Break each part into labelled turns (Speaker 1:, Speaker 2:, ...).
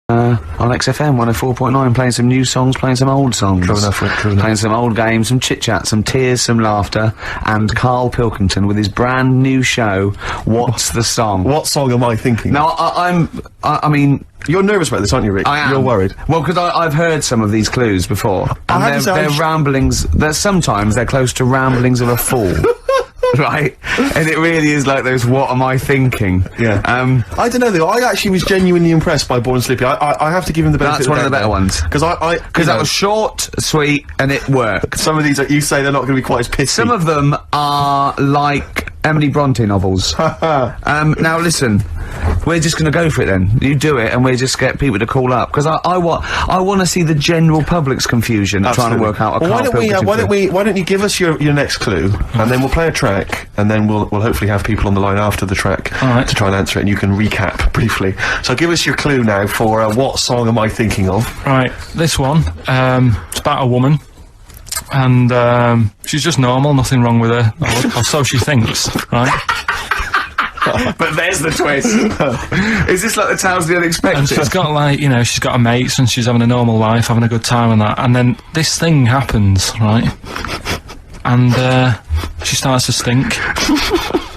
Speaker 1: On XFM 104.9, playing some new songs, playing some old songs.
Speaker 2: True enough, true enough.
Speaker 1: Playing some old games, some chit-chat, some tears, some laughter, and Karl Pilkington with his brand new show, What's the Song?
Speaker 2: What song am I thinking?
Speaker 1: Now, I mean...
Speaker 2: You're nervous about this, aren't you, Rick?
Speaker 1: I am.
Speaker 2: You're worried.
Speaker 1: Well, because I've heard some of these clues before, and they're ramblings, sometimes they're close to ramblings of a fool. Right? And it really is like those, what am I thinking?
Speaker 2: Yeah. I don't know though, I actually was genuinely impressed by Born Sleepy. I have to give him the benefit
Speaker 1: That's one of the better ones.
Speaker 2: Because
Speaker 1: that was short, sweet, and it worked.
Speaker 2: Some of these, you say they're not going to be quite as pithy.
Speaker 1: Some of them are like Emily Bronte novels. Now listen, we're just gonna go for it then. You do it, and we just get people to call up, because I want to see the general public's confusion trying to work out a Karl Pilkington clue.
Speaker 2: Why don't you give us your next clue, and then we'll play a track, and then we'll hopefully have people on the line after the track to try and answer it, and you can recap briefly. So give us your clue now for what song am I thinking of?
Speaker 3: Right, this one, it's about a woman. And, she's just normal, nothing wrong with her, or so she thinks, right?
Speaker 1: But there's the twist. Is this like the Tales of the Unexpected?
Speaker 3: And she's got, like, you know, she's got her mates and she's having a normal life, having a good time and that, and then this thing happens, right? And, she starts to stink.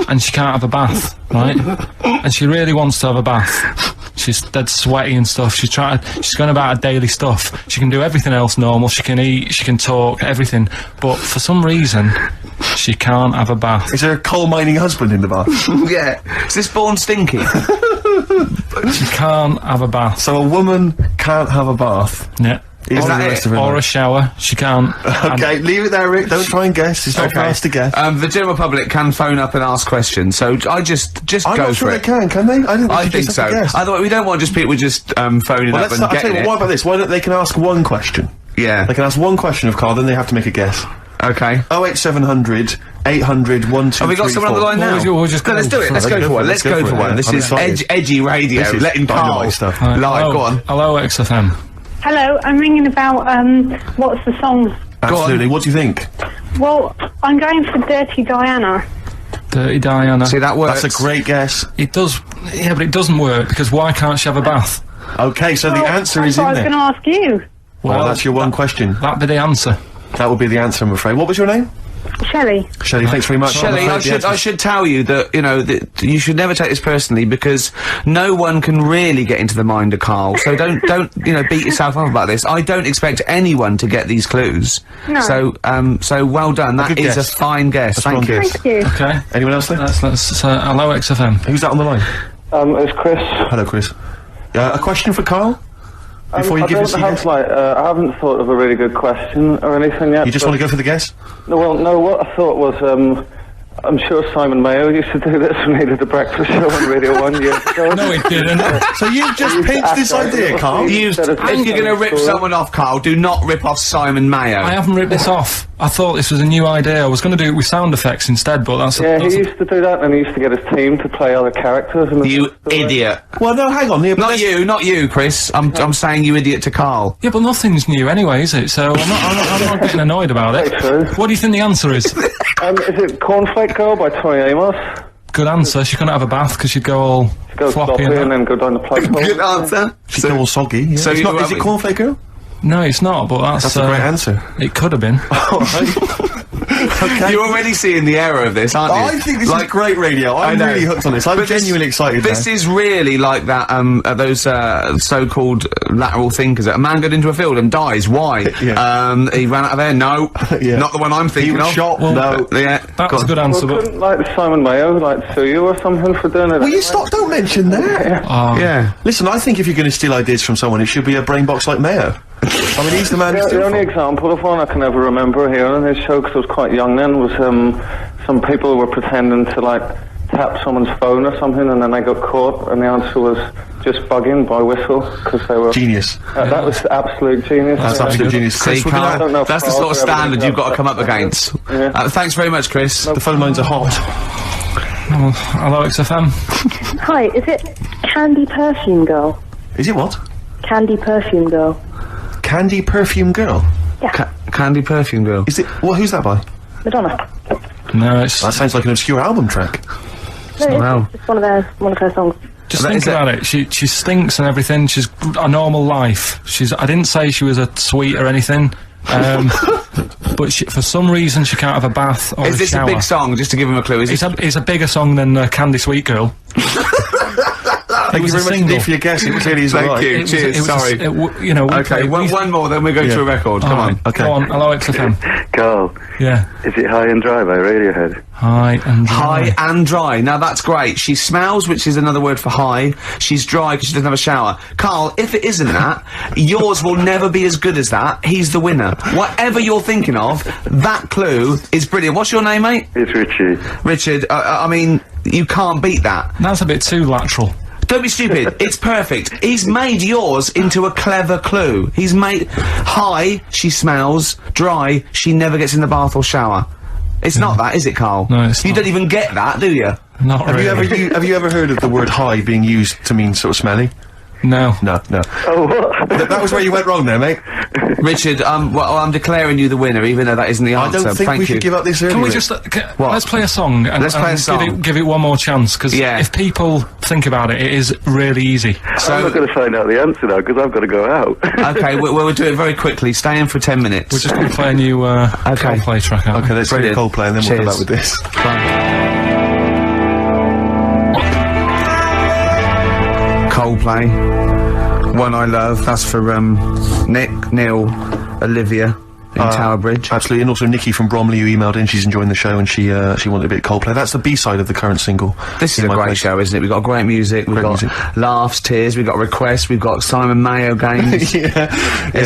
Speaker 3: And she can't have a bath, right? And she really wants to have a bath. She's dead sweaty and stuff. She's going about her daily stuff. She can do everything else normal. She can eat, she can talk, everything. But for some reason, she can't have a bath.
Speaker 2: Is there a coal mining husband in the bath?
Speaker 1: Yeah. Is this Born Stinky?
Speaker 3: She can't have a bath.
Speaker 2: So a woman can't have a bath?
Speaker 3: Yeah.
Speaker 1: Is that it?
Speaker 3: Or a shower. She can't.
Speaker 2: Okay, leave it there, Rick. Don't try and guess. It's not fast to guess.
Speaker 1: The general public can phone up and ask questions, so I just go for it.
Speaker 2: I'm not sure they can they?
Speaker 1: I think so. Otherwise, we don't want just people just phoning up and getting it.
Speaker 2: What about this? Why don't they can ask one question?
Speaker 1: Yeah.
Speaker 2: They can ask one question of Karl, then they have to make a guess.
Speaker 1: Okay.
Speaker 2: 08700 800 1234.
Speaker 1: Have we got someone on the line now?
Speaker 3: We'll just
Speaker 1: let's do it. Let's go for one. Let's go for one. This is edgy radio. Letting Karl
Speaker 2: stuff.
Speaker 1: Live. Go on.
Speaker 3: Hello, XFM.
Speaker 4: Hello, I'm ringing about, what's the song?
Speaker 2: Absolutely. What do you think?
Speaker 4: Well, I'm going for Dirty Diana.
Speaker 3: Dirty Diana.
Speaker 1: See, that works.
Speaker 2: That's a great guess.
Speaker 3: It does, yeah, but it doesn't work, because why can't she have a bath?
Speaker 2: Okay, so the answer is in there.
Speaker 4: I was going to ask you.
Speaker 2: Well, that's your one question.
Speaker 3: That'd be the answer.
Speaker 2: That would be the answer, I'm afraid. What was your name?
Speaker 4: Shelley.
Speaker 2: Shelley, thanks very much.
Speaker 1: Shelley, I should tell you that, you know, that you should never take this personally, because no one can really get into the mind of Karl, so don't, you know, beat yourself up about this. I don't expect anyone to get these clues.
Speaker 4: No.
Speaker 1: So well done. That is a fine guess. Thank you.
Speaker 4: Thank you.
Speaker 3: Okay.
Speaker 2: Anyone else there?
Speaker 3: Let's hello, XFM.
Speaker 2: Who's that on the line?
Speaker 5: It's Chris.
Speaker 2: Hello, Chris. A question for Karl? Before you give us your guess?
Speaker 5: I haven't thought of a really good question or anything yet.
Speaker 2: You just want to go for the guess?
Speaker 5: Well, no, what I thought was, I'm sure Simon Mayo used to do this when he did a breakfast show on Radio 1 years ago.
Speaker 3: No, he didn't.
Speaker 2: So you've just pitched this idea, Karl?
Speaker 1: If you're going to rip someone off, Karl, do not rip off Simon Mayo.
Speaker 3: I haven't ripped this off. I thought this was a new idea. I was going to do it with sound effects instead, but that's...
Speaker 5: Yeah, he used to do that, and he used to get his team to play other characters. And
Speaker 1: you idiot.
Speaker 2: Well, no, hang on.
Speaker 1: Not you, Chris. I'm saying you idiot to Karl.
Speaker 3: Yeah, but nothing's new anyway, is it? So I'm not getting annoyed about it.
Speaker 5: True.
Speaker 3: What do you think the answer is?
Speaker 5: Is it Cornflake Girl by Tori Amos?
Speaker 3: Good answer. She couldn't have a bath because she'd go all floppy
Speaker 5: and then go down the plug hole.
Speaker 1: Good answer.
Speaker 2: She'd go all soggy. Yeah.
Speaker 1: So
Speaker 2: is it Cornflake Girl?
Speaker 3: No, it's not, but that's
Speaker 2: a great answer.
Speaker 3: It could have been.
Speaker 2: Okay.
Speaker 1: You're already seeing the error of this, aren't you?
Speaker 2: I think this is great radio. I'm really hooked on this. I'm genuinely excited.
Speaker 1: This is really like that, those, so-called lateral thinkers. A man got into a field and dies. Why?
Speaker 2: Yeah.
Speaker 1: He ran out of air. No. Not the one I'm thinking
Speaker 2: he was
Speaker 1: of.
Speaker 2: shot.
Speaker 3: Well,
Speaker 2: no.
Speaker 1: Yeah.
Speaker 3: That's a good answer,
Speaker 5: Well,
Speaker 3: but...
Speaker 5: couldn't, like, Simon Mayo, sue you or something for doing it?
Speaker 2: Will you stop? Don't mention that.
Speaker 1: Yeah.
Speaker 2: Listen, I think if you're going to steal ideas from someone, it should be a brain box like Mayo. I mean, he's the man.
Speaker 5: The only example of one I can ever remember here on his show, because I was quite young then, was some people were pretending to tap someone's phone or something, and then they got caught, and the answer was just bugging by whistle, because they were
Speaker 2: genius.
Speaker 5: That was absolute genius.
Speaker 2: That's absolute genius.
Speaker 1: See, Karl, that's the sort of standard you've got to come up against.
Speaker 5: Yeah.
Speaker 1: Thanks very much, Chris.
Speaker 2: The phone lines are hot.
Speaker 3: Hello, XFM.
Speaker 4: Hi, is it Candy Perfume Girl?
Speaker 2: Is it what?
Speaker 4: Candy Perfume Girl.
Speaker 2: Candy Perfume Girl?
Speaker 4: Yeah.
Speaker 1: Candy Perfume Girl.
Speaker 2: Is it? Well, who's that by?
Speaker 4: Madonna.
Speaker 3: No, it's...
Speaker 2: That sounds like an obscure album track.
Speaker 4: No, it's just one of her songs.
Speaker 3: Just think about it. She stinks and everything. She's a normal life. I didn't say she was a sweet or anything. But for some reason she can't have a bath or
Speaker 1: Is this
Speaker 3: shower.
Speaker 1: a big song, just to give him a clue?
Speaker 3: It's a bigger song than Candy Sweet Girl.
Speaker 2: Thank you very much indeed for your guess. It clearly is
Speaker 1: Thank
Speaker 2: right.
Speaker 1: you. Cheers. Sorry.
Speaker 3: You know,
Speaker 1: Okay, one more, then we go to a record. Come on.
Speaker 2: Okay.
Speaker 3: Go on, hello XFM.
Speaker 6: Carl,
Speaker 3: Yeah.
Speaker 6: is it High and Dry by Radiohead?
Speaker 3: High and dry.
Speaker 1: High and dry. Now that's great. She smells, which is another word for high. She's dry because she doesn't have a shower. Carl, if it isn't that, yours will never be as good as that. He's the winner. Whatever you're thinking of, that clue is brilliant. What's your name, mate?
Speaker 6: It's Richie.
Speaker 1: Richard, I mean, you can't beat that.
Speaker 3: That's a bit too lateral.
Speaker 1: Don't be stupid. It's perfect. He's made yours into a clever clue. He's made high, she smells, dry, she never gets in the bath or shower. It's not that, is it, Carl?
Speaker 3: No, it's
Speaker 1: You
Speaker 3: not.
Speaker 1: don't even get that, do you?
Speaker 3: Not
Speaker 2: Have
Speaker 3: really.
Speaker 2: you ever heard of the word high being used to mean sort of smelly?
Speaker 3: No.
Speaker 2: No.
Speaker 6: Oh, what?
Speaker 2: That was where you went wrong there, mate.
Speaker 1: Richard, well, I'm declaring you the winner, even though that isn't the
Speaker 2: I
Speaker 1: answer.
Speaker 2: don't think
Speaker 1: Thank
Speaker 2: we
Speaker 1: you.
Speaker 2: should give up this early.
Speaker 3: Can we
Speaker 2: Rick.
Speaker 3: just
Speaker 1: What?
Speaker 3: let's play a song and,
Speaker 1: Let's play a song.
Speaker 3: give it one more chance because
Speaker 1: Yeah.
Speaker 3: if people think about it, it is really easy.
Speaker 6: I'm not going to find out the answer now because I've got to go out.
Speaker 1: Okay, we'll do it very quickly. Stay in for 10 minutes.
Speaker 3: We're just going to play a new Coldplay track out.
Speaker 2: Okay, let's
Speaker 1: Brilliant.
Speaker 2: do Coldplay and then we'll come
Speaker 1: Cheers.
Speaker 2: back with this.
Speaker 1: Coldplay. One I Love. That's for Nick, Neil, Olivia in Tower Bridge.
Speaker 2: Absolutely, and also Nikki from Bromley who emailed in, she's enjoying the show and she wanted a bit of Coldplay. That's the B-side of the current single.
Speaker 1: This is
Speaker 2: In
Speaker 1: a
Speaker 2: My
Speaker 1: great
Speaker 2: Place.
Speaker 1: show, isn't it? We've got great music, we've
Speaker 2: Great
Speaker 1: got
Speaker 2: music.
Speaker 1: laughs, tears, we've got requests, we've got Simon Mayo games. It's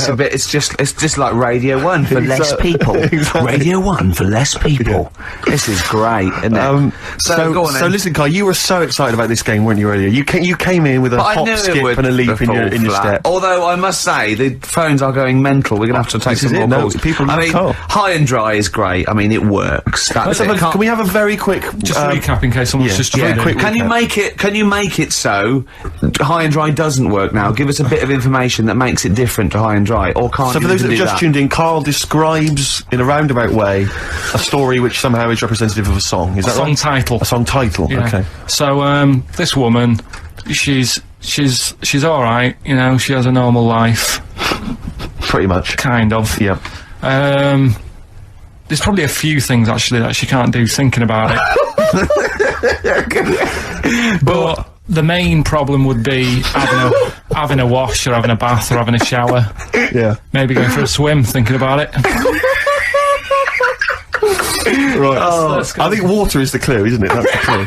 Speaker 2: Yeah.
Speaker 1: a bit. It's just like Radio 1 for less
Speaker 2: Exactly.
Speaker 1: people.
Speaker 2: Exactly.
Speaker 1: Radio 1 for less people. This is great, isn't it?
Speaker 2: So
Speaker 1: go on then.
Speaker 2: listen, Carl, you were so excited about this game, weren't you, earlier? You came in with a
Speaker 1: But I
Speaker 2: hop,
Speaker 1: knew it
Speaker 2: skip
Speaker 1: would
Speaker 2: and a leap in your
Speaker 1: fall flat.
Speaker 2: step.
Speaker 1: Although I must say the phones are going mental. We're gonna have to take
Speaker 2: This
Speaker 1: some
Speaker 2: is
Speaker 1: more
Speaker 2: it, no,
Speaker 1: calls.
Speaker 2: people
Speaker 1: I
Speaker 2: love
Speaker 1: mean,
Speaker 2: Carl.
Speaker 1: High and Dry is great. I mean, it works. That's it.
Speaker 2: Can we have a very quick
Speaker 3: Just recap in case someone's
Speaker 2: yeah,
Speaker 3: just
Speaker 2: yeah,
Speaker 3: joined in.
Speaker 2: quick
Speaker 1: Can you
Speaker 2: recap.
Speaker 1: make it so High and Dry doesn't work now? Give us a bit of information that makes it different to High and Dry, or can't
Speaker 2: So
Speaker 1: you
Speaker 2: for those that
Speaker 1: do
Speaker 2: have just
Speaker 1: that?
Speaker 2: tuned in, Carl describes in a roundabout way a story which somehow is representative of a song. Is that
Speaker 3: Song
Speaker 2: right?
Speaker 3: title.
Speaker 2: A song title.
Speaker 3: Yeah.
Speaker 2: Okay.
Speaker 3: So this woman, she's all right. You know, she has a normal life,
Speaker 2: Pretty much.
Speaker 3: kind of.
Speaker 2: Yeah.
Speaker 3: There's probably a few things actually that she can't do thinking about it. But the main problem would be having a wash or having a bath or having a shower.
Speaker 2: Yeah.
Speaker 3: Maybe going for a swim thinking about it.
Speaker 2: Right.
Speaker 3: Let's go.
Speaker 2: I think water is the clue, isn't it? That's the clue.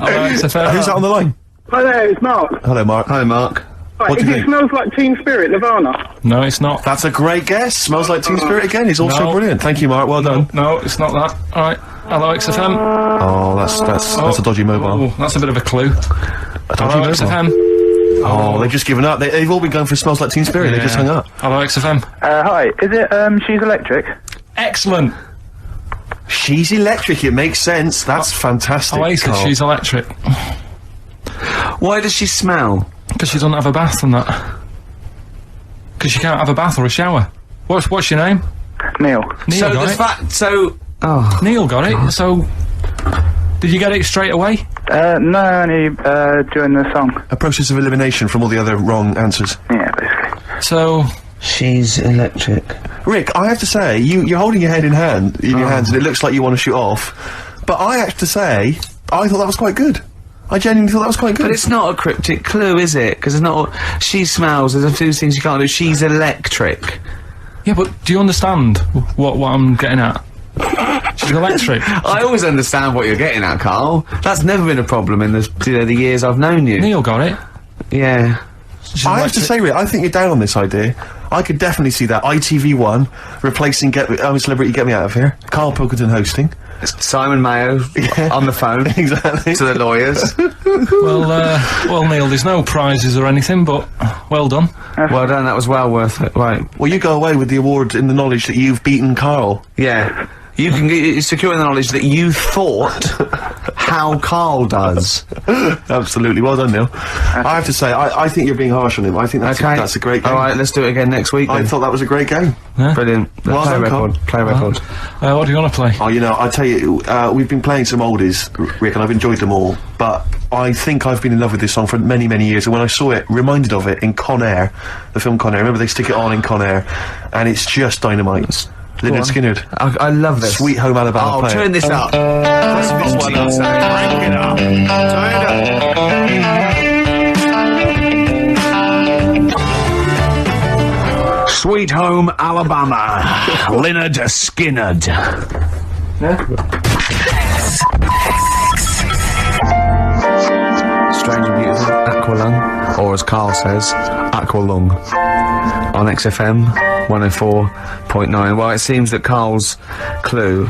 Speaker 3: Alright, so
Speaker 2: Who's that on the line?
Speaker 7: Hi there, it's Mark.
Speaker 2: Hello, Mark.
Speaker 1: Hi, Mark.
Speaker 7: Right,
Speaker 2: What do
Speaker 7: if
Speaker 2: you
Speaker 7: it
Speaker 2: think?
Speaker 7: smells like Teen Spirit, Nirvana.
Speaker 3: No, it's not.
Speaker 2: That's a great guess. Smells like Teen Spirit again. It's also
Speaker 3: No.
Speaker 2: brilliant. Thank you, Mark. Well done.
Speaker 3: No, it's not that. Alright, hello XFM.
Speaker 2: Oh, that's a dodgy mobile.
Speaker 3: Oh, that's a bit of a clue.
Speaker 2: A dodgy
Speaker 3: Hello
Speaker 2: mobile.
Speaker 3: XFM.
Speaker 2: Oh, they've just given up. They've all been going for Smells Like Teen Spirit. They just hung up.
Speaker 3: Hello XFM.
Speaker 6: Hi, is it, She's Electric?
Speaker 3: Excellent.
Speaker 2: She's electric. It makes sense. That's fantastic.
Speaker 3: Oasis,
Speaker 2: Carl.
Speaker 3: she's electric.
Speaker 1: Why does she smell?
Speaker 3: Because she doesn't have a bath and that. Because she can't have a bath or a shower. What's your name?
Speaker 6: Neil.
Speaker 3: Neil
Speaker 1: So
Speaker 3: got
Speaker 1: the
Speaker 3: it.
Speaker 1: fact. So. Oh.
Speaker 3: Neil got it. So, did you get it straight away?
Speaker 6: No, only, during the song.
Speaker 2: A process of elimination from all the other wrong answers.
Speaker 6: Yeah, basically.
Speaker 3: So,
Speaker 1: She's electric.
Speaker 2: Rick, I have to say, you're holding your head in your hands, and it looks like you want to shoot off. But I have to say, I thought that was quite good. I genuinely thought that was quite good.
Speaker 1: But it's not a cryptic clue, is it? Because it's not. She smells. There's a few things you can't do. She's electric.
Speaker 3: yeah, but do you understand what I'm getting at? She's electric.
Speaker 1: I always understand what you're getting at, Carl. That's never been a problem in the years I've known you.
Speaker 3: Neil got it.
Speaker 1: Yeah.
Speaker 3: She's
Speaker 2: I have to
Speaker 3: electric.
Speaker 2: say, Rick, I think you're down on this idea. I could definitely see that. ITV1 replacing I'm a Celebrity, Get Me Out of Here. Karl Pilkington hosting.
Speaker 1: Simon Mayo on the phone
Speaker 2: Exactly.
Speaker 1: to the lawyers.
Speaker 3: Well, Neil, there's no prizes or anything, but well done.
Speaker 1: Well done. That was well worth it. Right.
Speaker 2: Well, you go away with the award in the knowledge that you've beaten Carl.
Speaker 1: Yeah. You can get secure in the knowledge that you thought how Karl does.
Speaker 2: Absolutely. Well done, Neil. I have to say, I think you're being harsh on him. I think that's a great game.
Speaker 1: All right, let's do it again next week.
Speaker 2: I
Speaker 1: Then.
Speaker 2: thought that was a great game.
Speaker 1: Brilliant.
Speaker 2: Well
Speaker 1: Play a
Speaker 2: done,
Speaker 1: record. Play a record.
Speaker 3: What do you want to play?
Speaker 2: Oh, you know, I tell you, we've been playing some oldies, Rick, and I've enjoyed them all. But I think I've been in love with this song for many, many years. And when I saw it, reminded of it in Con Air, the film Con Air. Remember they stick it on in Con Air, and it's just dynamite. Lynyrd Skynyrd.
Speaker 1: I love this.
Speaker 2: Sweet Home Alabama.
Speaker 1: Oh,
Speaker 2: play
Speaker 1: turn
Speaker 2: it.
Speaker 1: this up. What's this one on saying? Bring it up. Turn it up. Sweet Home Alabama. Lynyrd Skynyrd. Strange and Beautiful, Aqualung, or as Karl says, Aqualung, on XFM 104.9. Well, it seems that Karl's clue,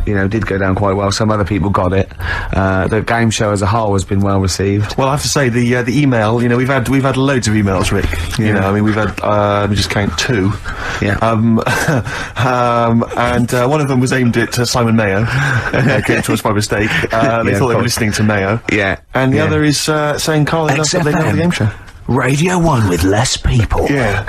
Speaker 1: you know, did go down quite well. Some other people got it. The game show as a whole has been well received.
Speaker 2: Well, I have to say the email. You know, we've had loads of emails, Rick. You know, I mean, we've had let me just count 2.
Speaker 1: Yeah.
Speaker 2: And one of them was aimed at Simon Mayo. Came to us by mistake. They thought they were listening to Mayo.
Speaker 1: Yeah.
Speaker 2: And the other is saying Karl, they love the game show.
Speaker 1: Radio 1 with less people.
Speaker 2: Yeah.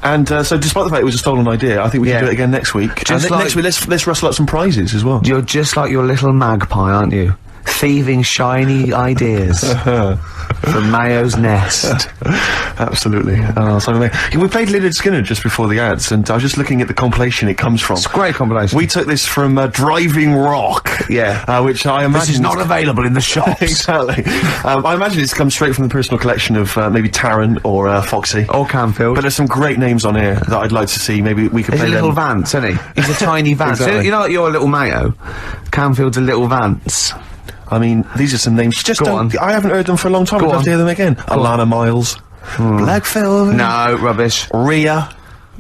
Speaker 2: And so, despite the fact it was a stolen idea, I think we can do it again next week.
Speaker 1: Just
Speaker 2: and next week, let's rustle up some prizes as well.
Speaker 1: You're just like your little magpie, aren't you? Thieving shiny ideas from Mayo's nest.
Speaker 2: Absolutely. Simon Mayo. We played Lynyrd Skynyrd just before the ads, and I was just looking at the compilation it comes from.
Speaker 1: It's a great compilation.
Speaker 2: We took this from Driving Rock.
Speaker 1: Yeah.
Speaker 2: Which I imagine
Speaker 1: This is not available in the shops.
Speaker 2: Exactly. I imagine it's come straight from the personal collection of maybe Tarrant or Foxy.
Speaker 1: Or Canfield.
Speaker 2: But there's some great names on here that I'd like to see. Maybe we could
Speaker 1: He's
Speaker 2: play
Speaker 1: a little
Speaker 2: them.
Speaker 1: Vance, isn't he? He's a tiny Vance.
Speaker 2: Exactly.
Speaker 1: You know, like you're a little Mayo. Canfield's a little Vance.
Speaker 2: I mean, these are some names. Just
Speaker 1: Go
Speaker 2: don't.
Speaker 1: on.
Speaker 2: I haven't heard them for a long time. I'd love to hear them again. Alana Miles. Black Velvet.
Speaker 1: No, rubbish.
Speaker 2: Rhea.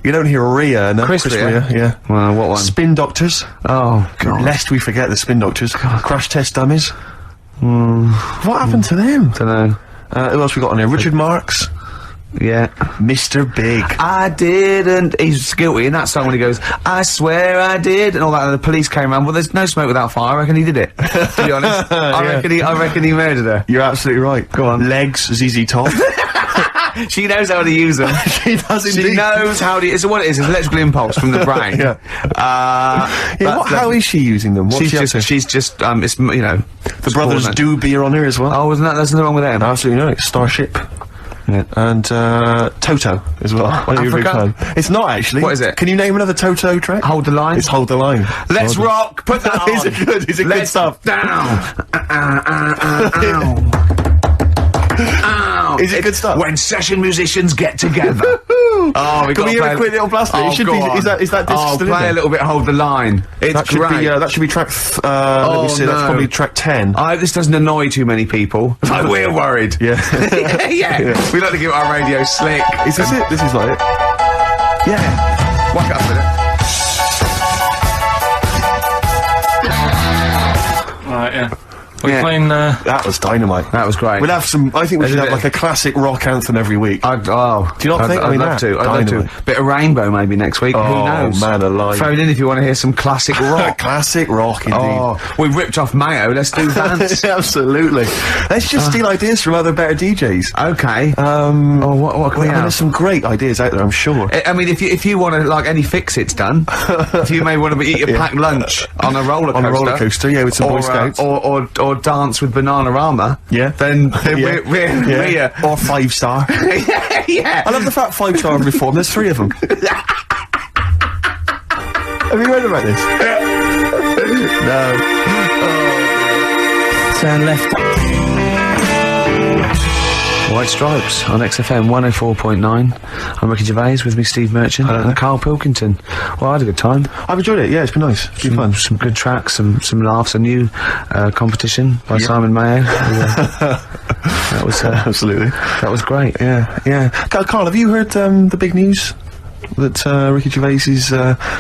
Speaker 2: You don't hear Rhea, no?
Speaker 1: Chris Rea?
Speaker 2: Yeah.
Speaker 1: Well, what one?
Speaker 2: Spin Doctors.
Speaker 1: Oh, God.
Speaker 2: Lest we forget the Spin Doctors. Crash Test Dummies. What happened to them?
Speaker 1: Dunno.
Speaker 2: Who else we got on here? Richard Marx.
Speaker 1: Yeah.
Speaker 2: Mr. Big.
Speaker 1: I didn't. He's guilty in that song when he goes, I swear I did, and all that, and the police came around. Well, there's no smoke without fire. I reckon he did it. To be honest. I reckon he murdered her.
Speaker 2: You're absolutely right. Go on. Legs, ZZ Top.
Speaker 1: She knows how to use them.
Speaker 2: She does indeed.
Speaker 1: She knows how to. It's what it is. It's electrical impulse from the brain.
Speaker 2: Yeah. How is she using them? What's she up to?
Speaker 1: She's just. It's you know.
Speaker 2: The brothers Doobie are on here as well.
Speaker 1: Oh, wasn't that? There's nothing wrong with them.
Speaker 2: Absolutely no. Starship.
Speaker 1: Yeah.
Speaker 2: And Toto as well. I know you're a big
Speaker 1: Africa?
Speaker 2: fan. It's not actually.
Speaker 1: What is it?
Speaker 2: Can you name another Toto track?
Speaker 1: Hold the line.
Speaker 2: It's Hold the Line.
Speaker 1: Let's rock. Put that on.
Speaker 2: Is it good? Is it good stuff?
Speaker 1: Down. Ow.
Speaker 2: Is it good stuff?
Speaker 1: When session musicians get together. Oh,
Speaker 2: Can we hear a quick little blast?
Speaker 1: Oh,
Speaker 2: It should
Speaker 1: go
Speaker 2: be.
Speaker 1: on.
Speaker 2: Is that disc
Speaker 1: Oh,
Speaker 2: still in
Speaker 1: play
Speaker 2: there?
Speaker 1: a little bit. Hold the line. It's
Speaker 2: That should
Speaker 1: great.
Speaker 2: be. That should be track. Let me see. That's
Speaker 1: no.
Speaker 2: probably track 10.
Speaker 1: I hope this doesn't annoy too many people. Like, we're worried.
Speaker 2: Yeah.
Speaker 1: yeah. We like to keep our radio slick.
Speaker 2: Is this it? This is like it.
Speaker 1: Yeah. Whack it up with it.
Speaker 3: Right, yeah. We're
Speaker 1: Yeah.
Speaker 3: playing,
Speaker 2: That was dynamite.
Speaker 1: That was great.
Speaker 2: We'll have some. I think we should have
Speaker 1: Isn't
Speaker 2: like
Speaker 1: it?
Speaker 2: a classic rock anthem every week.
Speaker 1: Do you not
Speaker 2: think? I
Speaker 1: I'd
Speaker 2: mean,
Speaker 1: love
Speaker 2: that,
Speaker 1: to. I'd love
Speaker 2: dynamite.
Speaker 1: to. Bit of Rainbow maybe next week. Who
Speaker 2: Oh,
Speaker 1: knows?
Speaker 2: man alive.
Speaker 1: Phone in if you want to hear some classic rock.
Speaker 2: Classic rock, indeed.
Speaker 1: Oh, we ripped off Mayo. Let's do Vance.
Speaker 2: Absolutely. Let's just steal ideas from other better DJs.
Speaker 1: Okay. What can we have?
Speaker 2: There's some great ideas out there, I'm sure.
Speaker 1: I mean, if you want to like any fix-its done, if you may want to eat a packed lunch on a roller coaster,
Speaker 2: On a roller coaster, yeah, with some Boy Scouts.
Speaker 1: or dance with Bananarama,
Speaker 2: Yeah.
Speaker 1: then
Speaker 2: Yeah.
Speaker 1: we're
Speaker 2: Yeah. Or 5 star.
Speaker 1: yeah.
Speaker 2: I love the fact 5 star reform. There's 3 of them. Have you heard about this?
Speaker 1: No.
Speaker 3: turn left.
Speaker 1: White Stripes on XFM 104.9. I'm Ricky Gervais, with me Steve Merchant and Karl Pilkington. Well, I had a good time.
Speaker 2: I've enjoyed it, yeah, it's been nice. It's been fun.
Speaker 1: Some good tracks, some laughs, a new competition by Simon Mayo. That was
Speaker 2: Absolutely.
Speaker 1: that was great.
Speaker 2: Yeah. Karl, have you heard the big news that Ricky Gervais is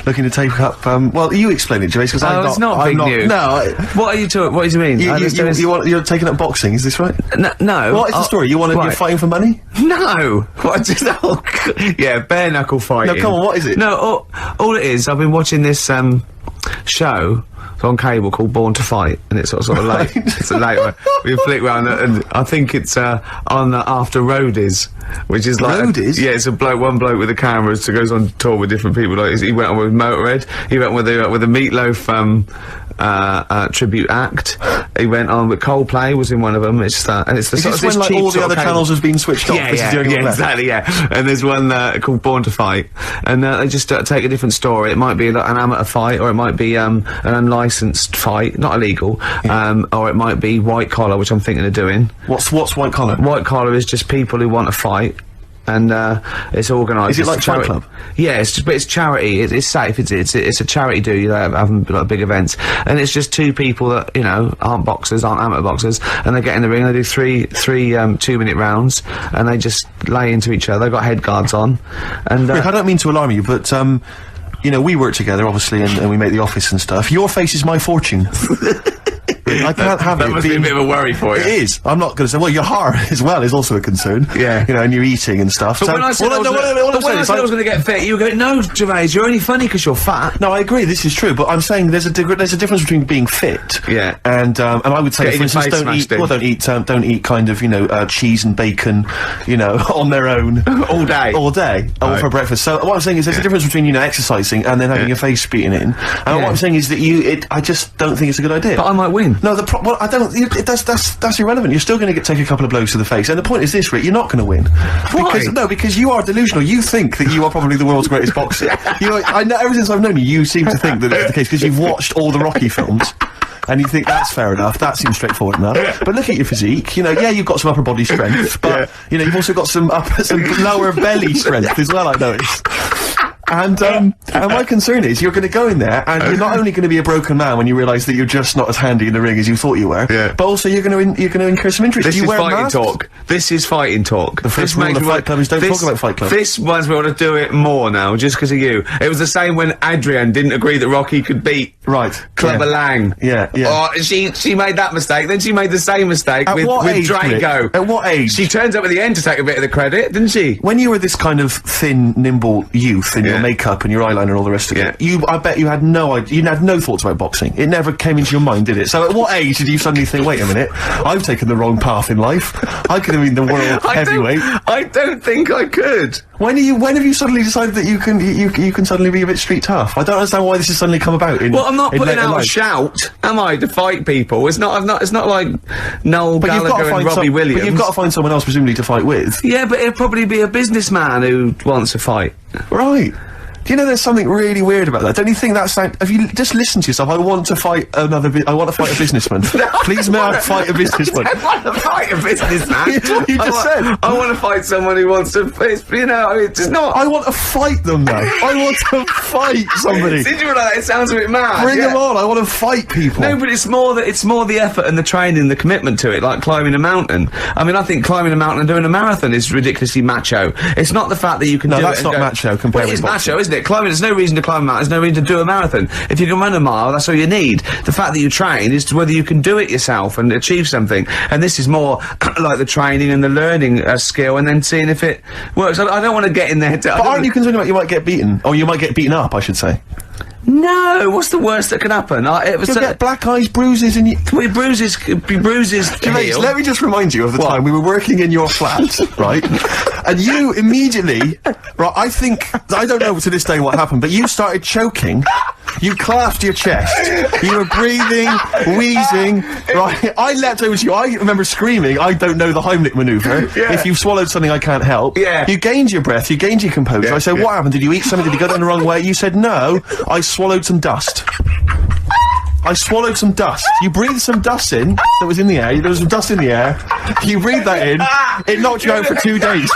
Speaker 2: looking to take up? Well, you explain it, Gervais, because I'm not.
Speaker 1: it's not
Speaker 2: I'm
Speaker 1: big news.
Speaker 2: No.
Speaker 1: What are you talking? What do you mean?
Speaker 2: You're taking up boxing, is this right?
Speaker 1: No.
Speaker 2: What is the story? You're fighting for money?
Speaker 1: No. What? Yeah, bare knuckle fighting.
Speaker 2: No, come on, what is it?
Speaker 1: No, all it is, I've been watching this show on cable called Born to Fight, and it's sort of late. It's a late one. We flick round, and I think it's on After Roadies, which is like
Speaker 2: Roadies?
Speaker 1: yeah, it's one bloke with a camera who goes on tour with different people. Like he went on with Motorhead, he went with the Meatloaf tribute act. He went on with Coldplay, was in one of them. It's and it's the
Speaker 2: Is
Speaker 1: sort
Speaker 2: this
Speaker 1: of this
Speaker 2: when like
Speaker 1: cheap
Speaker 2: all the
Speaker 1: sort
Speaker 2: other
Speaker 1: of cable.
Speaker 2: channels has been switched off? This is the only one left.
Speaker 1: Exactly, yeah. And there's one called Born to Fight, and they just take a different story. It might be like an amateur fight, or it might be an unlicensed fight, not illegal, or it might be white collar, which I'm thinking of doing.
Speaker 2: What's white collar?
Speaker 1: White collar is just people who want to fight. And it's organised.
Speaker 2: Is it like Fight Club?
Speaker 1: Yeah, but it's charity. It's safe. It's a charity do. You know, having like big events, and it's just two people that aren't boxers, aren't amateur boxers, and they get in the ring. They do three 2-minute rounds, and they just lay into each other. They've got head guards on, and
Speaker 2: Rick, I don't mean to alarm you, but we work together obviously, and we make the office and stuff. Your face is my fortune. I can't have it.
Speaker 1: That must be a bit of a worry for you.
Speaker 2: It is. I'm not going to say. Well, your heart as well is also a concern.
Speaker 1: Yeah.
Speaker 2: And you're eating and stuff.
Speaker 1: But when I said I was going to get fit, you were going, no, Gervais, you're only funny because you're fat.
Speaker 2: No, I agree. This is true, but I'm saying there's a difference between being fit.
Speaker 1: Yeah.
Speaker 2: And I would say, for instance, don't eat kind of cheese and bacon, on their own
Speaker 1: all day,
Speaker 2: all for breakfast. So what I'm saying is there's a difference between exercising and then having your face beaten in. And what I'm saying is that I just don't think it's a good idea.
Speaker 1: But I might win.
Speaker 2: No, I don't. That's irrelevant. You're still going to take a couple of blows to the face, and the point is this, Rick: you're not going to win.
Speaker 1: Why?
Speaker 2: Because you are delusional. You think that you are probably the world's greatest boxer. I know. Ever since I've known you, you seem to think that that's the case because you've watched all the Rocky films. And you think that's fair enough, that seems straightforward enough. But look at your physique, you've got some upper body strength, but, you've also got some lower belly strength as well, I noticed. And my concern is you're going to go in there and you're not only going to be a broken man when you realise that you're just not as handy in the ring as you thought you were, but also you're going to incur some injuries.
Speaker 1: This is fighting talk. This is fighting talk.
Speaker 2: The first rule of Fight Club is don't talk about Fight Club.
Speaker 1: This one's we want to do it more now, just because of you. It was the same when Adrian didn't agree that Rocky could beat Clubber Lang.
Speaker 2: Yeah.
Speaker 1: Oh, she made that mistake. Then she made the same mistake with Drago.
Speaker 2: At what age?
Speaker 1: She turns up at the end to take a bit of the credit, didn't she?
Speaker 2: When you were this kind of thin, nimble youth in your makeup and your eyeliner and all the rest of it, I bet you had no idea, you had no thoughts about boxing. It never came into your mind, did it? So at what age did you suddenly think, wait a minute, I've taken the wrong path in life. I could have been the world heavyweight.
Speaker 1: I don't think I could.
Speaker 2: When have you suddenly decided that you can suddenly be a bit street tough? I don't understand why this has suddenly come about.
Speaker 1: Well, I'm not putting out a shout, am I, to fight people? It's not like Noel Gallagher and Robbie Williams.
Speaker 2: But you've got to find someone else presumably to fight with.
Speaker 1: Yeah, but it'll probably be a businessman who wants to fight.
Speaker 2: Right. Do you know there's something really weird about that? Don't you think that's like, if you just listen to yourself, I want to fight a businessman. Please may I fight a businessman?
Speaker 1: I want to fight a businessman.
Speaker 2: You just said.
Speaker 1: I want to fight someone who wants to, it's just not.
Speaker 2: I want to fight them though. I want to fight somebody.
Speaker 1: Did you realise it sounds a bit mad?
Speaker 2: Bring them on, I want to fight people.
Speaker 1: No, but it's more the effort and the training, the commitment to it, like climbing a mountain. I mean, I think climbing a mountain and doing a marathon is ridiculously macho. It's not the fact that you can do it.
Speaker 2: No, that's not macho compared with
Speaker 1: macho, isn't it? Climbing, there's no reason to climb a mountain, there's no reason to do a marathon. If you can run a mile, that's all you need. The fact that you train is whether you can do it yourself and achieve something. And this is more like the training and the learning skill and then seeing if it works. I don't want to get in there.
Speaker 2: But aren't you concerned about you might get beaten? Or you might get beaten up, I should say.
Speaker 1: No, what's the worst that can happen?
Speaker 2: You'll get black eyes, bruises, and
Speaker 1: bruises.
Speaker 2: Gervais, let me just remind you of the time we were working in your flat, right? And you immediately, right? I don't know to this day what happened, but you started choking. You clasped your chest. You were breathing, wheezing, right? I leapt over to you. I remember screaming, I don't know the Heimlich maneuver.
Speaker 1: Yeah.
Speaker 2: If you've swallowed something, I can't help.
Speaker 1: Yeah.
Speaker 2: You gained your breath, you gained your composure. I said, what happened? Did you eat something? Did you go down the wrong way? You said, no, I swallowed some dust. I swallowed some dust. You breathed some dust in that was in the air. There was some dust in the air. You breathed that in. It knocked you out for 2 days.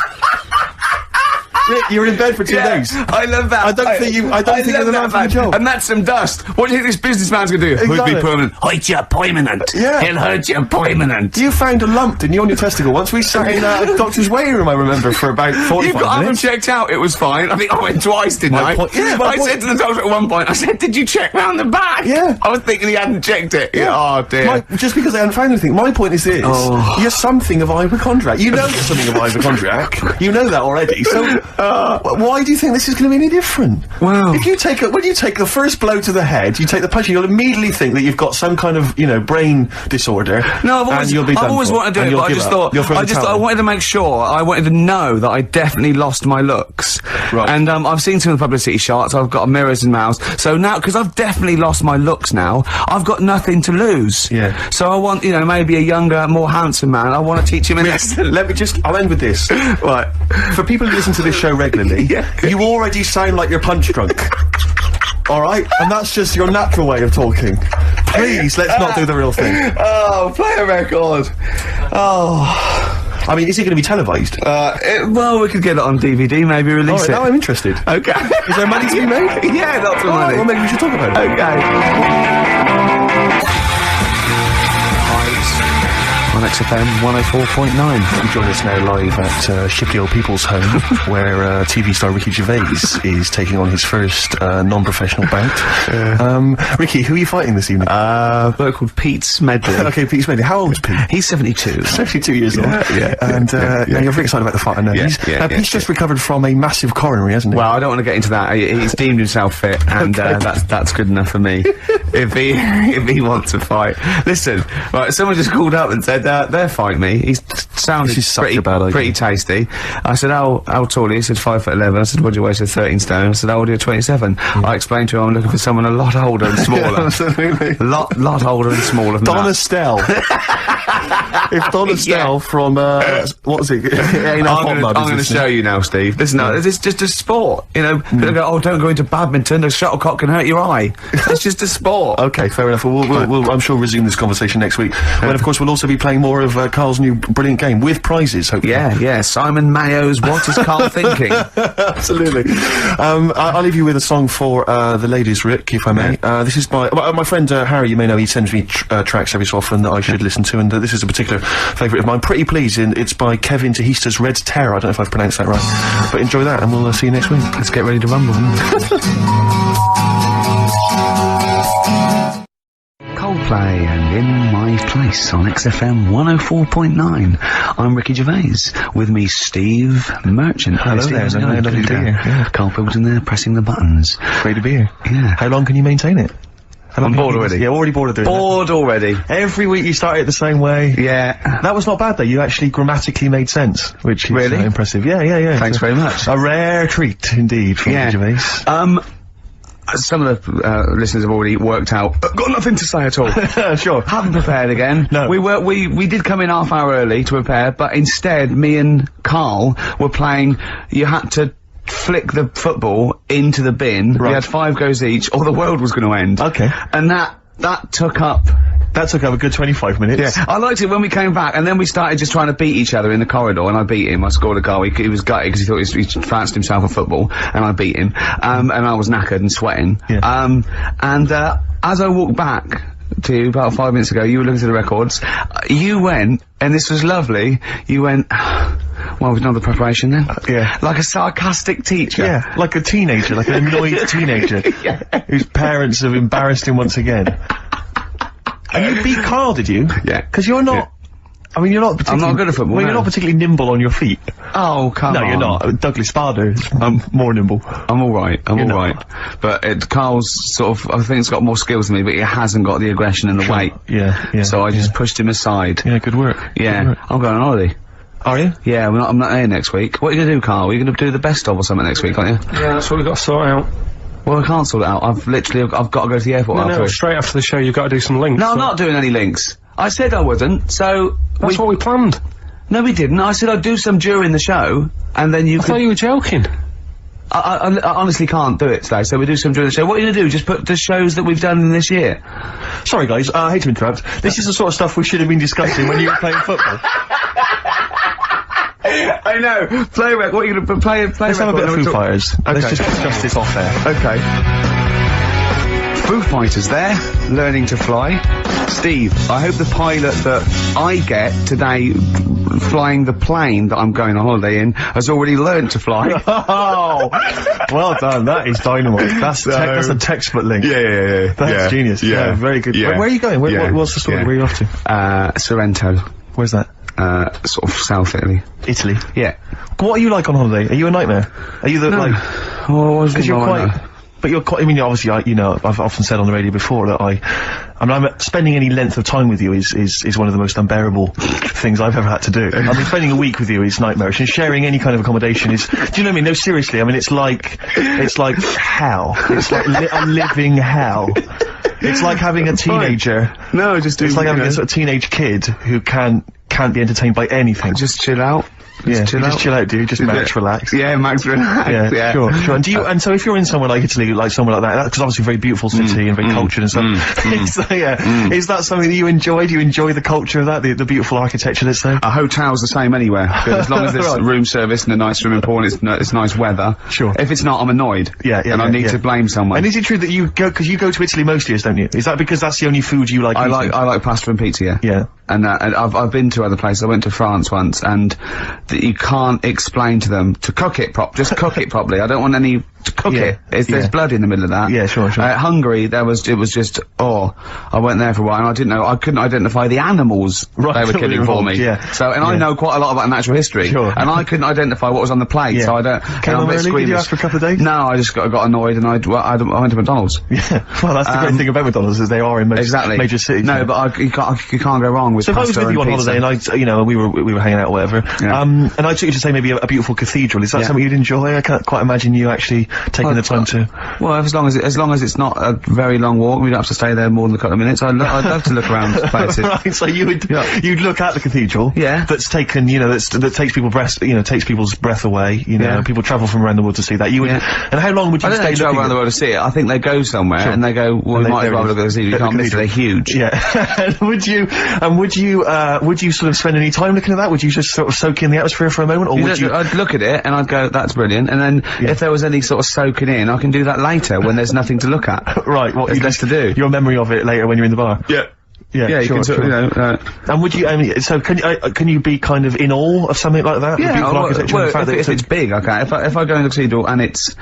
Speaker 2: Rick, you're in bed for 2 days.
Speaker 1: I love that.
Speaker 2: I don't think you're the man for the job.
Speaker 1: And that's some dust. What do you think this businessman's gonna do?
Speaker 2: Exactly.
Speaker 1: He'll be permanent. Hurt you permanent.
Speaker 2: Yeah.
Speaker 1: He'll hurt you permanent.
Speaker 2: You found a lump, didn't you, on your testicle? Once we sat in a doctor's waiting room, I remember, for about 45
Speaker 1: You've got to have them
Speaker 2: minutes.
Speaker 1: checked out. It was fine. I think I went twice, didn't
Speaker 2: My
Speaker 1: I?
Speaker 2: point- yeah, my
Speaker 1: I
Speaker 2: point-
Speaker 1: said to the doctor at one point, I said, did you check round the back?
Speaker 2: Yeah.
Speaker 1: I was thinking he hadn't checked it. Yeah. Oh, dear.
Speaker 2: Just because I hadn't found anything. My point is this. You're something of hypochondriac. You know you're something of hypochondriac. You know that already. So, why do you think this is going to be any different?
Speaker 1: Well-
Speaker 2: If you take when you take the first blow to the head, you take the punch, you'll immediately think that you've got some kind of, brain disorder.
Speaker 1: No,
Speaker 2: and you'll be done
Speaker 1: I've always
Speaker 2: for,
Speaker 1: wanted to
Speaker 2: and
Speaker 1: do it,
Speaker 2: you'll
Speaker 1: but I
Speaker 2: give
Speaker 1: just
Speaker 2: up.
Speaker 1: thought,
Speaker 2: You'll throw the towel
Speaker 1: I
Speaker 2: in.
Speaker 1: wanted to make sure, I wanted to know that I definitely lost my looks.
Speaker 2: Right.
Speaker 1: And, I've seen some of the publicity shots, I've got mirrors and mouths, so now, because I've definitely lost my looks now, I've got nothing to lose.
Speaker 2: Yeah.
Speaker 1: So I want, maybe a younger, more handsome man, I want to teach him a lesson.
Speaker 2: I'll end with this.
Speaker 1: Right.
Speaker 2: For people who listen to this show regularly, you already sound like you're punch drunk. Alright? And that's just your natural way of talking. Please, let's not do the real thing.
Speaker 1: Oh, play a record. Oh.
Speaker 2: I mean, is it going to be televised?
Speaker 1: Well, we could get it on DVD, maybe release
Speaker 2: Alright,
Speaker 1: it.
Speaker 2: now I'm interested.
Speaker 1: Okay.
Speaker 2: Is there money to be made?
Speaker 1: Yeah, lots of
Speaker 2: Alright,
Speaker 1: money.
Speaker 2: well, maybe we should talk about it.
Speaker 1: Okay. On XFM 104.9.
Speaker 2: You join us now live at Shipley Old People's Home, where TV star Ricky Gervais is taking on his first non-professional bout. Ricky, who are you fighting this evening?
Speaker 1: A bloke called Pete Smedley.
Speaker 2: Okay, Pete Smedley. How old's Pete?
Speaker 1: He's 72.
Speaker 2: 72 years old.
Speaker 1: Yeah.
Speaker 2: And you're very excited about the fight, I know. Pete's just recovered from a massive coronary, hasn't he?
Speaker 1: Well, I don't want to get into that. He's deemed himself fit, and that's good enough for me. if he wants to fight, listen. Right, someone just called up and said they'll fight me. He sounded
Speaker 2: This is such a bad idea.
Speaker 1: pretty tasty. I said, how tall are you? He said 5'11". I said, what do you weigh? He said 13 stone. I said, how old are you? 27. I explained to him I'm looking for someone a lot older and smaller.
Speaker 2: Absolutely.
Speaker 1: lot older and smaller than
Speaker 2: Don
Speaker 1: that.
Speaker 2: Estelle. If Don Estelle from, what was it?
Speaker 1: I'm going to show you now, Steve. Listen, no, it's just a sport. People go, oh, don't go into badminton. The shuttlecock can hurt your eye. It's just a sport.
Speaker 2: Okay, fair enough. We'll I'm sure, resume this conversation next week. When, of course, we'll also be playing more of Carl's new brilliant game with prizes, hopefully.
Speaker 1: Yeah. Simon Mayo's What Is Carl Thinking?
Speaker 2: Absolutely. I'll leave you with a song for the ladies, Rick, if I may. This is by my friend Harry. You may know he sends me tracks every so often that I should listen to, and this is a particular favourite of mine. Pretty Please, and it's by Kevin Tehista's Red Terror. I don't know if I've pronounced that right, but enjoy that, and we'll see you next week.
Speaker 1: Let's get ready to rumble. Coldplay and In My Place on XFM 104.9. I'm Ricky Gervais. With me, Steve Merchant.
Speaker 2: Hello
Speaker 1: Steve,
Speaker 2: there,
Speaker 1: how's it
Speaker 2: lovely
Speaker 1: going?
Speaker 2: to be here, yeah.
Speaker 1: Karl Pilkington there, pressing the buttons.
Speaker 2: Great to be here.
Speaker 1: Yeah.
Speaker 2: How long can you maintain it?
Speaker 1: I'm bored already.
Speaker 2: Yeah, already bored of doing
Speaker 1: Bored already.
Speaker 2: that. Every week you start it the same way.
Speaker 1: Yeah.
Speaker 2: That was not bad though. You actually grammatically made sense, which is
Speaker 1: Really?
Speaker 2: impressive. Yeah.
Speaker 1: Thanks very much.
Speaker 2: A rare treat indeed from
Speaker 1: Yeah.
Speaker 2: Gervais.
Speaker 1: Some of the listeners have already worked out. Got nothing to say at all.
Speaker 2: Sure.
Speaker 1: Haven't prepared again.
Speaker 2: No.
Speaker 1: We did come in half hour early to prepare, but instead me and Karl were playing. You had to flick the football into the bin.
Speaker 2: Right.
Speaker 1: We had 5 goes each, or the world was going to end.
Speaker 2: Okay.
Speaker 1: And that took up.
Speaker 2: That took up a good 25 minutes.
Speaker 1: Yeah, I liked it when we came back, and then we started just trying to beat each other in the corridor, and I beat him. I scored a goal. He was gutted because he thought he fancied himself a football, and I beat him. And I was knackered and sweating.
Speaker 2: Yeah.
Speaker 1: As I walked back to you about 5 minutes ago, you were looking at the records. You went, and this was lovely. You went. Well, we've done the preparation then.
Speaker 2: Yeah.
Speaker 1: Like a sarcastic teacher.
Speaker 2: Yeah, like a teenager, like an annoyed teenager whose parents have embarrassed him once again. And you beat Karl, did you?
Speaker 1: Yeah.
Speaker 2: Because you're not. I mean, you're not particularly.
Speaker 1: I'm not good at football,
Speaker 2: Well,
Speaker 1: no.
Speaker 2: you're not particularly nimble on your feet.
Speaker 1: Oh, come
Speaker 2: No,
Speaker 1: on.
Speaker 2: you're not. Douglas Bader is more nimble.
Speaker 1: I'm alright,
Speaker 2: You're not.
Speaker 1: alright. But Carl's sort of, I think he's got more skills than me, but he hasn't got the aggression and the weight.
Speaker 2: Yeah.
Speaker 1: So I just pushed him aside.
Speaker 2: Yeah, good work.
Speaker 1: Yeah.
Speaker 2: Good work.
Speaker 1: I'm going on holiday.
Speaker 2: Are you?
Speaker 1: Yeah, I'm not here next week. What are you going to do, Karl? Are you going to do the best of or something next week, aren't you?
Speaker 3: Yeah, that's what we've got to sort out.
Speaker 1: Well, I can't sort it out. I've got to go to the airport after
Speaker 3: No,
Speaker 1: it.
Speaker 3: straight after the show you've got to do some links.
Speaker 1: No, I'm not doing any links. I said I wouldn't, so...
Speaker 3: That's what we planned.
Speaker 1: No, we didn't. I said I'd do some during the show, and then you
Speaker 3: I thought you were joking.
Speaker 1: I honestly can't do it today, so we do some during the show. What are you going to do? Just put the shows that we've done in this year?
Speaker 2: Sorry, guys. I hate to interrupt. This is the sort of stuff we should have been discussing when you were playing football.
Speaker 1: I know. Play a record. What are you going to play?
Speaker 2: Let's have a bit of Foo Fighters. Let's just discuss this off air.
Speaker 1: Okay. Foo Fighters there, learning to fly. Steve, I hope the pilot that I get today flying the plane that I'm going on holiday in has already learned to fly.
Speaker 2: Oh, well done. That is dynamite. That's a textbook link.
Speaker 1: Yeah.
Speaker 2: That's genius. Yeah, very good.
Speaker 1: Yeah.
Speaker 2: Where are you going? What's the story?
Speaker 1: Yeah.
Speaker 2: Where are you off to?
Speaker 1: Sorrento.
Speaker 2: Where's that?
Speaker 1: Sort of South Italy.
Speaker 2: Italy.
Speaker 1: Yeah.
Speaker 2: What are you like on holiday? Are you a nightmare? Are you
Speaker 1: Because
Speaker 2: you're quite. But you're quite. I mean, obviously, I've often said on the radio before that I'm spending any length of time with you is one of the most unbearable things I've ever had to do. I mean, spending a week with you is nightmarish, and sharing any kind of accommodation is. Do you know what I mean? No, seriously. I mean, it's like hell. It's like a living hell. It's like having a teenager.
Speaker 1: No, just do.
Speaker 2: It's like having a sort of teenage kid who can't be entertained by anything.
Speaker 1: Just chill out.
Speaker 2: Just chill out, dude. Just max relax.
Speaker 1: Yeah, max relax.
Speaker 2: Yeah, sure. And and so if you're in somewhere like Italy, like somewhere like that, because obviously a very beautiful city and very cultured and stuff. Is that something that you enjoy? Do you enjoy the culture of that, the beautiful architecture that's there?
Speaker 1: A hotel's the same anywhere. As long as there's room service and a nice swimming pool and it's nice weather.
Speaker 2: Sure.
Speaker 1: If it's not, I'm annoyed. And I need to blame someone.
Speaker 2: And is it true that you go to Italy most years, don't you? Is that because that's the only food you like?
Speaker 1: I like pasta and pizza.
Speaker 2: Yeah.
Speaker 1: And I've been to other places. I went to France once, and you can't explain to them to cook it just cook it properly. I don't want any to cook it. There's blood in the middle of that.
Speaker 2: Yeah, sure.
Speaker 1: Hungary, it was just I went there for a while and I didn't know, I couldn't identify the animals they were killing for me.
Speaker 2: Yeah.
Speaker 1: So I know quite a lot about natural history.
Speaker 2: Sure.
Speaker 1: And I couldn't identify what was on the plate. So I don't.
Speaker 2: Came home early? Did you ask for a couple of days?
Speaker 1: No, I just got annoyed and I went to McDonald's.
Speaker 2: Yeah. Well, that's the great thing about McDonald's is they are in most major cities.
Speaker 1: No, but you can't go wrong with.
Speaker 2: So if I was with you on holiday and we were hanging out or whatever, and I took you to say maybe a beautiful cathedral, is that something you'd enjoy? I can't quite imagine you actually taking the time to.
Speaker 1: Well, as long as it's not a very long walk, we don't have to stay there more than a couple of minutes. I'd love to look around places.
Speaker 2: Right, so you'd look at the cathedral.
Speaker 1: Yeah.
Speaker 2: That's taken, that takes people's breath away. People travel from around the world to see that. You would. And how long would you stay?
Speaker 1: Travel around the world to see it. I think they go somewhere and they go. Well, we might as well look at the cathedral. You can't miss it. They're huge.
Speaker 2: Yeah. Would you sort of spend any time looking at that? Would you just sort of soak in the atmosphere for a moment, or would you?
Speaker 1: I'd look at it and I'd go, "That's brilliant." And then if there was any sort of soaking in, I can do that later when there's nothing to look at.
Speaker 2: Right. What
Speaker 1: there's less to do.
Speaker 2: Your memory of it later when you're in the bar.
Speaker 1: Yeah. Yeah,
Speaker 2: sure,
Speaker 1: you can sort of,
Speaker 2: and would you, so can you be kind of in awe of something like that?
Speaker 1: Yeah, if it's big, okay. If I go in the cathedral and it's,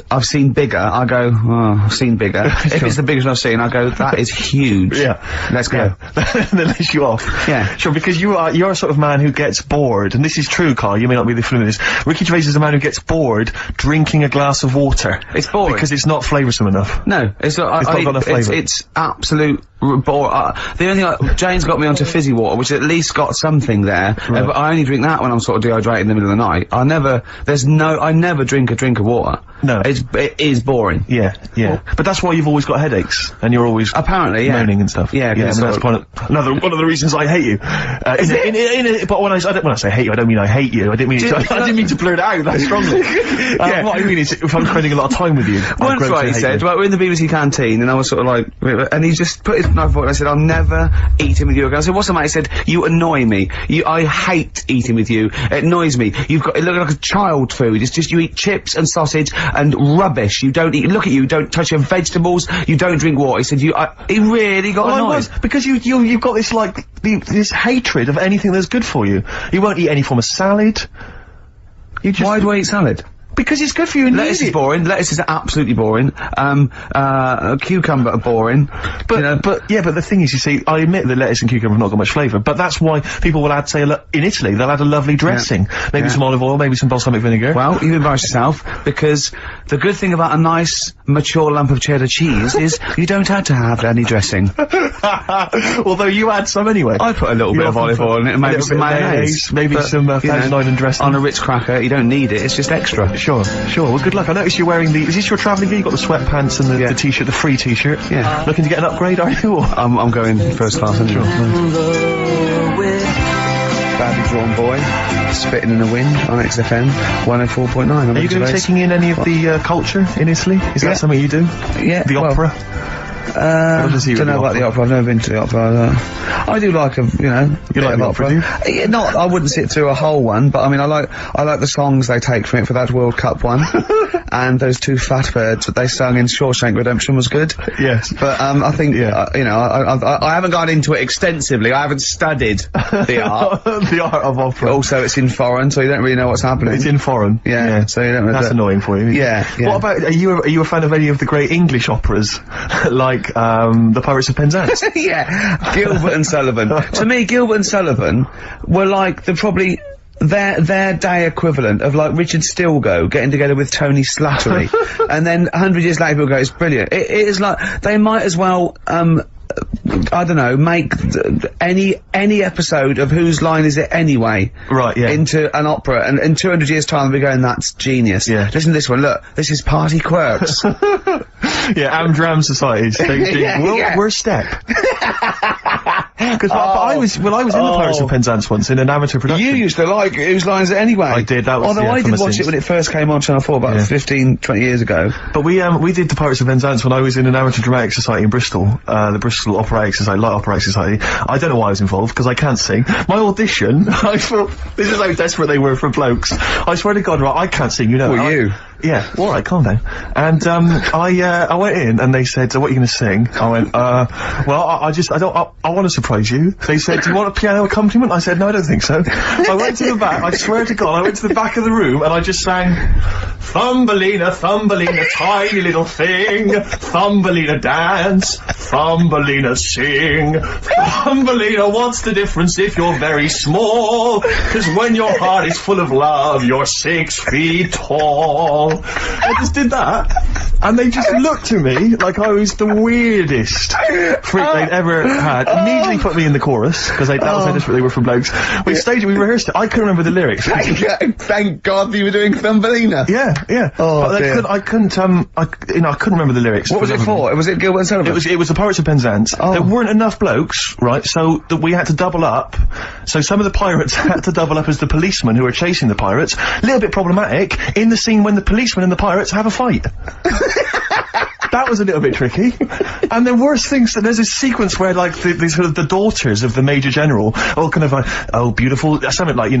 Speaker 1: I've seen bigger, I go, oh, I've seen bigger. If it's the biggest I've seen, I go, that is huge.
Speaker 2: Yeah.
Speaker 1: Let's go.
Speaker 2: Then let you off.
Speaker 1: Yeah.
Speaker 2: Sure, because you're a sort of man who gets bored, and this is true, Carl, you may not be familiar with this. Ricky Gervais is a man who gets bored drinking a glass of water.
Speaker 1: It's boring.
Speaker 2: Because it's not flavoursome enough.
Speaker 1: No, it's not got enough flavour. It's absolute bore. The only thing, Jane's got me onto fizzy water, which at least got something there.
Speaker 2: Right.
Speaker 1: But I only drink that when I'm sort of dehydrated in the middle of the night. I never drink a drink of water.
Speaker 2: No.
Speaker 1: It is boring.
Speaker 2: Yeah. But that's why you've always got headaches, and you're always
Speaker 1: apparently
Speaker 2: moaning and stuff.
Speaker 1: Yeah,
Speaker 2: that's one of the reasons I hate you. But when I say hate you, I don't mean I hate you. I didn't mean to blurt it out that strongly. What I mean is, if I'm spending a lot of time with you,
Speaker 1: once he said, we're in the BBC canteen, and I was sort of like, and he just put his knife forward, and I said, I'll never eat him with you again. I said, what's the matter? He said, you annoy me. I hate eating with you. It annoys me. It looks like a child food. It's just you eat chips and sausage and rubbish. You don't eat. Look at you. Don't touch your vegetables. You don't drink water. He said, he really got annoyed.
Speaker 2: Because you've got this this hatred of anything that's good for you. You won't eat any form of salad.
Speaker 1: Why do I eat salad?
Speaker 2: Because it's good for you and
Speaker 1: lettuce is boring. Lettuce is absolutely boring. Cucumber are boring.
Speaker 2: But the thing is, you see, I admit that lettuce and cucumber have not got much flavour, but that's why people will add, say, in Italy, they'll add a lovely dressing. Maybe some olive oil, maybe some balsamic vinegar.
Speaker 1: Well, you embarrass yourself, because the good thing about a nice, mature lump of cheddar cheese is you don't have to have any dressing.
Speaker 2: Although you add some anyway.
Speaker 1: I put a little bit of olive oil in it, and maybe some mayonnaise.
Speaker 2: Maybe some Thousand Island dressing.
Speaker 1: On a Ritz cracker, you don't need it, it's just extra.
Speaker 2: Sure. Well, good luck. I noticed you're wearing is this your travelling gear? You've got the sweatpants and the t-shirt, the free t-shirt.
Speaker 1: Yeah.
Speaker 2: Looking to get an upgrade, are you? Or?
Speaker 1: I'm going first class, anyway. Badly Drawn Boy, Spitting in the Wind on XFM 104.9.
Speaker 2: Are you going to be taking in any of the culture in Italy? Is that something you do?
Speaker 1: Yeah.
Speaker 2: The opera? does he
Speaker 1: don't
Speaker 2: with
Speaker 1: know
Speaker 2: the
Speaker 1: about the opera. I've never been to the opera. I do like a, bit
Speaker 2: like
Speaker 1: of
Speaker 2: the opera, do you?
Speaker 1: Yeah, not, I wouldn't sit through a whole one, but I mean, I like the songs they take from it for that World Cup one. And those two fat birds that they sung in Shawshank Redemption was good.
Speaker 2: Yes.
Speaker 1: But, I think, I haven't gone into it extensively. I haven't studied the art.
Speaker 2: The art of opera.
Speaker 1: Also, it's in foreign, so you don't really know what's happening.
Speaker 2: It's in foreign.
Speaker 1: Yeah. So you don't know.
Speaker 2: That's annoying for you.
Speaker 1: Yeah.
Speaker 2: What about, are you a fan of any of the great English operas? Like, The Pirates of Penzance?
Speaker 1: Yeah. Gilbert and Sullivan. To me, Gilbert and Sullivan were like probably their day equivalent of like Richard Stilgoe getting together with Tony Slattery. And then 100 years later people go, it's brilliant. It is like, they might as well, I don't know, make any episode of Whose Line Is It Anyway?
Speaker 2: Right, yeah.
Speaker 1: Into an opera, and in 200 years time they'll be going, that's genius.
Speaker 2: Yeah.
Speaker 1: Listen to this one, look, this is Party Quirks.
Speaker 2: Yeah, Amdram Society. We're step. Because I was in the Pirates of Penzance once in an amateur production.
Speaker 1: You used to like Whose Line Is It Anyway?
Speaker 2: I did, that was,
Speaker 1: although I
Speaker 2: from
Speaker 1: did
Speaker 2: a
Speaker 1: watch
Speaker 2: Sins.
Speaker 1: it when it first came on Channel 4 about 15, 20 years ago.
Speaker 2: But we did the Pirates of Penzance when I was in an amateur dramatic society in Bristol, the Bristol Operatic Society, Light Operatic Society. I don't know why I was involved, because I can't sing. My audition, I thought, this is how desperate they were for blokes. I swear to God, right, I can't sing, you know.
Speaker 1: Well, you?
Speaker 2: Yeah, alright, calm down. And, I went in and they said, so what are you gonna sing? I went, well, I want to surprise you. They said, do you want a piano accompaniment? I said, no, I don't think so. I went to the back, I swear to God, I went to the back of the room and I just sang, Thumbelina, Thumbelina, tiny little thing, Thumbelina dance, Thumbelina sing, Thumbelina, what's the difference if you're very small? 'Cause when your heart is full of love, you're 6 feet tall. I just did that, and they just looked at me like I was the weirdest freak they'd ever had. Immediately put me in the chorus, because that was how desperate they were for blokes. We rehearsed it, I couldn't remember the lyrics.
Speaker 1: Thank God you were doing Thumbelina.
Speaker 2: Yeah.
Speaker 1: Oh,
Speaker 2: but
Speaker 1: dear.
Speaker 2: I couldn't remember the lyrics.
Speaker 1: What was it for? Was it Gilbert and Sullivan?
Speaker 2: It was the Pirates of Penzance.
Speaker 1: Oh.
Speaker 2: There weren't enough blokes, right, so that we had to double up. So some of the pirates had to double up as the policemen who were chasing the pirates. A little bit problematic in the scene when the policemen and the pirates have a fight. That was a little bit tricky. And the worst things, that there's a sequence where, like, the sort of the daughters of the Major General, all kind of like, oh, beautiful, something like,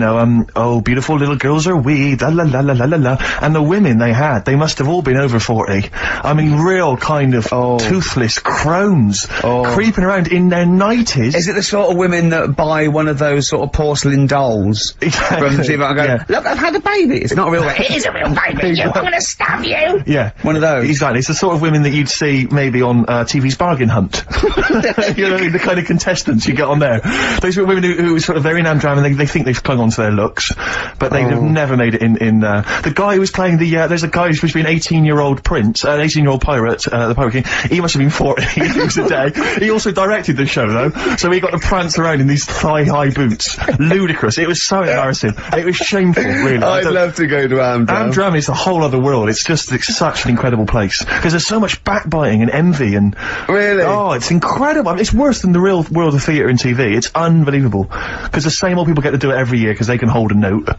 Speaker 2: oh, beautiful little girls are we, la la la la la la la. And the women they must have all been over 40. I mean, real kind of toothless crones, creeping around in their 90s.
Speaker 1: Is it the sort of women that buy one of those sort of porcelain dolls from the TV and go, look, I've had a baby. It's not a real baby. It is a real baby. I'm gonna stab you.
Speaker 2: Yeah.
Speaker 1: One of those.
Speaker 2: Exactly. It's the sort of women that you'd see maybe on TV's Bargain Hunt. You know, the kind of contestants you get on there. Those are women who sort of, they're in Amdram and they think they've clung on to their looks, but they'd have never made it in the guy who was playing there's a guy who's supposed to be an 18-year-old prince, an 18-year-old pirate, the Pirate King. He must have been 40. It was a day. He also directed the show though, so he got to prance around in these thigh-high boots. Ludicrous. It was so embarrassing. It was shameful, really.
Speaker 1: I'd love to go to Amdram.
Speaker 2: Amdram is a whole other world. It's such an incredible place. Because there's so much backbiting and envy and...
Speaker 1: Really?
Speaker 2: Oh, it's incredible. I mean, it's worse than the real world of theatre and TV. It's unbelievable. Because the same old people get to do it every year because they can hold a note.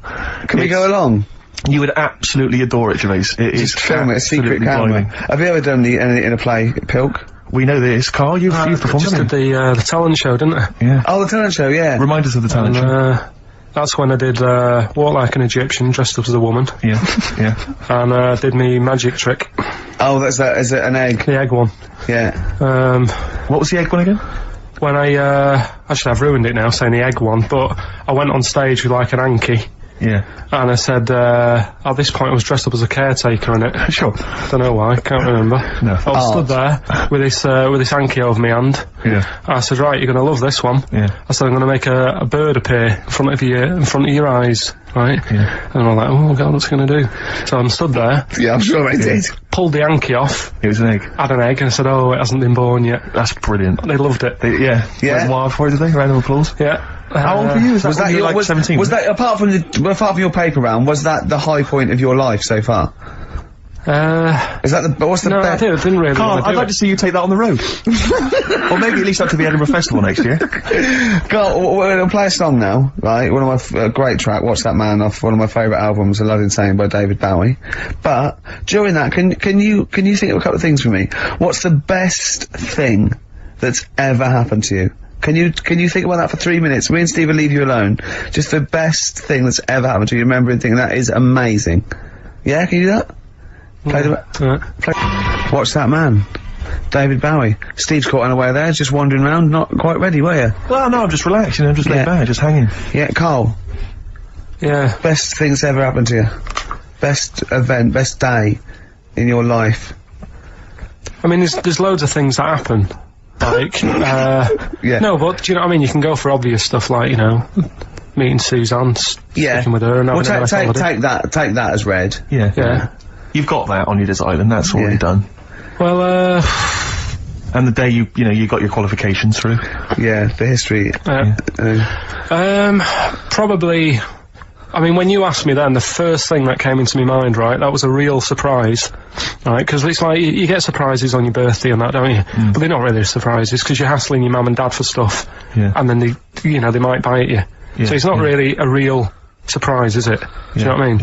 Speaker 1: Can we go along?
Speaker 2: You would absolutely adore it, Gervais. It is
Speaker 1: film it, a secret camera.
Speaker 2: blinding.
Speaker 1: Have you ever done anything in a play, Pilk?
Speaker 2: We know this. Carl, you've performed,
Speaker 3: just
Speaker 2: haven't
Speaker 3: did
Speaker 2: you?
Speaker 3: the talent show, didn't I?
Speaker 2: Yeah.
Speaker 1: Oh, the talent show, yeah.
Speaker 2: Remind us of the talent show.
Speaker 3: That's when I did Walk Like an Egyptian, dressed up as a woman.
Speaker 2: Yeah, yeah.
Speaker 3: And did me magic trick.
Speaker 1: Oh, is it an egg?
Speaker 3: The egg one.
Speaker 1: Yeah.
Speaker 2: What was the egg one again?
Speaker 3: When actually I've ruined it now saying the egg one, but I went on stage with like an hanky.
Speaker 2: Yeah.
Speaker 3: And I said, at this point I was dressed up as a caretaker in it.
Speaker 2: Sure.
Speaker 3: Don't know why, can't remember.
Speaker 2: No.
Speaker 3: I was stood there with this hanky over my hand.
Speaker 2: Yeah.
Speaker 3: I said, right, you're gonna love this one.
Speaker 2: Yeah.
Speaker 3: I said, I'm gonna make a bird appear in front of your eyes, right?
Speaker 2: Yeah.
Speaker 3: And I'm like, oh god, what's he gonna do? So I'm stood there.
Speaker 1: Yeah, I'm sure I did.
Speaker 3: Pulled the hanky off.
Speaker 2: It was an egg.
Speaker 3: Had an egg, and I said, oh, it hasn't been born yet.
Speaker 2: That's brilliant.
Speaker 3: They loved it.
Speaker 2: Yeah.
Speaker 1: Yeah.
Speaker 2: Wild for it, did they? Round of applause.
Speaker 3: Yeah.
Speaker 2: How old were you? Was that,
Speaker 1: your,
Speaker 2: like 17?
Speaker 1: Was that apart from your paper round? Was that the high point of your life so far? Is that the, what's the
Speaker 3: No, I
Speaker 1: best?
Speaker 3: didn't really
Speaker 2: Carl,
Speaker 3: want to
Speaker 2: I'd
Speaker 3: do
Speaker 2: like to see you take that on the road. Or maybe at least up to the Edinburgh Festival next year.
Speaker 1: God, we're gonna play a song now, right? One of my, great track, Watch That Man, off one of my favourite albums, A Love Insane by David Bowie. But, during that, can you think of a couple of things for me? What's the best thing that's ever happened to you? Can you think about that for 3 minutes? Me and Steve will leave you alone. Just the best thing that's ever happened to you, remember and think that is amazing. Yeah, can you do that? Play Watch That Man. David Bowie. Steve's caught unaware there, just wandering around, not quite ready, were you?
Speaker 2: Well, no, I'm just relaxed, I'm just laid
Speaker 1: Yeah.
Speaker 2: back, just hanging.
Speaker 1: Yeah, Carl.
Speaker 3: Yeah.
Speaker 1: Best thing that's ever happened to you? Best event, best day in your life?
Speaker 3: I mean, there's loads of things that happen. Like,
Speaker 1: Yeah.
Speaker 3: no, but do you know what I mean? You can go for obvious stuff like, you know, meeting Suzanne, sticking with her and having a nice holiday.
Speaker 1: take that as read.
Speaker 2: Yeah.
Speaker 3: Yeah.
Speaker 2: You've got that on your desire, and that's already
Speaker 1: Yeah.
Speaker 2: done.
Speaker 3: Well,
Speaker 2: And the day you you got your qualifications through.
Speaker 1: Yeah, the history.
Speaker 3: probably, I mean, when you asked me then, the first thing that came into my mind, right, that was a real surprise, right, because it's like, you get surprises on your birthday and that, don't you? But they're not really surprises, because you're hassling your mum and dad for stuff,
Speaker 2: Yeah.
Speaker 3: and then they might buy it you.
Speaker 2: Yeah,
Speaker 3: So it's not
Speaker 2: yeah.
Speaker 3: really a real surprise, is it? Do you know what I mean?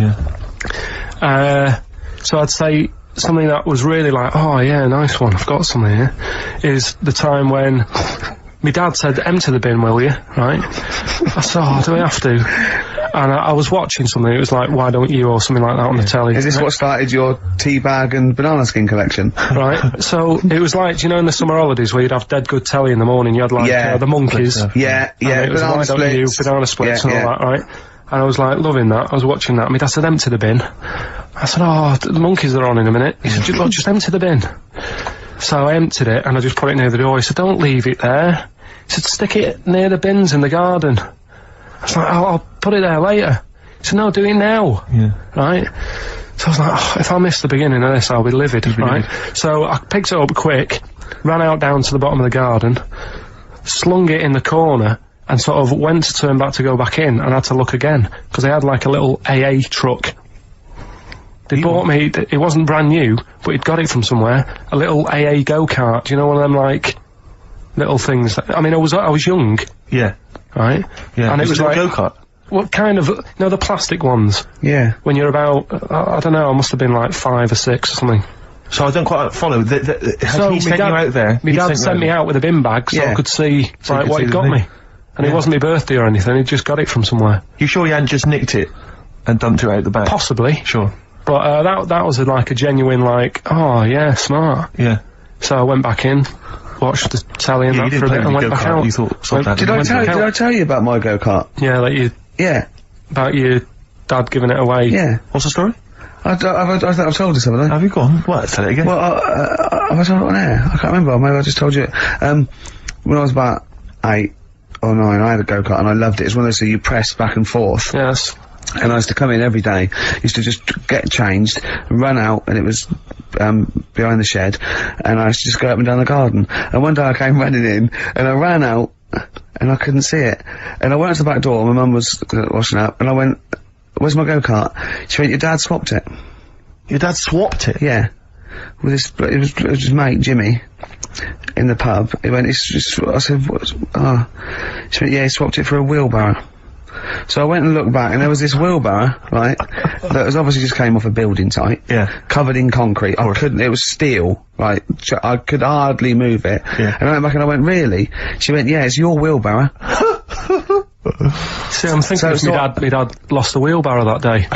Speaker 2: Yeah.
Speaker 3: So I'd say something that was really like, oh yeah, nice one, I've got something here, is the time when my dad said, empty the bin, will you? Right? I said, oh, do we have to? And I was watching something, it was like, why don't you, or something like that on the telly.
Speaker 1: Is this what started your tea bag and banana skin collection?
Speaker 3: Right? So, it was like, you know, in the summer holidays where you'd have dead good telly in the morning, you had like,
Speaker 1: Yeah.
Speaker 3: the Monkeys.
Speaker 1: Yeah,
Speaker 3: And
Speaker 1: yeah,
Speaker 3: it was
Speaker 1: banana
Speaker 3: why don't you,
Speaker 1: splits.
Speaker 3: banana splits
Speaker 1: Yeah,
Speaker 3: and all
Speaker 1: yeah.
Speaker 3: that, right? And I was like, loving that, I was watching that, my dad said, empty the bin. I said, oh, the Monkeys are on in a minute. He said, look, just empty the bin. So I emptied it, and I just put it near the door. He said, don't leave it there. He said, stick it near the bins in the garden. I was like, I'll put it there later. He said, no, do it now.
Speaker 2: Yeah.
Speaker 3: Right? So I was like, oh, if I miss the beginning of this, I'll be livid, right? So I picked it up quick, ran out down to the bottom of the garden, slung it in the corner, and sort of went to turn back to go back in, and had to look again, because they had like a little AA truck. They bought me, it wasn't brand new, but he'd got it from somewhere, a little AA go-kart, you know, one of them like, little things that, I mean, I was young,
Speaker 2: Yeah.
Speaker 3: right?
Speaker 2: Yeah.
Speaker 3: And it was like,
Speaker 2: go-kart.
Speaker 3: what kind of, you know, the plastic ones,
Speaker 1: Yeah.
Speaker 3: when you're about, I don't know, I must have been like 5 or 6 or something.
Speaker 2: So I don't quite follow. Has
Speaker 3: So
Speaker 2: he sent you out there?
Speaker 3: My dad sent me out with a bin bag so
Speaker 1: Yeah.
Speaker 3: I could see,
Speaker 2: So you
Speaker 3: like,
Speaker 2: could
Speaker 3: what
Speaker 2: see
Speaker 3: he'd
Speaker 2: the
Speaker 3: got
Speaker 2: thing.
Speaker 3: me. And it wasn't my birthday or anything, he just got it from somewhere.
Speaker 2: You sure you hadn't just nicked it and dumped it out the back?
Speaker 3: Possibly.
Speaker 2: Sure.
Speaker 3: But, that was like a genuine, like, oh, yeah, smart.
Speaker 2: Yeah.
Speaker 3: So I went back in, watched the telly and
Speaker 2: Yeah, you
Speaker 3: that for a
Speaker 2: didn't
Speaker 3: bit,
Speaker 2: play
Speaker 3: and
Speaker 2: with
Speaker 3: went
Speaker 2: your
Speaker 3: back
Speaker 2: go-kart,
Speaker 3: out.
Speaker 2: you thought, sod that,
Speaker 1: Did I tell you about my go-kart?
Speaker 3: Yeah, like
Speaker 1: Yeah.
Speaker 3: about your dad giving it away.
Speaker 1: Yeah.
Speaker 2: What's the story?
Speaker 1: I think I've told you some, haven't I?
Speaker 2: Have you gone? What? Tell it again.
Speaker 1: Well, have I told it on air? I can't remember. Maybe I just told you it. When I was about 8 or 9, I had a go-kart and I loved it. It's one of those that you press back and forth.
Speaker 3: Yes.
Speaker 1: And I used to come in every day, used to just get changed, run out, and it was, behind the shed, and I used to just go up and down the garden. And one day I came running in, and I ran out, and I couldn't see it. And I went out to the back door, my mum was washing up, and I went, where's my go-kart? She went, your dad swapped it.
Speaker 2: Your dad swapped it?
Speaker 1: Yeah. With this, it was his mate, Jimmy, in the pub. He went, it's just, I said, what's, oh. She went, yeah, he swapped it for a wheelbarrow. So I went and looked back, and there was this wheelbarrow, right, that was obviously just came off a building site.
Speaker 2: Yeah.
Speaker 1: Covered in concrete. I couldn't, it was steel, right, I could hardly move it.
Speaker 2: Yeah.
Speaker 1: And I went back and I went, really? She went, yeah, it's your wheelbarrow.
Speaker 3: See, I'm thinking
Speaker 1: So
Speaker 3: if
Speaker 1: it's
Speaker 3: my
Speaker 1: not-
Speaker 3: dad lost a wheelbarrow that day.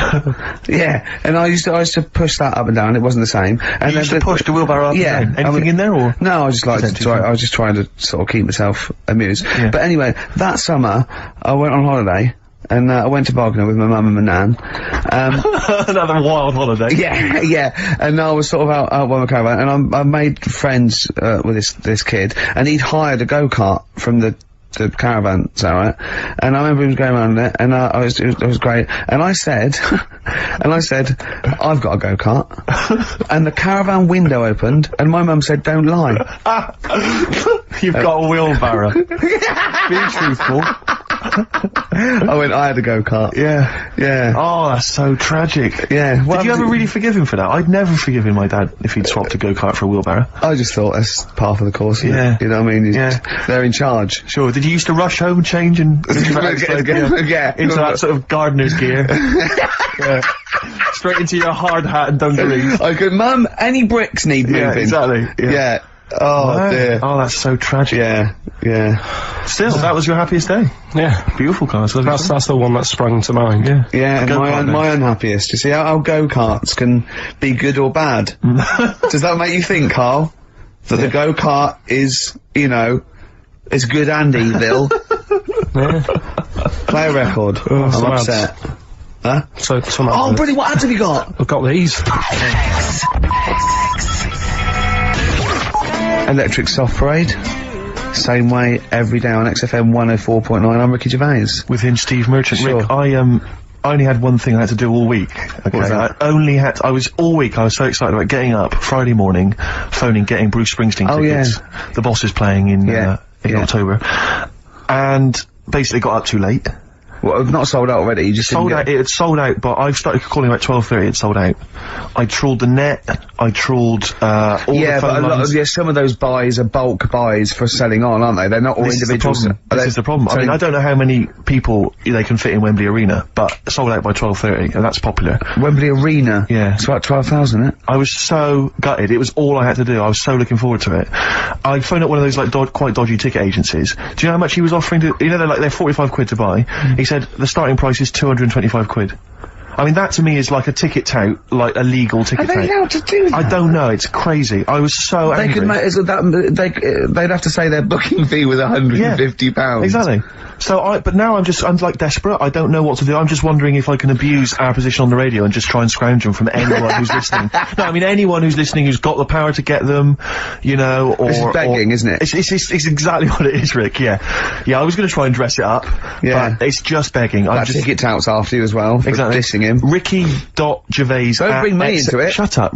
Speaker 1: Yeah. And I used to push that up and down, it wasn't the same. And
Speaker 2: You used to push the wheelbarrow up
Speaker 1: yeah,
Speaker 2: and down?
Speaker 1: I
Speaker 2: Anything
Speaker 1: mean-
Speaker 2: in there, or?
Speaker 1: No, I just like
Speaker 2: Is that
Speaker 1: to
Speaker 2: too
Speaker 1: try,
Speaker 2: far?
Speaker 1: I was just trying to sort of keep myself amused.
Speaker 2: Yeah.
Speaker 1: But anyway, that summer, I went on holiday, and I went to Bognor with my mum and my nan.
Speaker 2: Another wild holiday.
Speaker 1: Yeah, yeah, and I was sort of out by my caravan, and I made friends with this kid, and he'd hired a go-kart from the caravan, is that right? And I remember he was going around it, and it was great. And I said, I've got a go-kart, and the caravan window opened, and my mum said, don't lie.
Speaker 2: You've got a wheelbarrow. Be truthful.
Speaker 1: I had a go-kart.
Speaker 2: Yeah.
Speaker 1: Yeah.
Speaker 2: Oh, that's so tragic.
Speaker 1: Yeah.
Speaker 2: Did you ever really forgive him for that? I'd never forgiven my dad if he'd swapped a go-kart for a wheelbarrow.
Speaker 1: I just thought that's part of the course. Isn't
Speaker 2: Yeah.
Speaker 1: it? You know what I mean?
Speaker 2: Yeah.
Speaker 1: They're in charge.
Speaker 2: Sure. Did you used to rush home, change, and
Speaker 1: Yeah.
Speaker 2: into that sort of gardener's gear? Yeah. Straight into your hard hat and dungarees.
Speaker 1: I could, Mum, any bricks need moving.
Speaker 2: Yeah, exactly.
Speaker 1: Yeah. Oh,
Speaker 2: Wow.
Speaker 1: dear.
Speaker 2: Oh, that's so tragic.
Speaker 1: Yeah. Yeah.
Speaker 2: Still, that was your happiest day.
Speaker 3: Yeah.
Speaker 2: Beautiful cars.
Speaker 3: That's the one that sprang to mind.
Speaker 2: Yeah.
Speaker 1: Yeah, and
Speaker 2: Go-kart then.
Speaker 1: my unhappiest. You see how go-karts can be good or bad? Does that make you think, Carl? That the go-kart is, you know, is good and evil?
Speaker 3: Yeah.
Speaker 1: Play a record. I'm
Speaker 3: some
Speaker 1: upset. Huh?
Speaker 3: So, some
Speaker 1: Oh, brilliant, what ads have you got?
Speaker 3: I've got these.
Speaker 1: Electric Soft Parade. Same way every day on XFM 104.9. I'm Ricky Gervais.
Speaker 2: With him, Steve Merchant.
Speaker 1: Sure.
Speaker 2: Rick, I only had one thing I had to do all week. Okay,
Speaker 1: was that?
Speaker 2: I was so excited about getting up Friday morning, phoning, getting Bruce Springsteen
Speaker 1: Oh,
Speaker 2: tickets. The Boss is playing in October, and basically got up too late.
Speaker 1: Well, not sold out already, you just
Speaker 2: Sold
Speaker 1: didn't
Speaker 2: out.
Speaker 1: get-
Speaker 2: It had sold out, but I've started calling about 12:30. It's sold out. I trawled the net. I trawled all
Speaker 1: Yeah,
Speaker 2: the phone
Speaker 1: but a lot
Speaker 2: lines.
Speaker 1: of, some of those buys are bulk buys for selling on, aren't they? They're not all
Speaker 2: This is the
Speaker 1: individual.
Speaker 2: problem.
Speaker 1: Are
Speaker 2: This
Speaker 1: they-
Speaker 2: is the problem. I
Speaker 1: so-
Speaker 2: mean, I don't know how many people they can fit in Wembley Arena, but sold out by 12:30, and that's popular.
Speaker 1: Wembley Arena.
Speaker 2: Yeah.
Speaker 1: It's about 12,000, isn't it?
Speaker 2: I was so gutted. It was all I had to do. I was so looking forward to it. I phoned up one of those like quite dodgy ticket agencies. Do you know how much he was offering to? You know, they're 45 quid to buy. He said the starting price is 225 quid. I mean, that to me is like a ticket tout, like a legal
Speaker 1: Are
Speaker 2: ticket
Speaker 1: they
Speaker 2: tout.
Speaker 1: allowed to do that?
Speaker 2: I don't know. It's crazy. I was so
Speaker 1: They
Speaker 2: angry.
Speaker 1: could make, they'd have to say their booking fee was £150.
Speaker 2: Exactly. So but now I'm like desperate. I don't know what to do. I'm just wondering if I can abuse our position on the radio and just try and scrounge them from anyone who's listening. No, I mean anyone who's listening who's got the power to get them, you know, or...
Speaker 1: This is begging, isn't it?
Speaker 2: It's exactly what it is, Rick, yeah. Yeah, I was gonna try and dress it up,
Speaker 1: Yeah.
Speaker 2: but it's just begging. I'm
Speaker 1: That
Speaker 2: just...
Speaker 1: ticket touts after you as well, for
Speaker 2: Exactly.
Speaker 1: dissing him.
Speaker 2: Ricky.Gervais.
Speaker 1: Don't bring me into it.
Speaker 2: Shut up.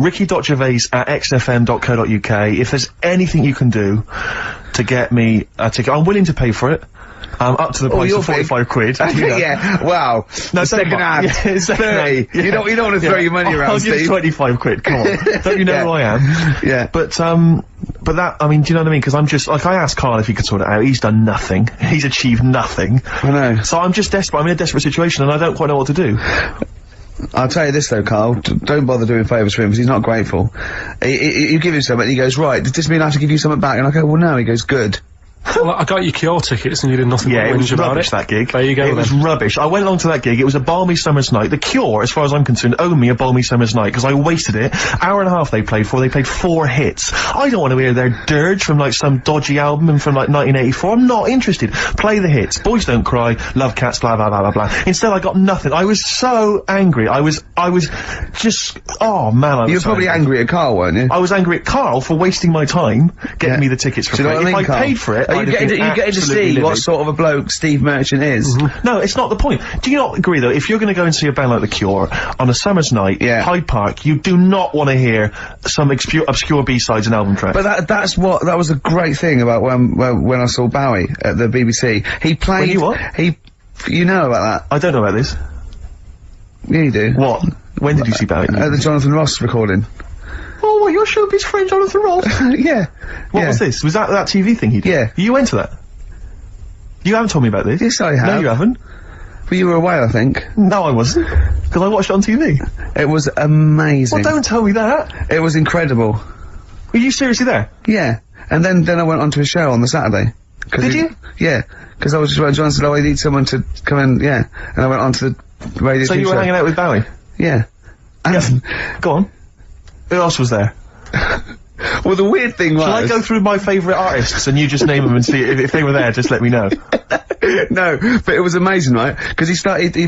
Speaker 2: Ricky.Gervais@xfm.co.uk. If there's anything you can do to get me a ticket, I'm willing to pay for it. Up to the price
Speaker 1: you're
Speaker 2: of 45 quid. You know.
Speaker 1: Yeah, wow.
Speaker 2: No,
Speaker 1: second hand.
Speaker 2: Yeah, second
Speaker 1: 30.
Speaker 2: hand. Yeah.
Speaker 1: You don't want to throw your money around,
Speaker 2: I'll give
Speaker 1: Steve.
Speaker 2: 25 quid, come on. Don't you know
Speaker 1: Yeah.
Speaker 2: who I am?
Speaker 1: Yeah.
Speaker 2: But that, I mean, do you know what I mean? Because I'm just, like, I asked Carl if he could sort it out. He's done nothing. He's achieved nothing.
Speaker 1: I know.
Speaker 2: So I'm just desperate. I'm in a desperate situation and I don't quite know what to do.
Speaker 1: I'll tell you this though, Carl, don't bother doing favours for him because he's not grateful. You give him something, he goes, right, does this mean I have to give you something back? And I go, well no, he goes, good.
Speaker 3: Well, I got you Cure tickets and you did nothing
Speaker 2: Yeah,
Speaker 3: but
Speaker 2: it was
Speaker 3: whinge about
Speaker 2: rubbish,
Speaker 3: it.
Speaker 2: that gig.
Speaker 3: There you go
Speaker 2: It was
Speaker 3: then.
Speaker 2: rubbish. I went along to that gig. It was a balmy summer's night. The Cure, as far as I'm concerned, owe me a balmy summer's night because I wasted it. Hour and a half they played for. They played 4 hits. I don't want to hear their dirge from like some dodgy album from like 1984. I'm not interested. Play the hits. Boys Don't Cry, Love Cats, blah blah blah blah blah. Instead I got nothing. I was so angry. I was just, oh man, I was
Speaker 1: You're
Speaker 2: so
Speaker 1: probably angry at Carl, weren't you?
Speaker 2: I was angry at Carl for wasting my time getting
Speaker 1: Yeah.
Speaker 2: me the tickets for
Speaker 1: Do you know
Speaker 2: free.
Speaker 1: what I mean,
Speaker 2: If
Speaker 1: Carl?
Speaker 2: I paid for it,
Speaker 1: Are you
Speaker 2: I'd have
Speaker 1: getting
Speaker 2: been
Speaker 1: to
Speaker 2: absolutely
Speaker 1: see what
Speaker 2: livid.
Speaker 1: sort of a bloke Steve Merchant is?
Speaker 2: No, it's not the point. Do you not agree though? If you're going to go and see a band like The Cure on a summer's night,
Speaker 1: Yeah.
Speaker 2: Hyde Park, you do not want to hear some obscure B-sides and album tracks.
Speaker 1: But that was a great thing about when I saw Bowie at the BBC. He played.
Speaker 2: When you what?
Speaker 1: You know about
Speaker 2: I don't know about this.
Speaker 1: that? Yeah, you do.
Speaker 2: What? When did you see Bowie?
Speaker 1: At the Jonathan Ross recording.
Speaker 2: Oh, what? You're Showbiz friend Jonathan Ross?
Speaker 1: Yeah.
Speaker 2: What was this? Was that TV thing he did?
Speaker 1: Yeah.
Speaker 2: You went to that? You haven't told me about this?
Speaker 1: Yes, I have.
Speaker 2: No, you haven't.
Speaker 1: But you were away, I think.
Speaker 2: No, I wasn't. Because I watched it on TV.
Speaker 1: It was amazing.
Speaker 2: Well, don't tell me that.
Speaker 1: It was incredible.
Speaker 2: Were you seriously there?
Speaker 1: Yeah. And then I went on to a show on the Saturday.
Speaker 2: Did you?
Speaker 1: Yeah. Because I was just waiting, John said, oh, I need someone to come in, yeah. And I went on to the radio
Speaker 2: So
Speaker 1: 2
Speaker 2: you were
Speaker 1: show.
Speaker 2: hanging out with Bowie?
Speaker 1: Yeah. And,
Speaker 2: Go on. Who else was there?
Speaker 1: well, the weird thing was...
Speaker 2: Shall I go through my favourite artists and you just name them and see if they were there, just let me know.
Speaker 1: No, but it was amazing, right? Because he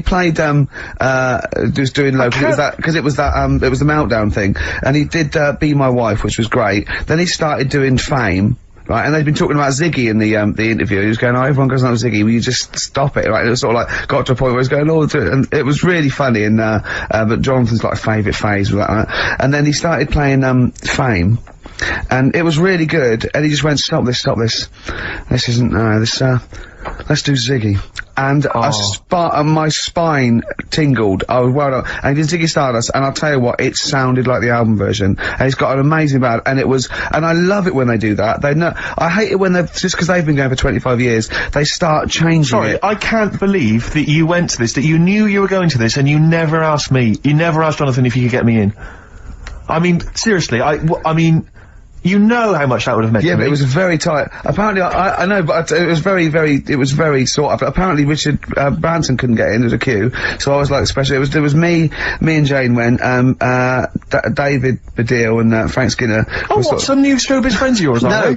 Speaker 1: played, just doing local, it was the Meltdown thing. And he did, Be My Wife, which was great. Then he started doing Fame. Right, and they'd been talking about Ziggy in the interview. He was going, oh, everyone goes on Ziggy, will you just stop it, right? And it was sort of like, got to a point where he was going, oh, do it. And it was really funny, and, but Jonathan's like favourite phase with that, right? And then he started playing, Fame. And it was really good, and he just went, stop this. This isn't, let's do Ziggy. and my spine tingled. I was well done. And he did Ziggy Stardust, and I'll tell you what, it sounded like the album version. And it's got an amazing band, and I love it when they do that. I hate it when just because they've been going for 25 years, they start changing it.
Speaker 2: I can't believe that you went to this, that you knew you were going to this, and you never asked me, you never asked Jonathan if you could get me in. I mean, seriously, I mean, you know how much that would have meant to me.
Speaker 1: Yeah, but it was very tight. Apparently, I know, but it was very sort of. Apparently, Richard Branson couldn't get in. There was a queue, so I was like, especially it was me and Jane went. David Baddiel and Frank Skinner.
Speaker 2: Oh, what? Some new showbiz friends of yours?
Speaker 1: No, I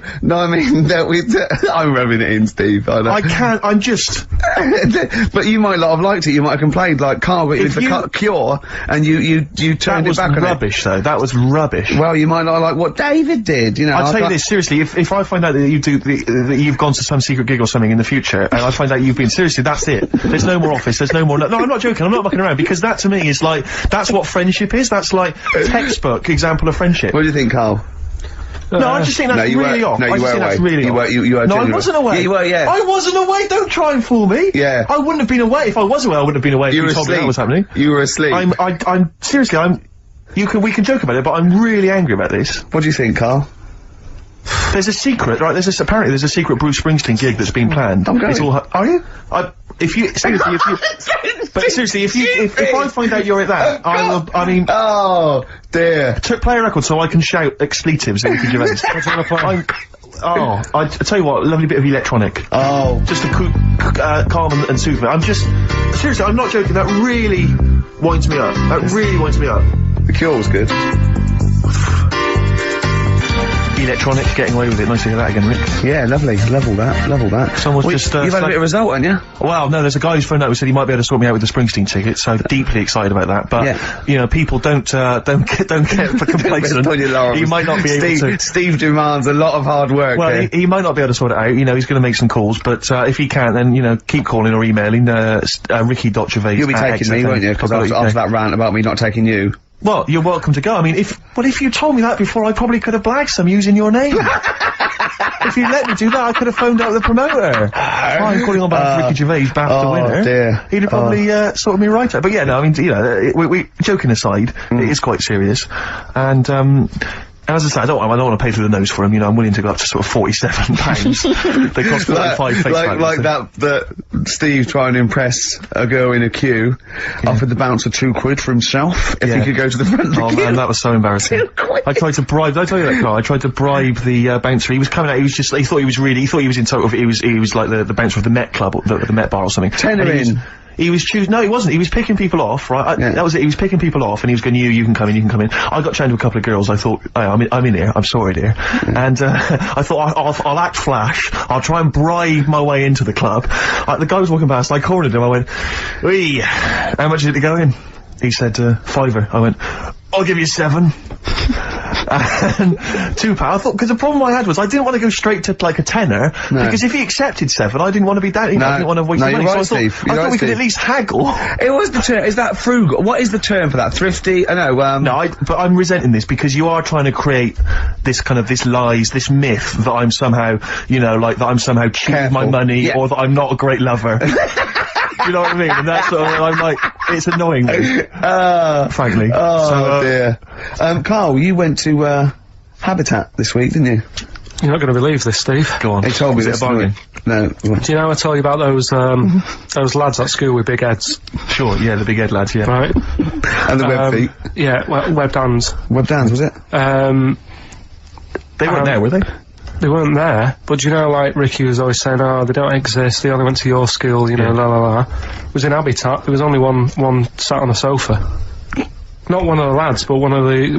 Speaker 1: mean, I'm rubbing it in, Steve. I know.
Speaker 2: I can't. I'm just.
Speaker 1: But you might not have liked it. You might have complained like Carl got you the Cure, and you turned it back on it.
Speaker 2: That was rubbish, though. That was rubbish.
Speaker 1: Well, you might not like what David did. You know,
Speaker 2: I'll tell you this, seriously, if I find out that you do, that you've gone to some secret gig or something in the future, and I find out you've been, seriously, that's it. There's no more Office, there's no more, no, I'm not joking, I'm not mucking around, because that to me is like, that's what friendship is, that's like textbook example of friendship.
Speaker 1: What do you think, Carl?
Speaker 2: No, I just think that's really off.
Speaker 1: No, you were away. You were
Speaker 2: No, I wasn't away.
Speaker 1: Yeah, you were, yeah.
Speaker 2: I wasn't away, don't try and fool me.
Speaker 1: Yeah.
Speaker 2: I wouldn't have been away. If I was away, I wouldn't have been away if you told me that was happening.
Speaker 1: You were asleep.
Speaker 2: I'm, seriously, we can joke about it, but I'm really angry about this.
Speaker 1: What do you think, Carl?
Speaker 2: There's a secret, right? Apparently there's a secret Bruce Springsteen gig that's been planned.
Speaker 1: I'm going.
Speaker 2: It's all, are you? Seriously, if I find out you're at that, I mean.
Speaker 1: Oh, dear.
Speaker 2: Play a record so I can shout expletives at Ricky Gervais. I tell you what, a lovely bit of electronic.
Speaker 1: Oh.
Speaker 2: Just to calm and soothe me. Seriously, I'm not joking, that really winds me up. That really winds me up.
Speaker 1: The Cure was good.
Speaker 2: Electronic, getting away with it. Nice to hear that again, Rick.
Speaker 1: Yeah, lovely. Level that.
Speaker 2: Someone's just,
Speaker 1: you've had a bit of a result, haven't you?
Speaker 2: Well, no, there's a guy who's phoned out who said he might be able to sort me out with the Springsteen ticket, so deeply excited about that. But, you know, people don't get complacent. He might not be able to.
Speaker 1: Steve demands a lot of hard work.
Speaker 2: Well, he might not be able to sort it out, you know, he's gonna make some calls, but, if he can't, then, you know, keep calling or emailing, Ricky.Gervais.
Speaker 1: You'll be taking me, won't you? Because after that rant about me not taking you.
Speaker 2: Well, you're welcome to go. I mean, if you told me that before, I probably could have blagged some using your name. If you let me do that, I could have phoned out the promoter. I'm calling on behalf of Ricky Gervais, BAFTA winner.
Speaker 1: Dear.
Speaker 2: He'd have probably, sorted me right out. But yeah, no, I mean, you know, we joking aside, it is quite serious. And, as I say, I don't want to pay through the nose for them, you know, I'm willing to go up to sort of £47. They cost 45 face values.
Speaker 1: Like that Steve trying to impress a girl in a queue, offered the bouncer £2 for himself if he could go to the front of the queue.
Speaker 2: Man, that was so embarrassing. I tried to bribe, did I tell you that, Carl? I tried to bribe the bouncer. He was coming out, he was in total, he was like the bouncer of the Met Club, or the Met Bar or something.
Speaker 1: Tenner in.
Speaker 2: No, he wasn't. He was picking people off, right? That was it. He was picking people off, and he was going, you can come in. I got chatting to a couple of girls. I thought, I'm in here. I'm sorry, dear. And, I thought, I'll act flash. I'll try and bribe my way into the club. The guy was walking past, I cornered him. I went, "Wee, how much is it to go in?" He said, £5. I went, "I'll give you 7. And £2. I thought, because the problem I had was I didn't want to go straight to like a tenner, because if he accepted 7, I didn't want to be down. I didn't want to waste money.
Speaker 1: Right,
Speaker 2: so I thought we could at least haggle.
Speaker 1: It was the term. Is that frugal? What is the term for that? Thrifty? I know.
Speaker 2: No, but I'm resenting this because you are trying to create this kind of this myth that I'm somehow, you know, like that I'm somehow cheap with my money, or that I'm not a great lover. You know what I mean? And that's sort of, I'm like, it's annoying me. Frankly.
Speaker 1: Oh, dear. Carl, you went to, Habitat this week, didn't you?
Speaker 3: You're not going to believe this, Steve.
Speaker 2: Go on.
Speaker 1: He told me
Speaker 2: this.
Speaker 1: No.
Speaker 3: Do you know I told you about those lads at school with big heads?
Speaker 2: Sure, yeah, the big head lads, yeah.
Speaker 3: Right.
Speaker 1: And the web feet.
Speaker 3: Yeah, webbed hands.
Speaker 1: Webbed hands, was it?
Speaker 2: They weren't there, were they?
Speaker 3: They weren't there, but you know, like Ricky was always saying, oh, they don't exist, they only went to your school, you know, la la la. It was in Habitat, there was only one sat on the sofa. Not one of the lads, but one of the...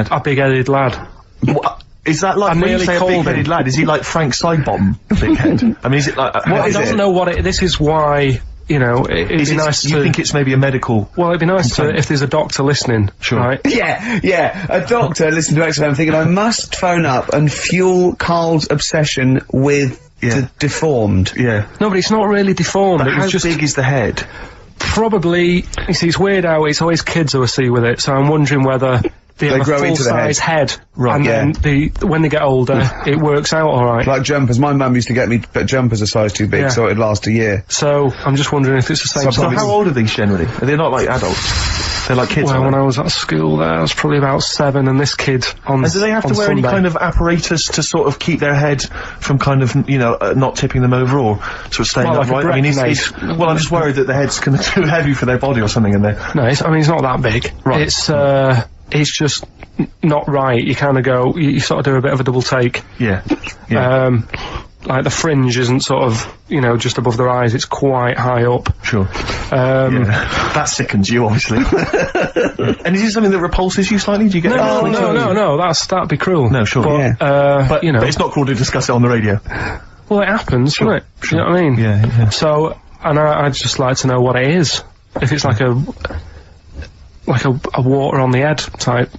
Speaker 3: A big-headed lad.
Speaker 2: What? Is that like, when you say a big-headed lad, is he like Frank Sidebottom big head? I mean, is it like...
Speaker 3: Well, he doesn't know what it... This is why... You know, it'd be nice to...
Speaker 2: You think it's maybe a medical...
Speaker 3: Well, it'd be nice to, if there's a doctor listening, right?
Speaker 1: Yeah, a doctor listening to XFM thinking, I must phone up and fuel Carl's obsession with the deformed.
Speaker 2: Yeah.
Speaker 3: No, but it's not really deformed.
Speaker 2: But how big is the head?
Speaker 3: Probably, you see, it's weird how it's always kids who I see with it, so I'm wondering whether
Speaker 8: they have a
Speaker 1: grow into the
Speaker 8: full-size head.
Speaker 2: Right,
Speaker 8: And
Speaker 1: yeah.
Speaker 8: then when they get older, it works out alright.
Speaker 1: Like jumpers. My mum used to get me jumpers a size too big,
Speaker 8: Yeah.
Speaker 1: so it'd last a year.
Speaker 8: So, I'm just wondering if it's the same
Speaker 1: So
Speaker 2: So
Speaker 8: size.
Speaker 2: how old are these generally? Are they not like adults? They're like kids,
Speaker 8: Well,
Speaker 2: aren't
Speaker 8: when
Speaker 2: they?
Speaker 8: I was at school there, I was probably about 7, and this kid on
Speaker 2: And do they have to
Speaker 8: on
Speaker 2: wear any
Speaker 8: Sunday-
Speaker 2: kind of apparatus to sort of keep their head from kind of, you know, not tipping them over or sort of staying
Speaker 8: Well, like a
Speaker 2: upright? I mean,
Speaker 8: breast
Speaker 2: well, I'm just worried that the head's kind of too heavy for their body or something, and they're...
Speaker 8: No, I mean, it's not that big.
Speaker 2: Right.
Speaker 8: It's just not right. You kind of go, you sort of do a bit of a double take.
Speaker 2: Yeah. Yeah.
Speaker 8: Like the fringe isn't sort of, you know, just above their eyes, it's quite high up.
Speaker 2: Sure. Yeah. That sickens you, obviously. And is this something that repulses you slightly? Do you get...
Speaker 8: No, that'd be cruel.
Speaker 2: No, sure.
Speaker 8: But,
Speaker 1: Yeah.
Speaker 8: you know.
Speaker 2: But it's not cool to discuss it on the radio.
Speaker 8: Well, it happens, doesn't it? You know what I mean?
Speaker 2: Yeah.
Speaker 8: So, and I'd just like to know what it is. If it's like a water on the head type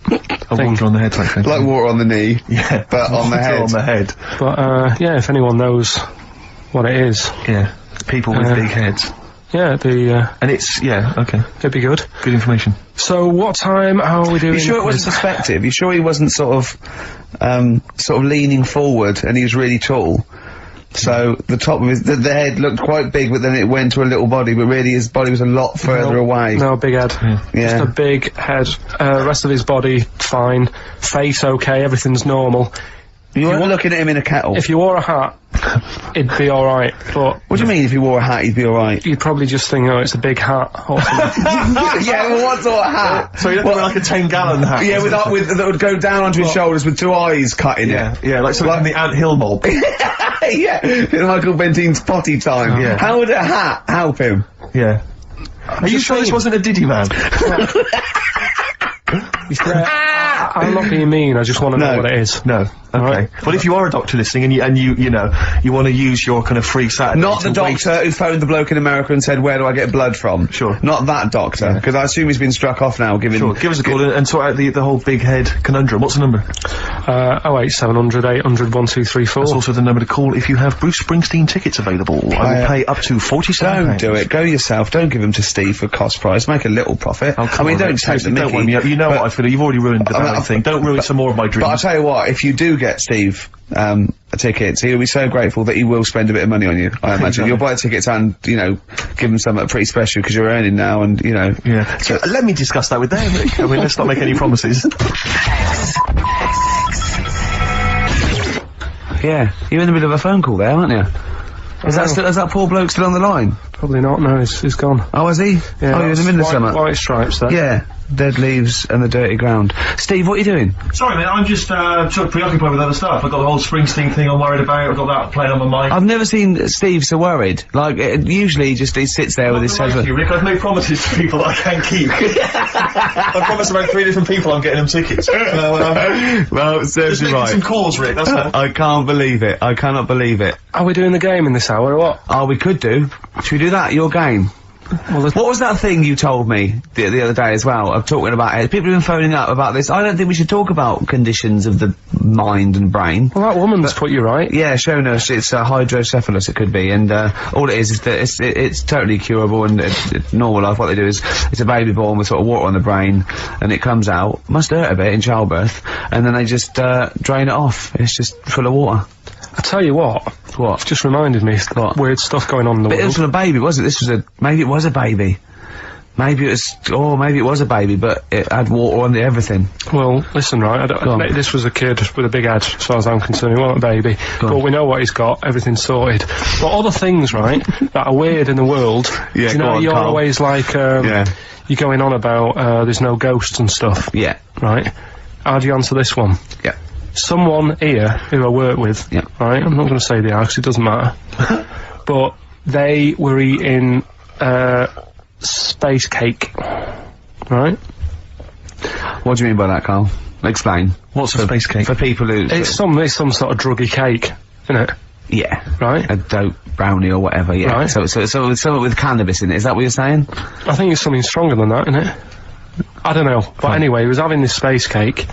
Speaker 2: A
Speaker 8: thing.
Speaker 2: water on the head type thing.
Speaker 1: Like water on the knee.
Speaker 2: Yeah.
Speaker 1: But on the
Speaker 2: Water
Speaker 1: head.
Speaker 2: on the head.
Speaker 8: But, yeah, if anyone knows what it is,
Speaker 2: Yeah. People with big heads.
Speaker 8: yeah,
Speaker 2: And it's... Yeah, okay.
Speaker 8: it'd be good.
Speaker 2: Good information.
Speaker 8: So, what time, how are we doing?
Speaker 1: You sure
Speaker 8: the
Speaker 1: it wasn't
Speaker 8: quiz?
Speaker 1: perspective? You sure he wasn't sort of leaning forward and he was really tall? So the top of his, the head looked quite big, but then it went to a little body, but really his body was a lot further away.
Speaker 8: No, big head.
Speaker 1: Yeah.
Speaker 8: Just a big head. Rest of his body, fine. Face, okay, everything's normal.
Speaker 1: You weren't looking at him in a kettle.
Speaker 8: If you wore a hat, it'd be alright, but
Speaker 1: What do you mean if he wore a hat he'd be alright?
Speaker 8: you'd probably just think, oh, it's a big hat or something.
Speaker 1: Yeah, well what sort of hat?
Speaker 2: So you have to wear like a 10-gallon hat.
Speaker 1: Yeah, with that would go down onto his shoulders with 2 eyes cut in
Speaker 2: Yeah,
Speaker 1: it.
Speaker 2: yeah, like something from the Ant Hill mob.
Speaker 1: Yeah, in Michael Bentine's potty time.
Speaker 2: Yeah.
Speaker 1: How would a hat help him?
Speaker 2: Yeah. Are you sure this wasn't a Diddy man?
Speaker 8: I'm not being mean, I just want to know
Speaker 1: No.
Speaker 8: what it is.
Speaker 2: No. Okay.
Speaker 8: Alright.
Speaker 2: Well, if you are a doctor listening and you know, you want to use your kind of free Saturday
Speaker 1: Not the
Speaker 2: to waste-
Speaker 1: doctor who phoned the bloke in America and said, where do I get blood from?
Speaker 2: Sure.
Speaker 1: Not that doctor, because I assume he's been struck off now, given...
Speaker 2: Sure, give us a call and sort out the whole big head conundrum. What's the number?
Speaker 8: 08700 800 1234.
Speaker 2: That's also the number to call if you have Bruce Springsteen tickets available. I will pay up to £47.
Speaker 1: Don't do it. Go yourself. Don't give them to Steve for cost price. Make a little profit.
Speaker 2: Oh, come
Speaker 1: I mean,
Speaker 2: on,
Speaker 1: don't
Speaker 2: mate.
Speaker 1: take the
Speaker 2: Seriously,
Speaker 1: mickey.
Speaker 2: don't worry me. You know what I feel. You've already ruined the ballet thing. Don't ruin some more of my dreams.
Speaker 1: But I'll tell you what, if you do get Steve, tickets, he'll be so grateful that he will spend a bit of money on you, I imagine.
Speaker 2: Exactly.
Speaker 1: You'll buy tickets and, you know, give him something pretty special because you're earning now and, you know.
Speaker 2: Yeah. So, let me discuss that with them. I mean, let's not make any promises.
Speaker 1: Yeah. You're in the middle of a phone call there, aren't you? Is that poor bloke still on the line?
Speaker 8: Probably not, no, he's gone.
Speaker 1: Oh, is he?
Speaker 8: Yeah,
Speaker 1: oh, you're in the middle of something.
Speaker 8: White stripes there.
Speaker 1: Yeah. Dead leaves and the dirty ground. Steve, what are you doing?
Speaker 2: Sorry, mate, I'm just sort of preoccupied with other stuff. I've got the whole Springsteen thing I'm worried about. I've got that playing on my mind.
Speaker 1: I've never seen Steve so worried. Like, usually he sits there with his
Speaker 2: Like
Speaker 1: head...
Speaker 2: you, Rick, I've made promises to people that I can't keep. I promised about 3 different people I'm getting them tickets.
Speaker 1: Well, it serves
Speaker 2: Just
Speaker 1: you
Speaker 2: making
Speaker 1: right.
Speaker 2: some calls, Rick, that's all.
Speaker 1: I can't believe it. I cannot believe it.
Speaker 8: Are we doing the game in this hour or what?
Speaker 1: Oh, we could do. Should we do that? Your game?
Speaker 8: Well,
Speaker 1: What was that thing you told me the other day as well, of talking about it? People have been phoning up about this. I don't think we should talk about conditions of the mind and brain.
Speaker 8: well, that woman's put you right.
Speaker 1: Yeah, shown us it's hydrocephalus it could be, and all it is that it's totally curable and it's normal life. What they do is it's a baby born with sort of water on the brain, and it comes out, must hurt a bit in childbirth, and then they just drain it off. It's just full of water.
Speaker 8: I tell you what,
Speaker 1: What?
Speaker 8: just reminded me
Speaker 1: What?
Speaker 8: weird stuff going on in the
Speaker 1: But it was
Speaker 8: world.
Speaker 1: from a baby, wasn't it? This was maybe it was a baby. Maybe it was a baby, but it had water on everything.
Speaker 8: Well, listen, right,
Speaker 1: Go on.
Speaker 8: this was a kid with a big head, as far as I'm concerned, he wasn't a baby.
Speaker 1: Go
Speaker 8: But
Speaker 1: on.
Speaker 8: we know what he's got, everything's sorted. But other things, right, that are weird in the world,
Speaker 1: Yeah,
Speaker 8: do you
Speaker 1: go
Speaker 8: know,
Speaker 1: on,
Speaker 8: you're
Speaker 1: Carl.
Speaker 8: always like,
Speaker 1: Yeah.
Speaker 8: you're going on about, there's no ghosts and stuff,
Speaker 1: Yeah.
Speaker 8: right? How do you answer this one?
Speaker 1: Yeah.
Speaker 8: Someone here who I work with,
Speaker 1: Yeah.
Speaker 8: right, I'm not going to say they are because it doesn't matter, but they were eating space cake, right?
Speaker 1: What do you mean by that, Carl? Explain.
Speaker 2: What's a space cake?
Speaker 1: For people who...
Speaker 8: It's some sort of druggy cake, isn't it?
Speaker 1: Yeah.
Speaker 8: Right?
Speaker 1: A dope brownie or whatever, yeah.
Speaker 8: Right.
Speaker 1: So something with cannabis in it, is that what you're saying?
Speaker 8: I think it's something stronger than that, isn't it? I don't know. But anyway, he was having this space cake,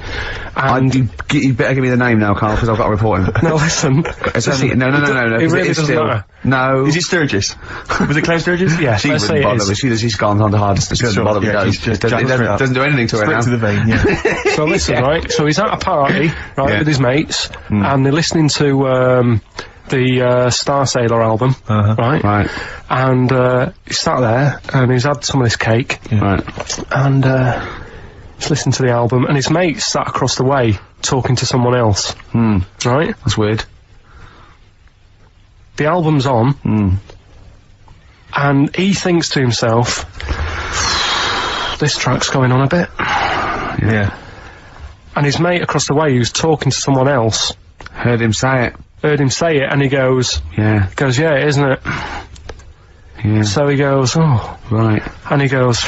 Speaker 8: and
Speaker 1: You better give me the name now, Carl, because I've got to report him.
Speaker 8: no, listen.
Speaker 1: It's only, no,
Speaker 8: It
Speaker 1: 'cause
Speaker 8: really
Speaker 1: is
Speaker 8: doesn't
Speaker 1: still-
Speaker 8: matter.
Speaker 1: No.
Speaker 2: Is it Sturgis? Was it Claire Sturgis?
Speaker 8: Yeah,
Speaker 1: She
Speaker 8: let's say
Speaker 1: wouldn't
Speaker 8: it
Speaker 1: bother
Speaker 8: is.
Speaker 1: me. She's gone on to hardest. She doesn't
Speaker 2: Sure,
Speaker 1: bother me.
Speaker 2: yeah,
Speaker 1: No.
Speaker 2: she's just
Speaker 1: It
Speaker 2: jumped straight up.
Speaker 1: doesn't do anything to her
Speaker 2: Straight
Speaker 1: now.
Speaker 2: to the vein, yeah.
Speaker 8: So listen, right? So he's at a party, right,
Speaker 1: Yeah.
Speaker 8: with his mates, and they're listening to the Star Sailor album, right?
Speaker 1: Right.
Speaker 8: And he's sat there, and he's had some of this cake,
Speaker 1: Right.
Speaker 8: and he's listening to the album, and his mate's sat across the way talking to someone else, right?
Speaker 1: That's weird.
Speaker 8: The album's on, and he thinks to himself, this track's going on a bit.
Speaker 2: Yeah.
Speaker 8: And his mate across the way, who's talking to someone else,
Speaker 1: Heard him say it.
Speaker 8: heard him say it, and he goes,
Speaker 1: Yeah.
Speaker 8: yeah, isn't it?
Speaker 1: Yeah.
Speaker 8: So he goes, oh,
Speaker 1: Right.
Speaker 8: and he goes,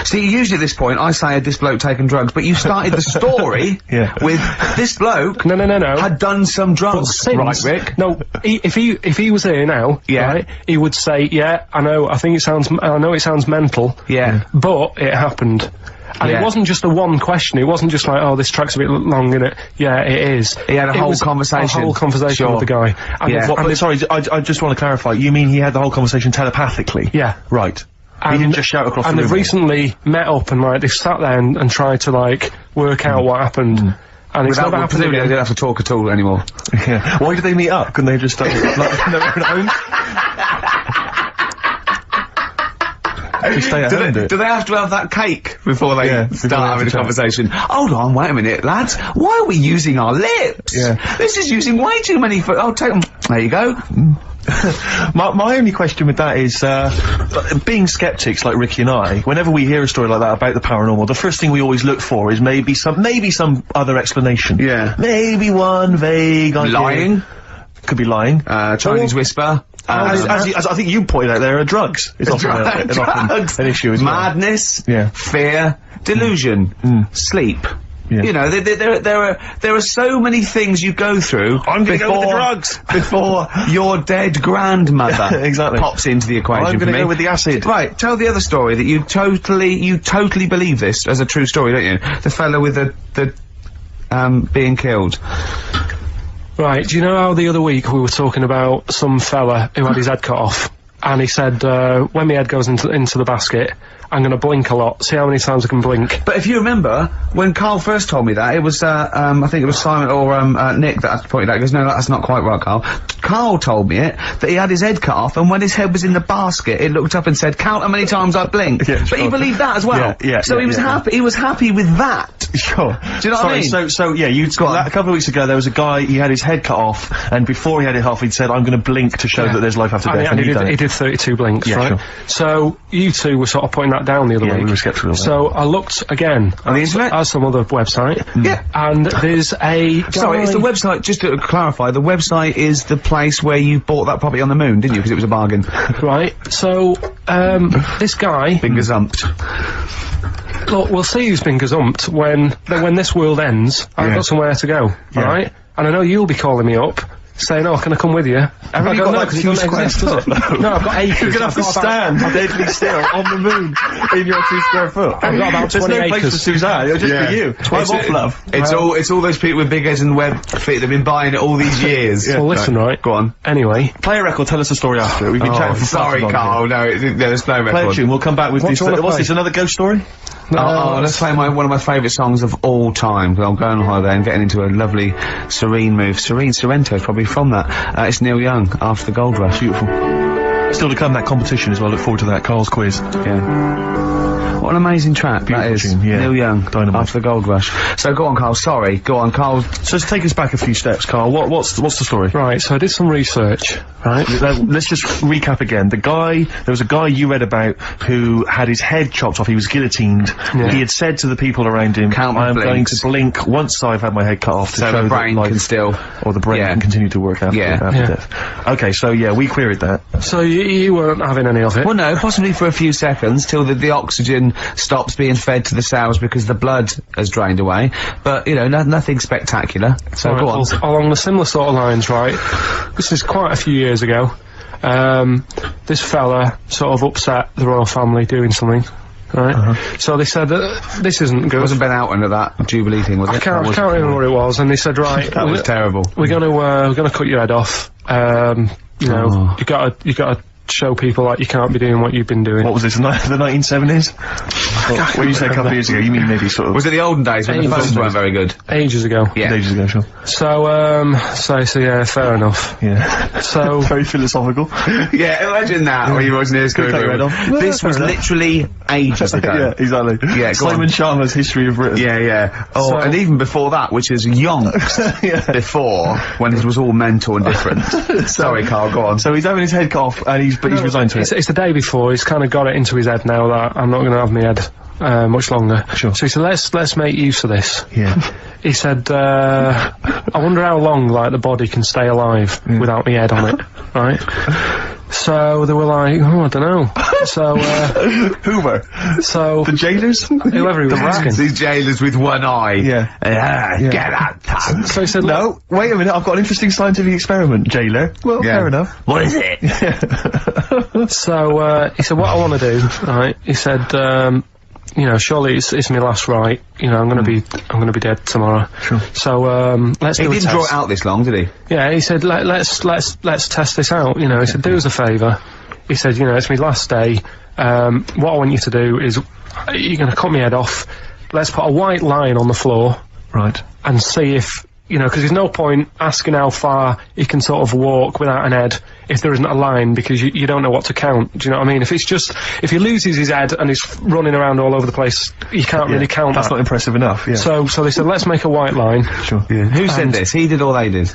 Speaker 1: See, usually at this point, I say had this bloke taken drugs, but you started the story
Speaker 2: Yeah.
Speaker 1: with this bloke
Speaker 8: no.
Speaker 1: had done some
Speaker 8: But
Speaker 1: drugs.
Speaker 8: since,
Speaker 1: Right, Rick?
Speaker 8: no, if he was here now,
Speaker 1: Yeah.
Speaker 8: right, he would say, yeah, I know it sounds mental,
Speaker 1: Yeah.
Speaker 8: but it happened. And
Speaker 1: Yeah.
Speaker 8: it wasn't just a one question, it wasn't just like, oh, this track's a bit long, innit? Yeah, it is.
Speaker 1: He had a
Speaker 8: It
Speaker 1: whole
Speaker 8: was
Speaker 1: conversation.
Speaker 8: A whole conversation
Speaker 1: Sure.
Speaker 8: with the guy. And
Speaker 1: Yeah.
Speaker 8: if-
Speaker 2: What,
Speaker 8: and
Speaker 2: but
Speaker 8: if-
Speaker 2: sorry, I just want to clarify. You mean he had the whole conversation telepathically?
Speaker 8: Yeah.
Speaker 2: Right. He didn't just shout across the
Speaker 8: And
Speaker 2: room.
Speaker 8: they've recently met up and, like, they've sat there and tried to, like, work out what happened. And it's
Speaker 1: Without,
Speaker 8: never happened
Speaker 1: presumably they
Speaker 8: again.
Speaker 1: don't have to talk at all anymore.
Speaker 2: Yeah. Why did they meet up? Couldn't they have just like in their own homes? Just stay at home,
Speaker 1: Do they have to have that cake before they
Speaker 2: Yeah, before they
Speaker 1: start
Speaker 2: have
Speaker 1: having
Speaker 2: to
Speaker 1: a
Speaker 2: chat.
Speaker 1: conversation? Hold on, wait a minute, lads. Why are we using our lips?
Speaker 2: Yeah.
Speaker 1: This is using way too many oh, take them. There you go.
Speaker 2: My only question with that is, being skeptics like Ricky and I, whenever we hear a story like that about the paranormal, the first thing we always look for is maybe some other explanation.
Speaker 1: Yeah.
Speaker 2: Maybe one vague idea.
Speaker 1: Lying.
Speaker 2: Could be lying.
Speaker 1: Chinese whisper.
Speaker 2: As I think you pointed out, there are drugs. It's often,
Speaker 1: Drugs.
Speaker 2: an issue as well.
Speaker 1: Madness.
Speaker 2: Yeah.
Speaker 1: Fear. Delusion. Sleep.
Speaker 2: Yeah.
Speaker 1: You know, there are so many things you go through.
Speaker 2: I'm gonna go with the drugs.
Speaker 1: before your dead grandmother
Speaker 2: Exactly.
Speaker 1: pops into the equation.
Speaker 2: I'm
Speaker 1: for
Speaker 2: gonna
Speaker 1: me.
Speaker 2: go with the acid.
Speaker 1: Right, tell the other story that you totally believe this as a true story, don't you? The fellow with the being killed.
Speaker 8: Right, do you know how the other week we were talking about some fella who had his head cut off? And he said, when my head goes into the basket, I'm gonna blink a lot, see how many times I can blink.
Speaker 1: But if you remember, when Carl first told me that, it was, I think it was Simon or, Nick that pointed out, he goes, no, that's not quite right, Carl. Carl told me it, that he had his head cut off, and when his head was in the basket, it looked up and said, count how many times I blinked.
Speaker 2: Yeah,
Speaker 1: but he
Speaker 2: sure.
Speaker 1: believed that as well.
Speaker 2: Yeah,
Speaker 1: So
Speaker 2: yeah,
Speaker 1: he was
Speaker 2: yeah,
Speaker 1: happy, he was happy with that.
Speaker 2: Sure.
Speaker 1: Do you know what I mean?
Speaker 2: So yeah, you
Speaker 1: Go on.
Speaker 2: a couple of weeks ago there was a guy, he had his head cut off, and before he had it off, he'd said, I'm gonna blink to show that there's life after death,
Speaker 8: And
Speaker 2: you've done
Speaker 8: he
Speaker 2: it.
Speaker 8: did 32 blinks,
Speaker 2: Yeah,
Speaker 8: right?
Speaker 2: sure.
Speaker 8: So, you two were sort of putting that down the other
Speaker 2: Yeah,
Speaker 8: week.
Speaker 2: we were skeptical of that.
Speaker 8: So, I looked again.
Speaker 1: On the internet?
Speaker 8: At some other website.
Speaker 1: Yeah.
Speaker 8: And there's a guy...
Speaker 1: Sorry, it's the website, just to clarify, the website is the place where you bought that property on the moon, didn't you? Because it was a bargain.
Speaker 8: Right, so, this guy...
Speaker 1: Been gazumped.
Speaker 8: Look, we'll see who's been gazumped when this world ends. I've
Speaker 2: Yeah.
Speaker 8: got somewhere to go, alright? And I know you'll be calling me up, saying, oh, can I come with you?
Speaker 1: Haven't you got, like, 2 square
Speaker 8: exist, does it? No, I've got acres.
Speaker 2: You're gonna have to
Speaker 8: I've got about-
Speaker 2: stand deadly still on the moon in your 2 square foot.
Speaker 8: I've got about
Speaker 2: There's
Speaker 8: 20
Speaker 2: no place
Speaker 8: acres.
Speaker 2: for Suzanne, it'll just be you. I'm off, love.
Speaker 1: It's all those people with big heads and web feet that've been buying it all these years.
Speaker 8: Well, listen, right?
Speaker 1: Go on.
Speaker 8: Anyway,
Speaker 2: Play a record, tell us the story after it. We've been chatting for far
Speaker 1: Sorry,
Speaker 2: too long
Speaker 1: Carl. No, there's no
Speaker 2: here.
Speaker 1: record.
Speaker 2: Play a tune, we'll come back with
Speaker 8: What
Speaker 2: this.
Speaker 8: do you wanna
Speaker 2: What's
Speaker 8: play?
Speaker 2: this, another ghost story?
Speaker 1: Let's play one of my favourite songs of all time. 'Cause I'm going on holiday and getting into a lovely serene mood. Sorrento is probably from that. It's Neil Young, After the Gold Rush.
Speaker 2: Beautiful. Still to come, that competition as well. Look forward to that. Carl's quiz.
Speaker 1: Yeah. What an amazing track that
Speaker 2: Beautiful
Speaker 1: is.
Speaker 2: tune, yeah.
Speaker 1: Neil Young,
Speaker 2: Dynamite.
Speaker 1: After the Gold Rush. So go on, Carl. Sorry. Go on, Carl.
Speaker 2: So let's take us back a few steps, Carl. What's the story?
Speaker 8: right, so I did some research, right?
Speaker 2: Let's just recap again. There was a guy you read about who had his head chopped off. He was guillotined.
Speaker 8: Yeah.
Speaker 2: He had said to the people around him,
Speaker 1: Count my
Speaker 2: I am going
Speaker 1: blinks.
Speaker 2: to blink once I've had my head cut off to
Speaker 1: So
Speaker 2: show
Speaker 1: the
Speaker 2: that
Speaker 1: brain
Speaker 2: life,
Speaker 1: can still...
Speaker 2: or the brain
Speaker 1: Yeah.
Speaker 2: can continue to work after,
Speaker 1: Yeah.
Speaker 2: after
Speaker 8: Yeah.
Speaker 2: death. Okay, so yeah, we queried that.
Speaker 8: So you weren't having any of it?
Speaker 1: Well, no, possibly for a few seconds till the oxygen stops being fed to the cells because the blood has drained away. But, you know, nothing spectacular. So
Speaker 8: Right,
Speaker 1: go on.
Speaker 8: well, along the similar sort of lines, right? This is quite a few years ago. This fella sort of upset the royal family doing something, right? So they said this isn't
Speaker 1: It
Speaker 8: good.
Speaker 1: wasn't Ben Oughton at that Jubilee thing, was it?
Speaker 8: I can't remember what it was, and they said, right,
Speaker 1: That was terrible.
Speaker 8: we're gonna cut your head off. You know, you gotta show people like you can't be doing what you've been doing.
Speaker 2: What was this, the 1970s? When you say a couple of years ago, you mean maybe sort of...
Speaker 1: Was it the olden days when the phones weren't very good?
Speaker 8: Ages ago.
Speaker 1: Yeah.
Speaker 2: Ages ago, sure.
Speaker 8: So yeah, fair enough.
Speaker 2: Yeah.
Speaker 8: So
Speaker 2: Very philosophical.
Speaker 1: Yeah, imagine that when you was near school.
Speaker 2: Cut your head off.
Speaker 1: This was literally ages ago.
Speaker 2: Yeah, exactly.
Speaker 1: Yeah, go
Speaker 2: Simon
Speaker 1: on.
Speaker 2: Sharma's History of Britain.
Speaker 1: Yeah, yeah. Oh,
Speaker 8: So-
Speaker 1: and even before that, which is yonks before, when it was all mental and different. Sorry, Carl, go on.
Speaker 2: So he's having his head cut off, and he's resigned to it.
Speaker 8: it's the day before. He's kind of got it into his head now that I'm not going to have my head much longer.
Speaker 2: Sure.
Speaker 8: So he said, let's make use of this.
Speaker 2: Yeah.
Speaker 8: He said, I wonder how long, like, the body can stay alive without my head on it, right? So they were like, oh, I don't know. So,
Speaker 2: Hoover.
Speaker 8: so
Speaker 2: The jailers?
Speaker 8: whoever he was asking.
Speaker 1: These jailers with one eye.
Speaker 2: Yeah.
Speaker 1: Get that tongue.
Speaker 8: So he said,
Speaker 2: No, wait a minute, I've got an interesting scientific experiment, jailer. Well,
Speaker 1: Yeah.
Speaker 2: fair enough.
Speaker 1: What is it?
Speaker 8: So, he said, what I want to do, right, he said, you know, surely it's my last right, you know, I'm gonna be dead tomorrow.
Speaker 2: Sure.
Speaker 8: So, let's
Speaker 1: He
Speaker 8: do a
Speaker 1: didn't
Speaker 8: test.
Speaker 1: draw it out this long, did he?
Speaker 8: Yeah, he said, let's test this out, you know, he said, do us a favour. He said, you know, it's my last day, what I want you to do is, you're gonna cut my head off, let's put a white line on the floor,
Speaker 2: Right.
Speaker 8: and see if, you know, because there's no point asking how far he can sort of walk without an head if there isn't a line, because you don't know what to count. Do you know what I mean? If it's just, if he loses his head and he's running around all over the place, you can't really count
Speaker 2: That's
Speaker 8: that.
Speaker 2: not impressive enough, yeah.
Speaker 8: So they said, let's make a white line.
Speaker 2: Sure.
Speaker 1: Yeah. Who said this? He did or they did?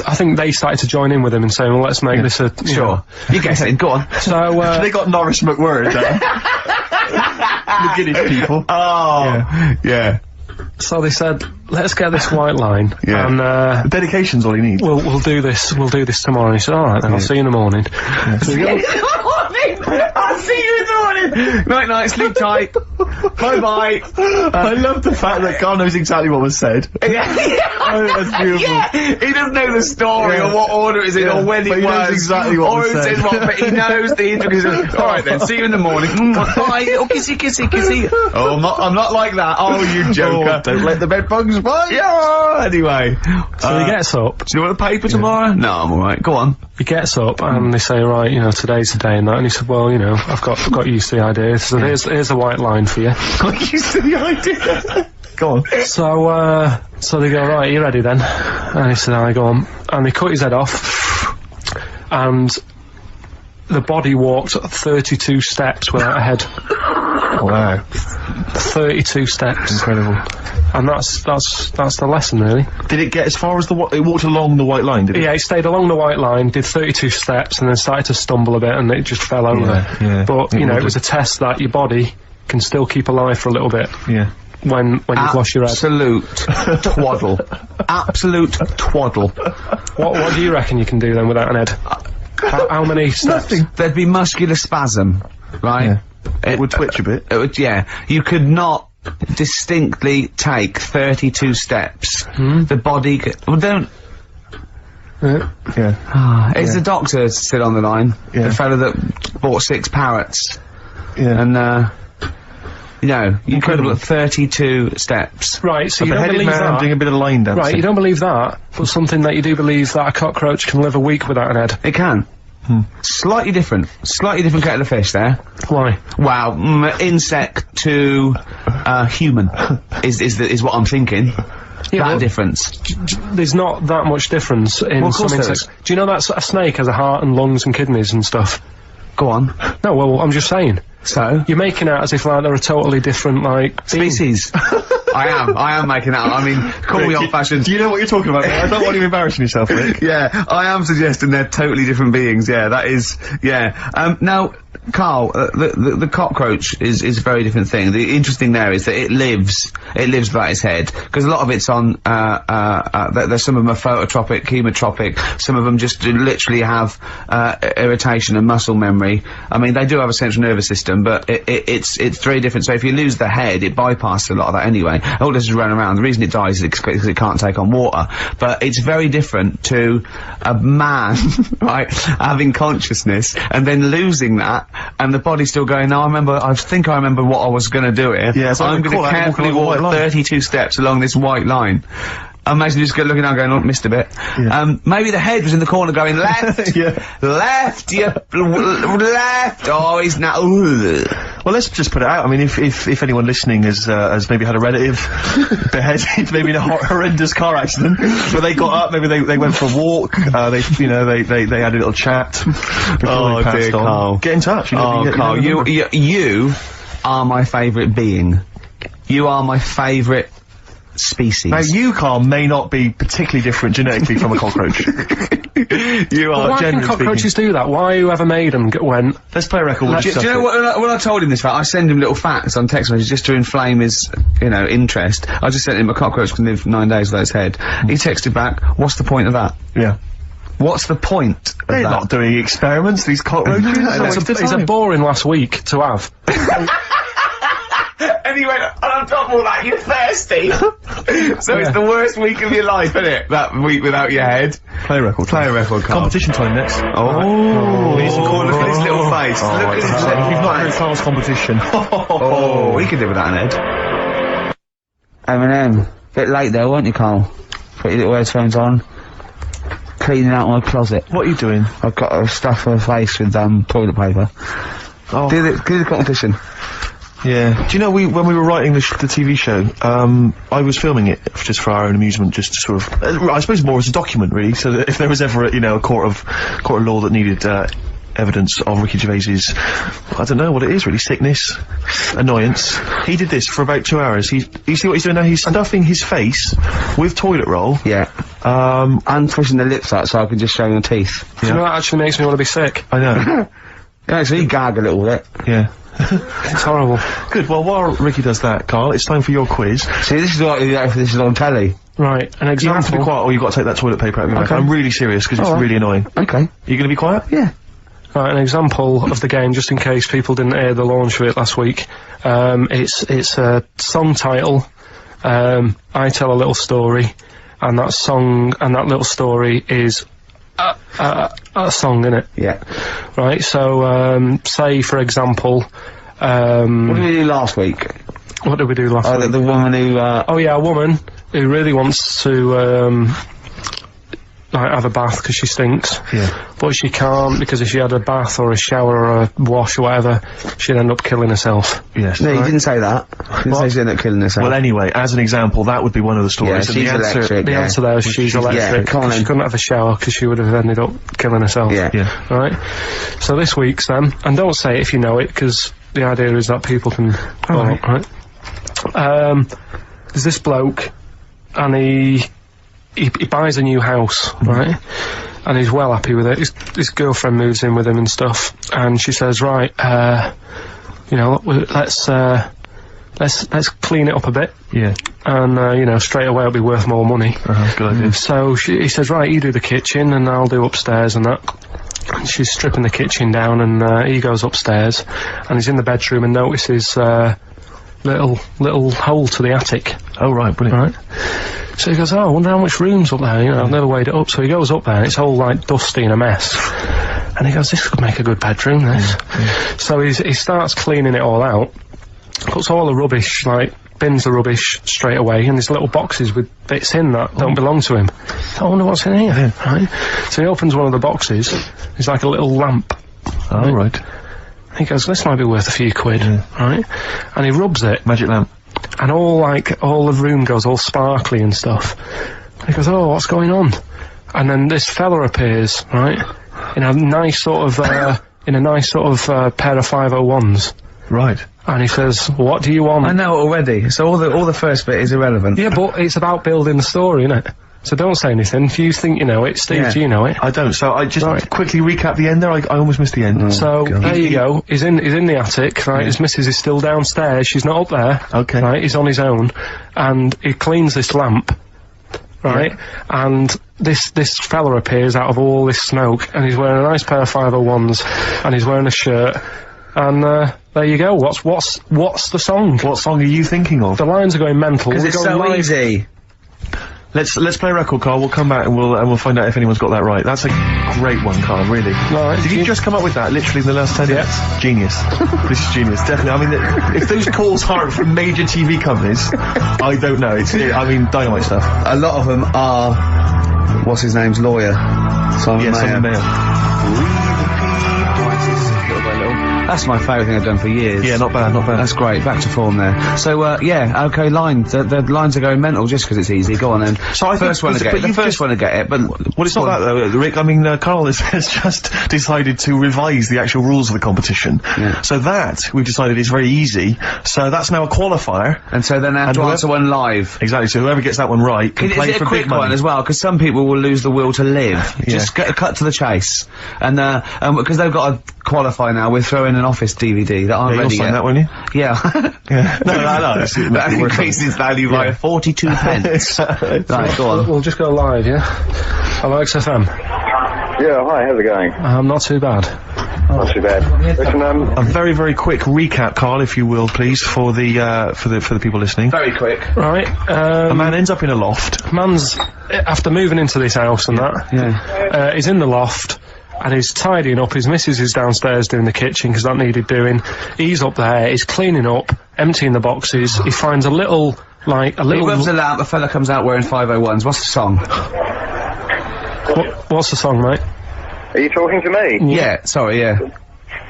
Speaker 8: I think they started to join in with him and saying, well, let's make this a, you know.
Speaker 1: You guessed it. Go on.
Speaker 8: So,
Speaker 2: They got Norris McWhird there. The Guinness people.
Speaker 1: Oh. Yeah.
Speaker 8: so they said, let's get this white line,
Speaker 1: Yeah.
Speaker 8: and,
Speaker 2: Dedication's all he needs.
Speaker 8: we'll do this tomorrow. And he said, alright then, I'll see you in the morning. So we go-
Speaker 1: I'll see you in the morning. Night, night. Sleep tight. Bye, bye.
Speaker 2: I love the fact that Carl knows exactly what was said. Oh, that's beautiful.
Speaker 1: Yeah, he doesn't know the story
Speaker 2: Yeah.
Speaker 1: or what order it's in
Speaker 2: Yeah,
Speaker 1: or when
Speaker 2: but
Speaker 1: it
Speaker 2: he
Speaker 1: was.
Speaker 2: knows exactly what
Speaker 1: or
Speaker 2: was
Speaker 1: who
Speaker 2: said.
Speaker 1: said what, but he knows the intricacies. Alright then, see you in the morning. Bye, little kissy, kissy, kissy. Oh, I'm not like that. Oh, you joker.
Speaker 2: Don't let the bed bugs bite.
Speaker 1: Yeah, anyway.
Speaker 8: So he gets up,
Speaker 1: Do you want a paper tomorrow? No, I'm alright. Go on.
Speaker 8: he gets up, and they say, right, you know, today's the day and that, and he said, well, you know, I've got used to the idea, so here's a white line for you.
Speaker 1: Got used to the idea.
Speaker 2: Go on.
Speaker 8: So they go, right, you ready then? And he said, I go on. And they cut his head off, and the body walked 32 steps without a head.
Speaker 2: Wow.
Speaker 8: 32 steps.
Speaker 2: Incredible.
Speaker 8: And that's the lesson, really.
Speaker 2: Did it get as far as it walked along the white line, did it?
Speaker 8: Yeah, he stayed along the white line, did 32 steps, and then started to stumble a bit, and it just fell over.
Speaker 2: yeah.
Speaker 8: But,
Speaker 2: It
Speaker 8: you know,
Speaker 2: would
Speaker 8: it was a test that your body can still keep alive for a little bit
Speaker 2: Yeah.
Speaker 8: when you've lost your head.
Speaker 1: Absolute twaddle. Absolute twaddle.
Speaker 8: What do you reckon you can do then without an head? How many steps?
Speaker 1: There'd be muscular spasm, right?
Speaker 2: Yeah. It would twitch a bit.
Speaker 1: It would, yeah. You could not distinctly take 32 steps. The body well, don't...
Speaker 2: Yeah.
Speaker 1: Is the doctor still on the line?
Speaker 2: Yeah.
Speaker 1: The fellow that bought 6 parrots.
Speaker 2: Yeah.
Speaker 1: And, you know, you could
Speaker 2: Incredible.
Speaker 1: have got 32 steps.
Speaker 8: Right, so you
Speaker 2: The
Speaker 8: don't
Speaker 2: headed
Speaker 8: believe
Speaker 2: man
Speaker 8: that.
Speaker 2: doing a bit of line dancing.
Speaker 8: Right, you don't believe that, but something that you do believe that a cockroach can live a week without an head.
Speaker 1: It can. Slightly different kettle of fish there.
Speaker 8: Why?
Speaker 1: Wow, insect to human is what I'm thinking.
Speaker 8: Yeah,
Speaker 1: that
Speaker 8: well,
Speaker 1: difference.
Speaker 8: There's not that much difference in
Speaker 1: Well, of course
Speaker 8: some
Speaker 1: there
Speaker 8: insects. Do you know that a snake has a heart and lungs and kidneys and stuff?
Speaker 1: Go on.
Speaker 8: No, well, I'm just saying.
Speaker 1: So
Speaker 8: You're making out as if like they're a totally different like being.
Speaker 1: species. I am making that. I mean, call me old-fashioned.
Speaker 2: Do you know what you're talking about? I don't want you embarrassing yourself, Rick.
Speaker 1: Yeah, I am suggesting they're totally different beings. Yeah, that is. Yeah. Now, Carl, the cockroach is a very different thing. The interesting there is that it lives without its head, because a lot of it's on. There's some of them are phototropic, chemotropic. Some of them just literally have irritation and muscle memory. I mean, they do have a central nervous system, but it's very different. So if you lose the head, it bypasses a lot of that anyway. All this is run around. The reason it dies is because it can't take on water. But it's very different to a man, right, having consciousness and then losing that and the body's still going, no, I think I remember what I was gonna do here.
Speaker 2: Yeah, so
Speaker 1: I'm
Speaker 2: call
Speaker 1: gonna
Speaker 2: that
Speaker 1: carefully
Speaker 2: walk along the
Speaker 1: walk
Speaker 2: white line.
Speaker 1: 32 steps along this white line. Imagine just looking down going, oh, missed a bit.
Speaker 2: Yeah.
Speaker 1: Maybe the head was in the corner going, left,
Speaker 2: Yeah.
Speaker 1: left, left, oh, he's now,
Speaker 2: Well, let's just put it out. I mean, if anyone listening has maybe had a relative beheaded, maybe in a horrendous car accident, where they got up, maybe they went for a walk, they had a little chat before they passed
Speaker 1: dear
Speaker 2: on.
Speaker 1: Carl.
Speaker 2: Get in touch.
Speaker 1: Carl, you are my favourite being. You are my favourite species.
Speaker 2: Now, you, Carl, may not be particularly different genetically from a cockroach. You are,
Speaker 8: Why can
Speaker 2: generally
Speaker 8: cockroaches
Speaker 2: speaking.
Speaker 8: do that? Why whoever made them went?
Speaker 2: Let's play a record.
Speaker 1: Do you know what, when I told him this fact, I send him little facts on text messages just to inflame his, interest. I just sent him a cockroach can live 9 days without its head. He texted back, what's the point of that?
Speaker 2: Yeah.
Speaker 1: What's the point of
Speaker 2: They're
Speaker 1: that?
Speaker 2: not doing experiments, these cockroaches.
Speaker 8: It's a boring last week to have.
Speaker 1: And he went, and on top of all that, you're thirsty. So it's the worst week of your life, isn't it? That week without your head.
Speaker 2: Play a record.
Speaker 1: Play a record, Carl.
Speaker 2: Competition time next.
Speaker 1: Oh, look at his little face. Look at his
Speaker 2: You've
Speaker 1: little
Speaker 2: not heard
Speaker 1: face.
Speaker 2: Carl's competition.
Speaker 1: Oh, we could do with that, Ed. Eminem. Bit late though, weren't you, Carl? Put your little headphones on. Cleaning out my closet.
Speaker 2: What are you doing?
Speaker 1: I've got to stuff her face with, toilet paper.
Speaker 2: Oh.
Speaker 1: Do the competition.
Speaker 2: Yeah. Do you know, when we were writing the TV show, I was filming it just for our own amusement, just to sort of, I suppose more as a document, really, so that if there was ever, a court of law that needed, evidence of Ricky Gervais's, I don't know what it is really, sickness, annoyance. He did this for about 2 hours. You see what he's doing now? He's stuffing his face with toilet roll.
Speaker 1: Yeah. And pushing the lips out so I can just show your teeth.
Speaker 8: Do you know that actually makes me want to be sick?
Speaker 2: I know.
Speaker 1: Yeah, so you gag a little bit.
Speaker 2: Yeah.
Speaker 8: It's horrible.
Speaker 2: Good, well, while Ricky does that, Carl, it's time for your quiz.
Speaker 1: See, this is what you get if this is on telly.
Speaker 8: Right, an
Speaker 2: You have to be
Speaker 8: example.
Speaker 2: quiet or you've got to take that toilet paper out of your mouth.
Speaker 1: Okay.
Speaker 2: I'm really serious, because it's
Speaker 1: Alright.
Speaker 2: really annoying.
Speaker 1: Okay.
Speaker 2: You gonna be quiet?
Speaker 1: Yeah.
Speaker 8: Right, an example of the game, just in case people didn't hear the launch of it last week. It's a song title. I tell a little story, and that song and that little story is a song, innit?
Speaker 1: Yeah.
Speaker 8: Right. So, say for example,
Speaker 1: What did we do last week?
Speaker 8: what did we do last
Speaker 1: Oh,
Speaker 8: week?
Speaker 1: the woman who,
Speaker 8: Oh yeah, a woman who really wants to like have a bath because she stinks.
Speaker 2: Yeah.
Speaker 8: But she can't because if she had a bath or a shower or a wash or whatever, she'd end up killing herself.
Speaker 2: Yes.
Speaker 1: No, you didn't say that. You didn't say she ended up killing herself.
Speaker 2: Well, anyway, as an example, that would be one of the stories.
Speaker 1: Yeah,
Speaker 2: and
Speaker 1: she's
Speaker 2: the answer,
Speaker 1: electric.
Speaker 8: The
Speaker 1: Yeah.
Speaker 8: answer there is she's
Speaker 1: yeah,
Speaker 8: electric.
Speaker 1: come on
Speaker 8: 'cause she
Speaker 1: then.
Speaker 8: couldn't have a shower because she would have ended up killing herself.
Speaker 1: Yeah.
Speaker 2: Yeah.
Speaker 8: Right? So this week's then, and don't say it if you know it, because the idea is that people can follow, right? There's this bloke, and he buys a new house, right? And he's well happy with it. His girlfriend moves in with him and stuff, and she says, right, let's clean it up a bit,
Speaker 2: Yeah.
Speaker 8: and, straight away it'll be worth more money.
Speaker 2: Good idea.
Speaker 8: So he says, right, you do the kitchen and I'll do upstairs and that. And she's stripping the kitchen down and he goes upstairs and he's in the bedroom and notices little hole to the attic.
Speaker 2: Oh, right, brilliant.
Speaker 8: Right? So he goes, oh, I wonder how much room's up there, I've never weighed it up. So he goes up there and it's all like dusty and a mess. And he goes, this could make a good bedroom, this. So he starts cleaning it all out, puts all the rubbish, bins the rubbish straight away, and there's little boxes with bits in that don't belong to him. I wonder what's in here, right? So he opens one of the boxes, there's like a little lamp.
Speaker 2: Oh, right.
Speaker 8: He goes, this might be worth a few quid, right? And he rubs it,
Speaker 2: Magic lamp.
Speaker 8: and all the room goes all sparkly and stuff. And he goes, oh, what's going on? And then this fella appears, right? In a nice sort of, pair of 501s.
Speaker 2: Right.
Speaker 8: And he says, what do you want?
Speaker 1: I know already, so all the first bit is irrelevant.
Speaker 8: Yeah, but it's about building the story, innit? So don't say anything. If you think you know it, Steve,
Speaker 1: Yeah.
Speaker 8: do you know it?
Speaker 2: I don't, so I just
Speaker 8: Right.
Speaker 2: quickly recap the end there. I almost missed the end.
Speaker 8: So
Speaker 1: God.
Speaker 8: there you go. He's in the attic, right? His missus is still downstairs. She's not up there.
Speaker 2: Okay.
Speaker 8: Right? He's on his own, and he cleans this lamp. Right? And this fella appears out of all this smoke, and he's wearing a nice pair of 501s, and he's wearing a shirt. And there you go. What's the song?
Speaker 2: What song are you thinking of?
Speaker 8: The lines are going mental.
Speaker 1: Because
Speaker 8: We're
Speaker 1: it's
Speaker 8: going
Speaker 1: so
Speaker 8: live.
Speaker 1: easy.
Speaker 2: Let's play a record, Carl. We'll come back and we'll find out if anyone's got that right. That's a great one, Carl. Really.
Speaker 8: Right,
Speaker 2: Did you just come up with that literally in the last 10 minutes? Genius. This is genius. Definitely. I mean, if those calls aren't from major TV companies, I don't know. I mean, dynamite stuff.
Speaker 1: A lot of them are, what's his name's lawyer? Simon Mayer.
Speaker 2: Simon Mayer.
Speaker 1: That's my favourite thing I've done for years.
Speaker 2: Yeah, not bad, not bad.
Speaker 1: That's great. Back to form there. So, yeah, okay, lines. The lines are going mental just 'cause it's easy. Go on then.
Speaker 2: So I think,
Speaker 1: first one to get it. The first one to get it, but...
Speaker 2: Well, it's not that though, Rick. I mean, Carl has just decided to revise the actual rules of the competition.
Speaker 1: Yeah.
Speaker 2: So that, we've decided, is very easy. So that's now a qualifier.
Speaker 1: And so then I have to answer one live.
Speaker 2: Exactly, so whoever gets that one right can play
Speaker 1: Is it
Speaker 2: for
Speaker 1: a quick
Speaker 2: big money.
Speaker 1: one as well? 'Cause some people will lose the will to live.
Speaker 2: Yeah.
Speaker 1: Just cut to the chase. And, because they've got to qualify now, we're throwing an Office DVD that aren't
Speaker 2: You'll
Speaker 1: ready
Speaker 2: sign
Speaker 1: yet.
Speaker 2: that, won't you?
Speaker 1: Yeah.
Speaker 2: Yeah. No.
Speaker 1: That increases value by 42 pence. Right, go on.
Speaker 8: We'll just go live, yeah? Hello, XFM.
Speaker 6: Yeah, hi, how's it going?
Speaker 8: Not too bad.
Speaker 6: Not too bad. Listen,
Speaker 2: A very, very quick recap, Carl, if you will, please, for the people listening.
Speaker 1: Very quick.
Speaker 8: Right,
Speaker 2: A man ends up in a loft.
Speaker 8: man's, after moving into this house and that,
Speaker 1: Yeah.
Speaker 8: he's in the loft, and he's tidying up. His missus is downstairs doing the kitchen, 'cause that needed doing. He's up there, he's cleaning up, emptying the boxes. He finds a little,
Speaker 1: He rubs a lamp, a fella comes out wearing 501s. What's the song?
Speaker 8: What's the song, mate?
Speaker 6: are you talking to me?
Speaker 1: Yeah, sorry, yeah.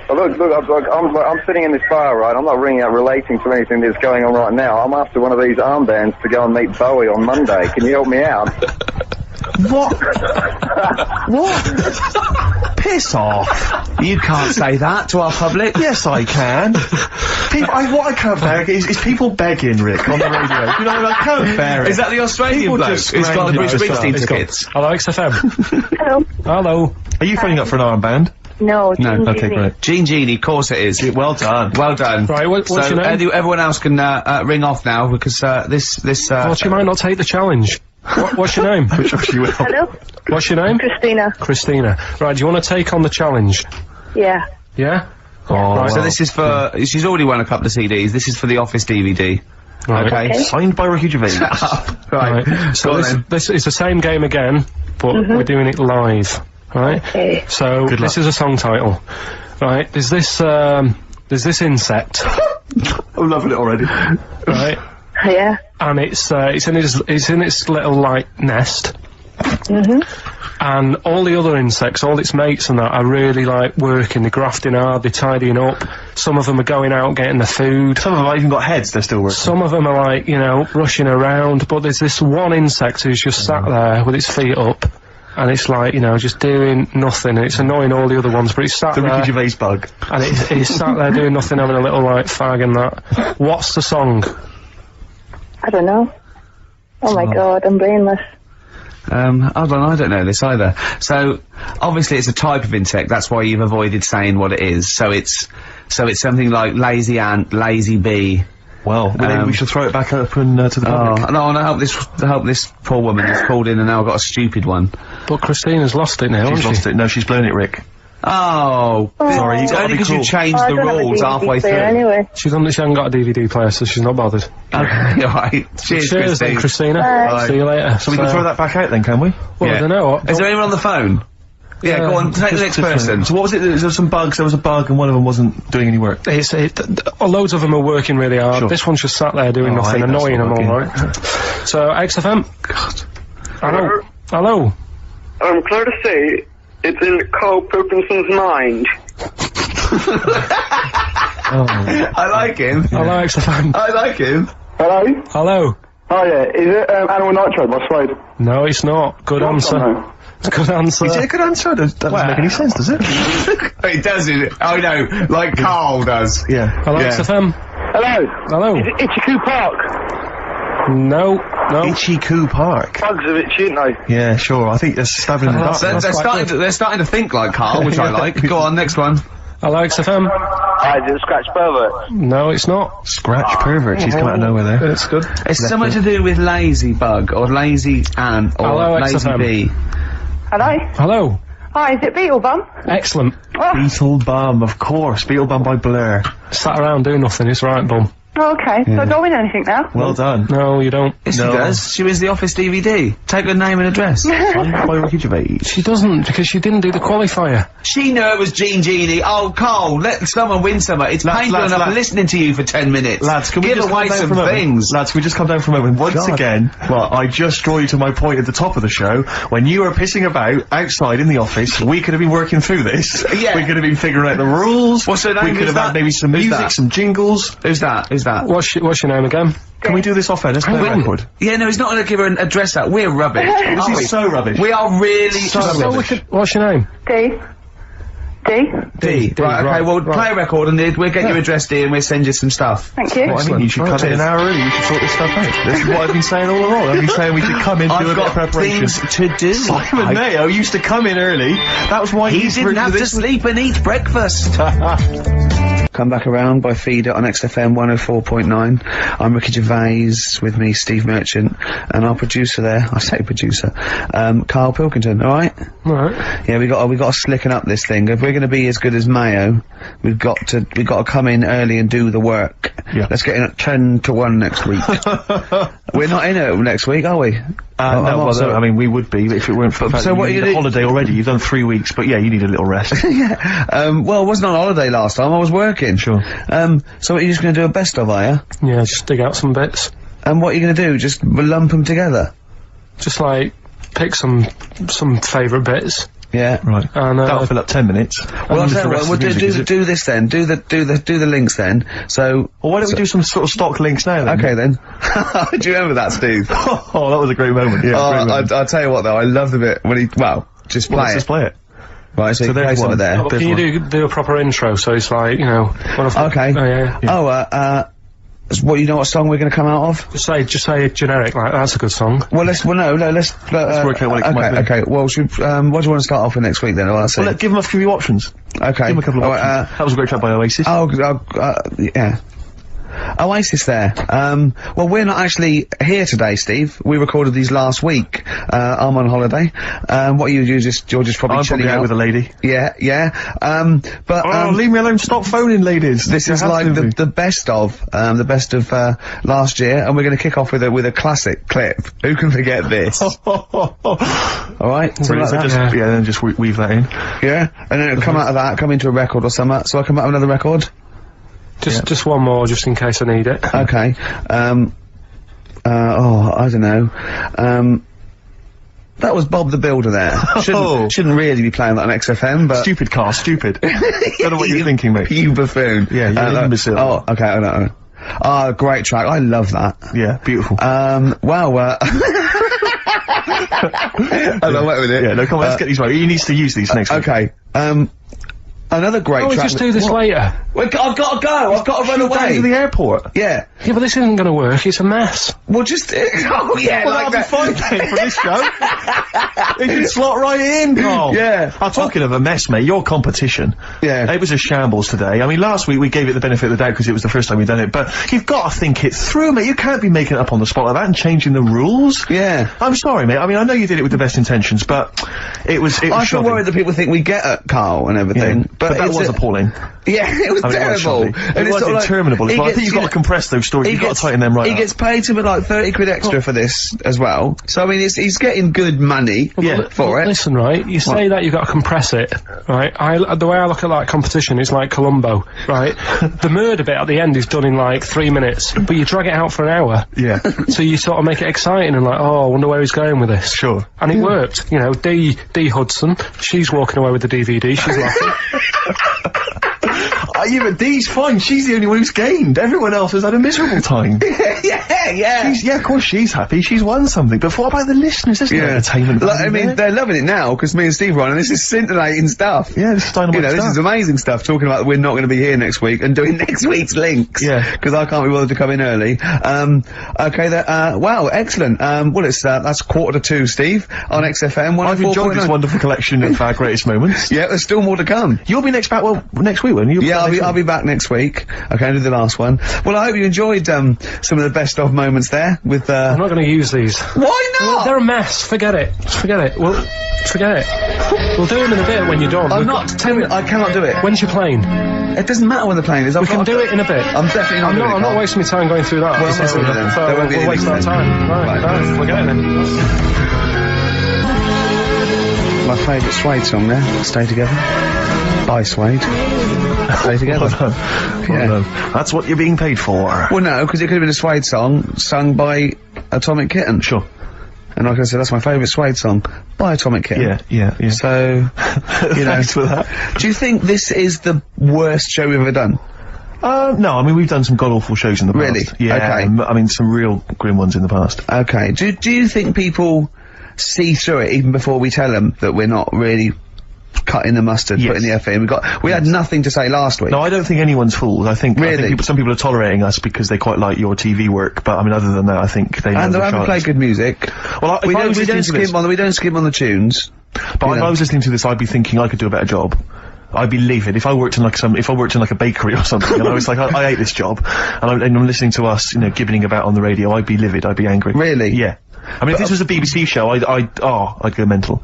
Speaker 6: Oh, look, I'm sitting in this bar, right? I'm not ringing out relating to anything that's going on right now. I'm after one of these armbands to go and meet Bowie on Monday. Can you help me out?
Speaker 2: What? What? Piss off.
Speaker 1: You can't say that to our public.
Speaker 2: Yes, I can. What I can't bear is people begging, Rick, on the radio. You know, I can't bear it.
Speaker 1: Is that the Australian
Speaker 2: People
Speaker 1: bloke?
Speaker 2: just
Speaker 1: He's got the Bruce
Speaker 2: scrounge
Speaker 1: Springsteen
Speaker 2: it.
Speaker 1: tickets.
Speaker 8: Hello, XFM.
Speaker 4: Hello.
Speaker 8: Hello.
Speaker 2: Are you phoning up for an armband?
Speaker 4: No,
Speaker 1: No,
Speaker 4: Jean
Speaker 2: Okay,
Speaker 4: Genie.
Speaker 2: great.
Speaker 1: Gene Genie, of course it is.
Speaker 2: Well done.
Speaker 1: Well done.
Speaker 8: Right, what's
Speaker 1: so
Speaker 8: your name?
Speaker 1: everyone else can ring off now because this.
Speaker 8: Well, she might not take the challenge. What's your name?
Speaker 2: Which of you will?
Speaker 4: Hello?
Speaker 8: What's your name?
Speaker 4: Christina.
Speaker 8: Christina. Right, do you want to take on the challenge?
Speaker 4: Yeah.
Speaker 8: Yeah?
Speaker 2: Oh,
Speaker 8: Right,
Speaker 1: So this is for. She's already won a couple of CDs. This is for the Office DVD.
Speaker 8: Right.
Speaker 1: Okay.
Speaker 4: Okay.
Speaker 2: Signed by Ricky Gervais.
Speaker 1: Right.
Speaker 8: So
Speaker 1: Go on
Speaker 8: this,
Speaker 1: then.
Speaker 8: this is the same game again, but we're doing it live. Right?
Speaker 4: Okay.
Speaker 8: So
Speaker 2: Good
Speaker 8: this
Speaker 2: luck.
Speaker 8: is a song title. Right? There's this insect,
Speaker 2: I'm loving it already.
Speaker 8: right?
Speaker 4: Yeah.
Speaker 8: And it's in its little like nest. And all the other insects, all its mates and that, are really like working, they're grafting hard, they're tidying up. Some of them are going out getting the food.
Speaker 2: Some of them have even got heads, they're still working.
Speaker 8: Some of them are like, you know, rushing around, but there's this one insect who's just sat there with its feet up, and it's like, you know, just doing nothing, and it's annoying all the other ones, but it's sat
Speaker 2: The
Speaker 8: there,
Speaker 2: Ricky Gervais bug.
Speaker 8: and it's sat there doing nothing, having a little, like, fag and that. What's the song?
Speaker 4: I don't know. Oh my god, I'm brainless.
Speaker 1: Hold on, I don't know this either. So, obviously it's a type of insect, that's why you've avoided saying what it is. So it's something like lazy ant, lazy bee.
Speaker 2: Well, maybe we should throw it back up and to the public.
Speaker 1: Oh, no, I hope this poor woman who's called in and now got a stupid one.
Speaker 8: But Christina's lost it now,
Speaker 2: She's
Speaker 8: hasn't
Speaker 2: lost
Speaker 8: she?
Speaker 2: it. No, she's blown it, Rick.
Speaker 1: Oh,
Speaker 2: Sorry, you gotta
Speaker 1: only
Speaker 2: be
Speaker 1: because you
Speaker 2: cool.
Speaker 1: changed
Speaker 4: Oh, I
Speaker 1: the
Speaker 4: don't have a
Speaker 1: rules
Speaker 4: DVD
Speaker 1: halfway
Speaker 4: player
Speaker 1: through.
Speaker 4: Anyway.
Speaker 8: She hasn't got a DVD player, so she's not bothered.
Speaker 1: Okay, alright. Cheers,
Speaker 8: Cheers then,
Speaker 1: Christine.
Speaker 8: Christina.
Speaker 4: Bye.
Speaker 8: See you later.
Speaker 2: So we can throw that back out then, can we?
Speaker 8: Well,
Speaker 1: Yeah.
Speaker 8: I don't know. What,
Speaker 1: Is there anyone on the phone? Yeah, go on, take the next person.
Speaker 2: So what was it? There was some bugs. There was a bug, and one of them wasn't doing any work.
Speaker 8: Loads of them are working really hard.
Speaker 2: Sure.
Speaker 8: This one's just sat there doing
Speaker 2: Oh, I
Speaker 8: nothing,
Speaker 2: hate that
Speaker 8: annoying them
Speaker 2: sort
Speaker 8: all,
Speaker 2: of
Speaker 8: right? So, XFM.
Speaker 1: God.
Speaker 8: Hello. Hello.
Speaker 7: I'm glad to say it's in Karl Pilkington's mind.
Speaker 1: I like him.
Speaker 8: Hello, XFM.
Speaker 1: I like him.
Speaker 7: Hello?
Speaker 8: Hello.
Speaker 7: Oh yeah, is it Animal Nitrate by Suede?
Speaker 8: No, it's not. Good answer.
Speaker 7: No.
Speaker 8: Good answer.
Speaker 2: Is it a good answer? That doesn't make any sense, does it?
Speaker 1: It does, it? Oh no, like Carl does.
Speaker 2: Yeah.
Speaker 8: Hello,
Speaker 1: Yeah.
Speaker 8: XFM.
Speaker 7: Hello?
Speaker 8: Hello.
Speaker 7: Is it Ichiku Park?
Speaker 8: No.
Speaker 2: Ichiku Park.
Speaker 7: Bugs are a bit shit, no?
Speaker 2: Yeah, sure. I think they're stabbing in the dark.
Speaker 1: They're starting to think like Carl, which I like. Go on, next one.
Speaker 8: Hello, XFM.
Speaker 7: Hi, is it Scratch Pervert?
Speaker 8: No, it's not.
Speaker 2: Scratch pervert. She's come out of nowhere there.
Speaker 8: It's good.
Speaker 1: It's something to do with lazy bug or lazy ant or
Speaker 8: Hello,
Speaker 1: lazy
Speaker 8: XFM.
Speaker 1: bee.
Speaker 4: Hello?
Speaker 8: Hello.
Speaker 4: Hi, is it Beetlebum?
Speaker 8: Excellent.
Speaker 2: Beetle Bum, of course. Beetle Bum by Blur.
Speaker 8: Sat around doing nothing. It's right, bum.
Speaker 4: Oh, okay. So I don't win anything now?
Speaker 2: Well done.
Speaker 8: No, you don't.
Speaker 1: Yes,
Speaker 2: No.
Speaker 1: she does. She wins the Office DVD. Take her name and address.
Speaker 2: Signed by Ricky Gervais.
Speaker 8: She doesn't, because she didn't do the qualifier.
Speaker 1: She knew it was Jean Genie. Oh, Carl, let someone win something. It's painful enough listening to you for 10 minutes.
Speaker 2: Lads, can we
Speaker 1: give
Speaker 2: just
Speaker 1: away
Speaker 2: calm down
Speaker 1: some
Speaker 2: for a moment?
Speaker 1: things?
Speaker 2: Lads, can we just come down for a moment? Once
Speaker 1: God.
Speaker 2: again, well, I just draw you to my point at the top of the show. When you were pissing about outside in the office, we could have been working through this.
Speaker 1: Yeah.
Speaker 2: We could have been figuring out the rules.
Speaker 1: What's her name?
Speaker 2: We could
Speaker 1: Who's
Speaker 2: have had
Speaker 1: that?
Speaker 2: maybe some
Speaker 1: Who's
Speaker 2: music,
Speaker 1: that?
Speaker 2: some jingles.
Speaker 1: Who's that? Who's that?
Speaker 8: What's your name again?
Speaker 2: Can we do this off air? Let's play a
Speaker 8: When?
Speaker 2: record.
Speaker 1: Yeah, no, he's not going to give her an address out. We're rubbish.
Speaker 2: This
Speaker 1: aren't we?
Speaker 2: is so rubbish.
Speaker 1: We are really
Speaker 2: So
Speaker 1: rubbish.
Speaker 8: What's your name?
Speaker 4: D. D.
Speaker 1: D. Right, okay, well, play a record and we'll get your address, D, and we'll send you some stuff.
Speaker 4: Thank you.
Speaker 2: What I mean, you should come in an hour early. You should sort this stuff out. This is what I've been saying all along. I've been saying we should come in, do a
Speaker 1: I've
Speaker 2: bit of
Speaker 1: got
Speaker 2: preparation.
Speaker 1: things to do.
Speaker 2: Simon Mayo used to come in early. That was why
Speaker 1: He
Speaker 2: he's
Speaker 1: didn't have to
Speaker 2: this.
Speaker 1: sleep and eat breakfast. Come back around by feeder on XFM 104.9. I'm Ricky Gervais, with me Steve Merchant, and our producer there, I say producer, Karl Pilkington, alright?
Speaker 8: Alright.
Speaker 1: Yeah, we got to slicken up this thing. If we're gonna be as good as Mayo, we've got to come in early and do the work.
Speaker 2: Yeah.
Speaker 1: Let's get in at 10 to 1 next week. We're not in it next week, are we? I'm
Speaker 2: No, well,
Speaker 1: also-
Speaker 2: no, I mean, we would be if it weren't for the fact
Speaker 1: so
Speaker 2: that
Speaker 1: what
Speaker 2: you
Speaker 1: you
Speaker 2: need a
Speaker 1: do-
Speaker 2: holiday already. You've done 3 weeks, but yeah, you need a little rest.
Speaker 1: Well, I wasn't on holiday last time, I was working.
Speaker 2: Sure.
Speaker 1: So what, you're just gonna do a best of, are you?
Speaker 8: Yeah, just dig out some bits.
Speaker 1: And what are you gonna do? Just lump them together?
Speaker 8: Just like, pick some favourite bits.
Speaker 1: Yeah.
Speaker 2: Right.
Speaker 8: And,
Speaker 2: That'll fill up 10 minutes.
Speaker 1: Well, I'll
Speaker 2: And
Speaker 1: tell you
Speaker 2: the
Speaker 1: what,
Speaker 2: rest
Speaker 1: we'll
Speaker 2: of the music, is it?
Speaker 1: do this then. Do the links then. So.
Speaker 2: Well, why don't we do some sort of stock links now then?
Speaker 1: Okay then. Do you remember that, Steve?
Speaker 2: Oh, that was a great moment. Yeah. great moment.
Speaker 1: I'll tell you what though, I love the bit when he, just
Speaker 2: Well,
Speaker 1: play
Speaker 2: let's
Speaker 1: it.
Speaker 2: just play it.
Speaker 1: Right, so,
Speaker 2: So
Speaker 1: you play
Speaker 2: there's
Speaker 1: some
Speaker 2: one.
Speaker 1: of there.
Speaker 8: Can you do a proper intro, so it's like, you know... One of
Speaker 1: Okay.
Speaker 8: Oh, yeah.
Speaker 1: What, you know what song we're gonna come out of?
Speaker 8: Just say generic, like, that's a good song.
Speaker 1: Well, let's work
Speaker 2: out what it might be.
Speaker 1: Okay, well, what do you want to start off with next week then? I'll see.
Speaker 2: Well, give them a few options.
Speaker 1: Okay.
Speaker 2: Give them a couple of
Speaker 1: Alright,
Speaker 2: options. That was a great track by Oasis.
Speaker 1: yeah. Oasis there. Well, we're not actually here today, Steve. We recorded these last week. I'm on holiday. What you're just probably
Speaker 2: I'm
Speaker 1: chilling
Speaker 2: probably out with a lady.
Speaker 1: Yeah.
Speaker 2: Leave me alone. Stop phoning, ladies.
Speaker 1: This is like the best of last year, and we're going to kick off with a classic clip. Who can forget this? All right, so
Speaker 2: Brilliant.
Speaker 1: like
Speaker 2: So
Speaker 1: that.
Speaker 2: then just weave that in.
Speaker 1: Yeah, and then it'll come out of that, come into a record or something. So I come out with another record.
Speaker 8: Just one more, just in case I need it.
Speaker 1: Okay. I don't know. That was Bob the Builder there. Shouldn't really be playing that on XFM, but
Speaker 2: Stupid car, stupid. Don't know what you're thinking, mate.
Speaker 1: you buffoon.
Speaker 2: Yeah, you're an imbecile.
Speaker 1: Oh, okay. I know. Ah, great track. I love that.
Speaker 2: Yeah, beautiful.
Speaker 1: I don't wait with it.
Speaker 2: Yeah, no, come on, let's get these right. He needs to use these next week.
Speaker 1: Okay. Another great
Speaker 8: Oh, we
Speaker 1: track.
Speaker 8: just do this later.
Speaker 1: Wait, I've got to go. I've got to run
Speaker 2: Down to
Speaker 1: away.
Speaker 2: the airport.
Speaker 1: Yeah.
Speaker 8: Yeah, but this isn't gonna work, it's a mess.
Speaker 1: Well, just. Oh yeah,
Speaker 2: Well,
Speaker 1: like
Speaker 2: that'll be
Speaker 1: that.
Speaker 2: fine then for this show. It can slot right in, Carl.
Speaker 1: Yeah.
Speaker 2: I'm talking of a mess, mate. Your competition.
Speaker 1: Yeah.
Speaker 2: It was a shambles today. I mean, last week we gave it the benefit of the doubt because it was the first time we'd done it, but you've got to think it through, mate. You can't be making it up on the spot like that and changing the rules.
Speaker 1: Yeah.
Speaker 2: I'm sorry, mate. I mean, I know you did it with the best intentions, but it was
Speaker 1: I feel
Speaker 2: shoddy.
Speaker 1: worried that people think we get at Carl and everything,
Speaker 2: Yeah. But that
Speaker 1: it's
Speaker 2: was appalling.
Speaker 1: Yeah, it was
Speaker 2: I mean, it was
Speaker 1: terrible.
Speaker 2: shoddy. It was
Speaker 1: sort of like-
Speaker 2: interminable.
Speaker 1: he
Speaker 2: Well, I
Speaker 1: gets-
Speaker 2: think you've got to compress those stories.
Speaker 1: he
Speaker 2: You've got
Speaker 1: gets-
Speaker 2: to tighten them right
Speaker 1: He
Speaker 2: up.
Speaker 1: gets paid something like 30 quid extra for this as well. So I mean, he's getting good money for it.
Speaker 8: Listen, right, you say that you've got to compress it, right? The way I look at that competition is like Columbo, right? The murder bit at the end is done in like 3 minutes, but you drag it out for an hour.
Speaker 2: Yeah.
Speaker 8: So you sort of make it exciting and like, oh, I wonder where he's going with this.
Speaker 2: Sure.
Speaker 8: And it worked. You know, D Hudson, she's walking away with the DVD, she's laughing.
Speaker 2: Yeah, but Dee's fine. She's the only one who's gained. Everyone else has had a miserable time.
Speaker 1: yeah.
Speaker 2: Of course she's happy. She's won something. But what about the listeners? There's no entertainment
Speaker 1: Like, I
Speaker 2: value
Speaker 1: mean,
Speaker 2: there.
Speaker 1: they're loving it now because me and Steve are on, and this is scintillating stuff.
Speaker 2: Yeah, this is dynamite
Speaker 1: You know, this
Speaker 2: stuff.
Speaker 1: is amazing stuff. Talking about we're not going to be here next week and doing next week's links.
Speaker 2: Yeah.
Speaker 1: Because I can't be bothered to come in early. Okay. Wow. Excellent. Well, that's 1:45, Steve, on XFM.
Speaker 2: I've enjoyed this
Speaker 1: 104.9.
Speaker 2: wonderful collection of our greatest moments.
Speaker 1: Yeah, there's still more to come.
Speaker 2: You'll be next week, won't you?
Speaker 1: Yeah, I'll be back next week. Okay, I'll do the last one. Well, I hope you enjoyed some of the best of moments there with.
Speaker 8: I'm not going to use these.
Speaker 1: Why not?
Speaker 8: Well, they're a mess. Forget it. Forget it. Forget it. We'll do them in a bit when you're done.
Speaker 1: I'm not telling. I cannot do it.
Speaker 8: When's your plane?
Speaker 1: It doesn't matter when the plane is.
Speaker 8: We can do it in a bit.
Speaker 1: I'm definitely not.
Speaker 8: I'm not wasting my time going through that.
Speaker 1: Well,
Speaker 8: so
Speaker 1: there won't be
Speaker 8: we'll waste our time. Right. Forget it then.
Speaker 1: My favourite Suede song there, Stay Together. By Suede. Stay Together.
Speaker 2: Well done. That's what you're being paid for.
Speaker 1: Well, no, because it could have been a Suede song sung by Atomic Kitten.
Speaker 2: Sure.
Speaker 1: And like I said, that's my favourite Suede song by Atomic Kitten.
Speaker 2: Yeah.
Speaker 1: So, you know.
Speaker 2: Thanks for that.
Speaker 1: Do you think this is the worst show we've ever done?
Speaker 2: No, I mean, we've done some god-awful shows in the past.
Speaker 1: Really?
Speaker 2: Yeah,
Speaker 1: Okay.
Speaker 2: I mean, some real grim ones in the past.
Speaker 1: Okay. Do you think people see through it even before we tell them that we're not really cutting the mustard, putting the effort in? We had nothing to say last week.
Speaker 2: No, I don't think anyone's fooled. I think some people are tolerating us because they quite like your TV work, but I mean, other than that, I think they know
Speaker 1: and they
Speaker 2: we're
Speaker 1: haven't played
Speaker 2: sharks.
Speaker 1: good music.
Speaker 2: Well,
Speaker 1: we don't skip on the tunes.
Speaker 2: But if I was listening to this, I'd be thinking I could do a better job. I'd be livid if I worked in like a bakery or something, and I was like, I hate this job, and I'm listening to us, gibboning about on the radio. I'd be livid. I'd be angry.
Speaker 1: Really?
Speaker 2: Yeah. I mean, if this was a BBC show, I'd go mental.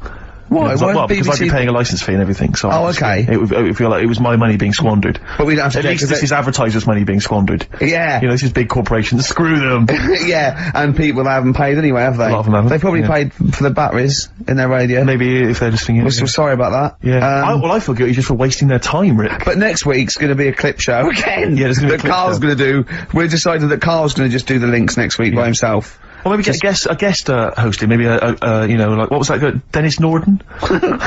Speaker 1: Why?
Speaker 2: Because I'd be paying a licence fee and everything. So
Speaker 1: okay.
Speaker 2: It would feel like it was my money being squandered.
Speaker 1: But we'd have to.
Speaker 2: At least this is advertisers' money being squandered.
Speaker 1: Yeah.
Speaker 2: This is big corporations. Screw them.
Speaker 1: Yeah, and people haven't paid anyway, have they?
Speaker 2: A lot of them haven't.
Speaker 1: They probably paid for the batteries in their radio.
Speaker 2: Maybe if they're listening.
Speaker 1: We're still sorry about that.
Speaker 2: Yeah. I feel guilty just for wasting their time, Rick.
Speaker 1: But next week's going to be a clip show again.
Speaker 2: Yeah, there's going to be a clip
Speaker 1: Carl's
Speaker 2: show.
Speaker 1: going to do. We've decided that Carl's going to just do the links next week by himself.
Speaker 2: Or maybe get a guest hosting, maybe like, what was that, Dennis Norden?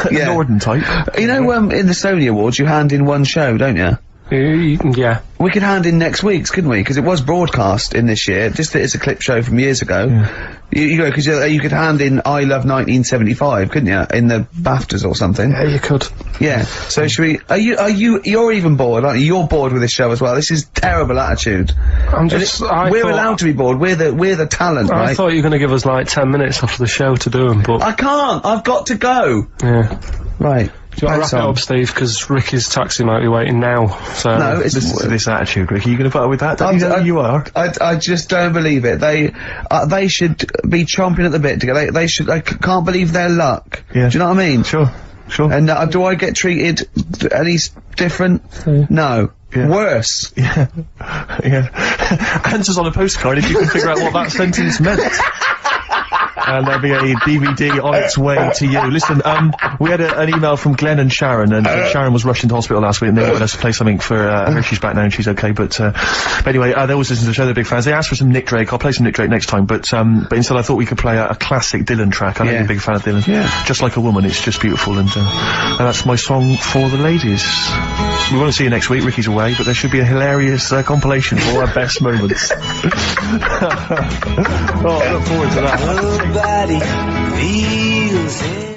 Speaker 1: Yeah.
Speaker 2: Norden type.
Speaker 1: In the Sony Awards, you hand in one show, don't you?
Speaker 8: Yeah.
Speaker 1: We could hand in next week's, couldn't we? Because it was broadcast in this year, just that it's a clip show from years ago.
Speaker 2: Yeah.
Speaker 1: Because you could hand in I Love 1975, couldn't you? In the BAFTAs or something.
Speaker 8: Yeah, you could.
Speaker 1: Yeah. So should we, you're even bored, aren't you? You're bored with this show as well. This is terrible attitude. We're allowed to be bored. We're the talent, right?
Speaker 8: I thought you were going to give us like 10 minutes after the show to do them, but...
Speaker 1: I can't! I've got to go!
Speaker 8: Yeah.
Speaker 1: Right.
Speaker 8: Do you want to wrap it up, Steve? Because Ricky's taxi might be waiting now, so...
Speaker 1: No, it's...
Speaker 2: This attitude, Ricky, you gonna put up with that? You are.
Speaker 1: I just don't believe it. They should be chomping at the bit to get... They should... I can't believe their luck.
Speaker 2: Yeah.
Speaker 1: Do you know what I mean?
Speaker 2: Sure.
Speaker 1: And do I get treated any different? No.
Speaker 2: Yeah.
Speaker 1: Worse.
Speaker 2: Yeah. Yeah. Answers on a postcard if you can figure out what that sentence meant. And there'll be a DVD on its way to you. Listen, we had an email from Glenn and Sharon, and Sharon was rushed into hospital last week, and they wanted us to play something for her. She's back now and she's okay, but anyway, they always listen to the show, they're big fans. They asked for some Nick Drake. I'll play some Nick Drake next time, but instead I thought we could play a classic Dylan track. I know you're a big fan of Dylan.
Speaker 1: Yeah.
Speaker 2: Just Like a Woman, it's just beautiful, and that's my song for the ladies. We won't see you next week, Ricky's away, but there should be a hilarious compilation of all our best moments. I look forward to that.
Speaker 9: Nobody feels it.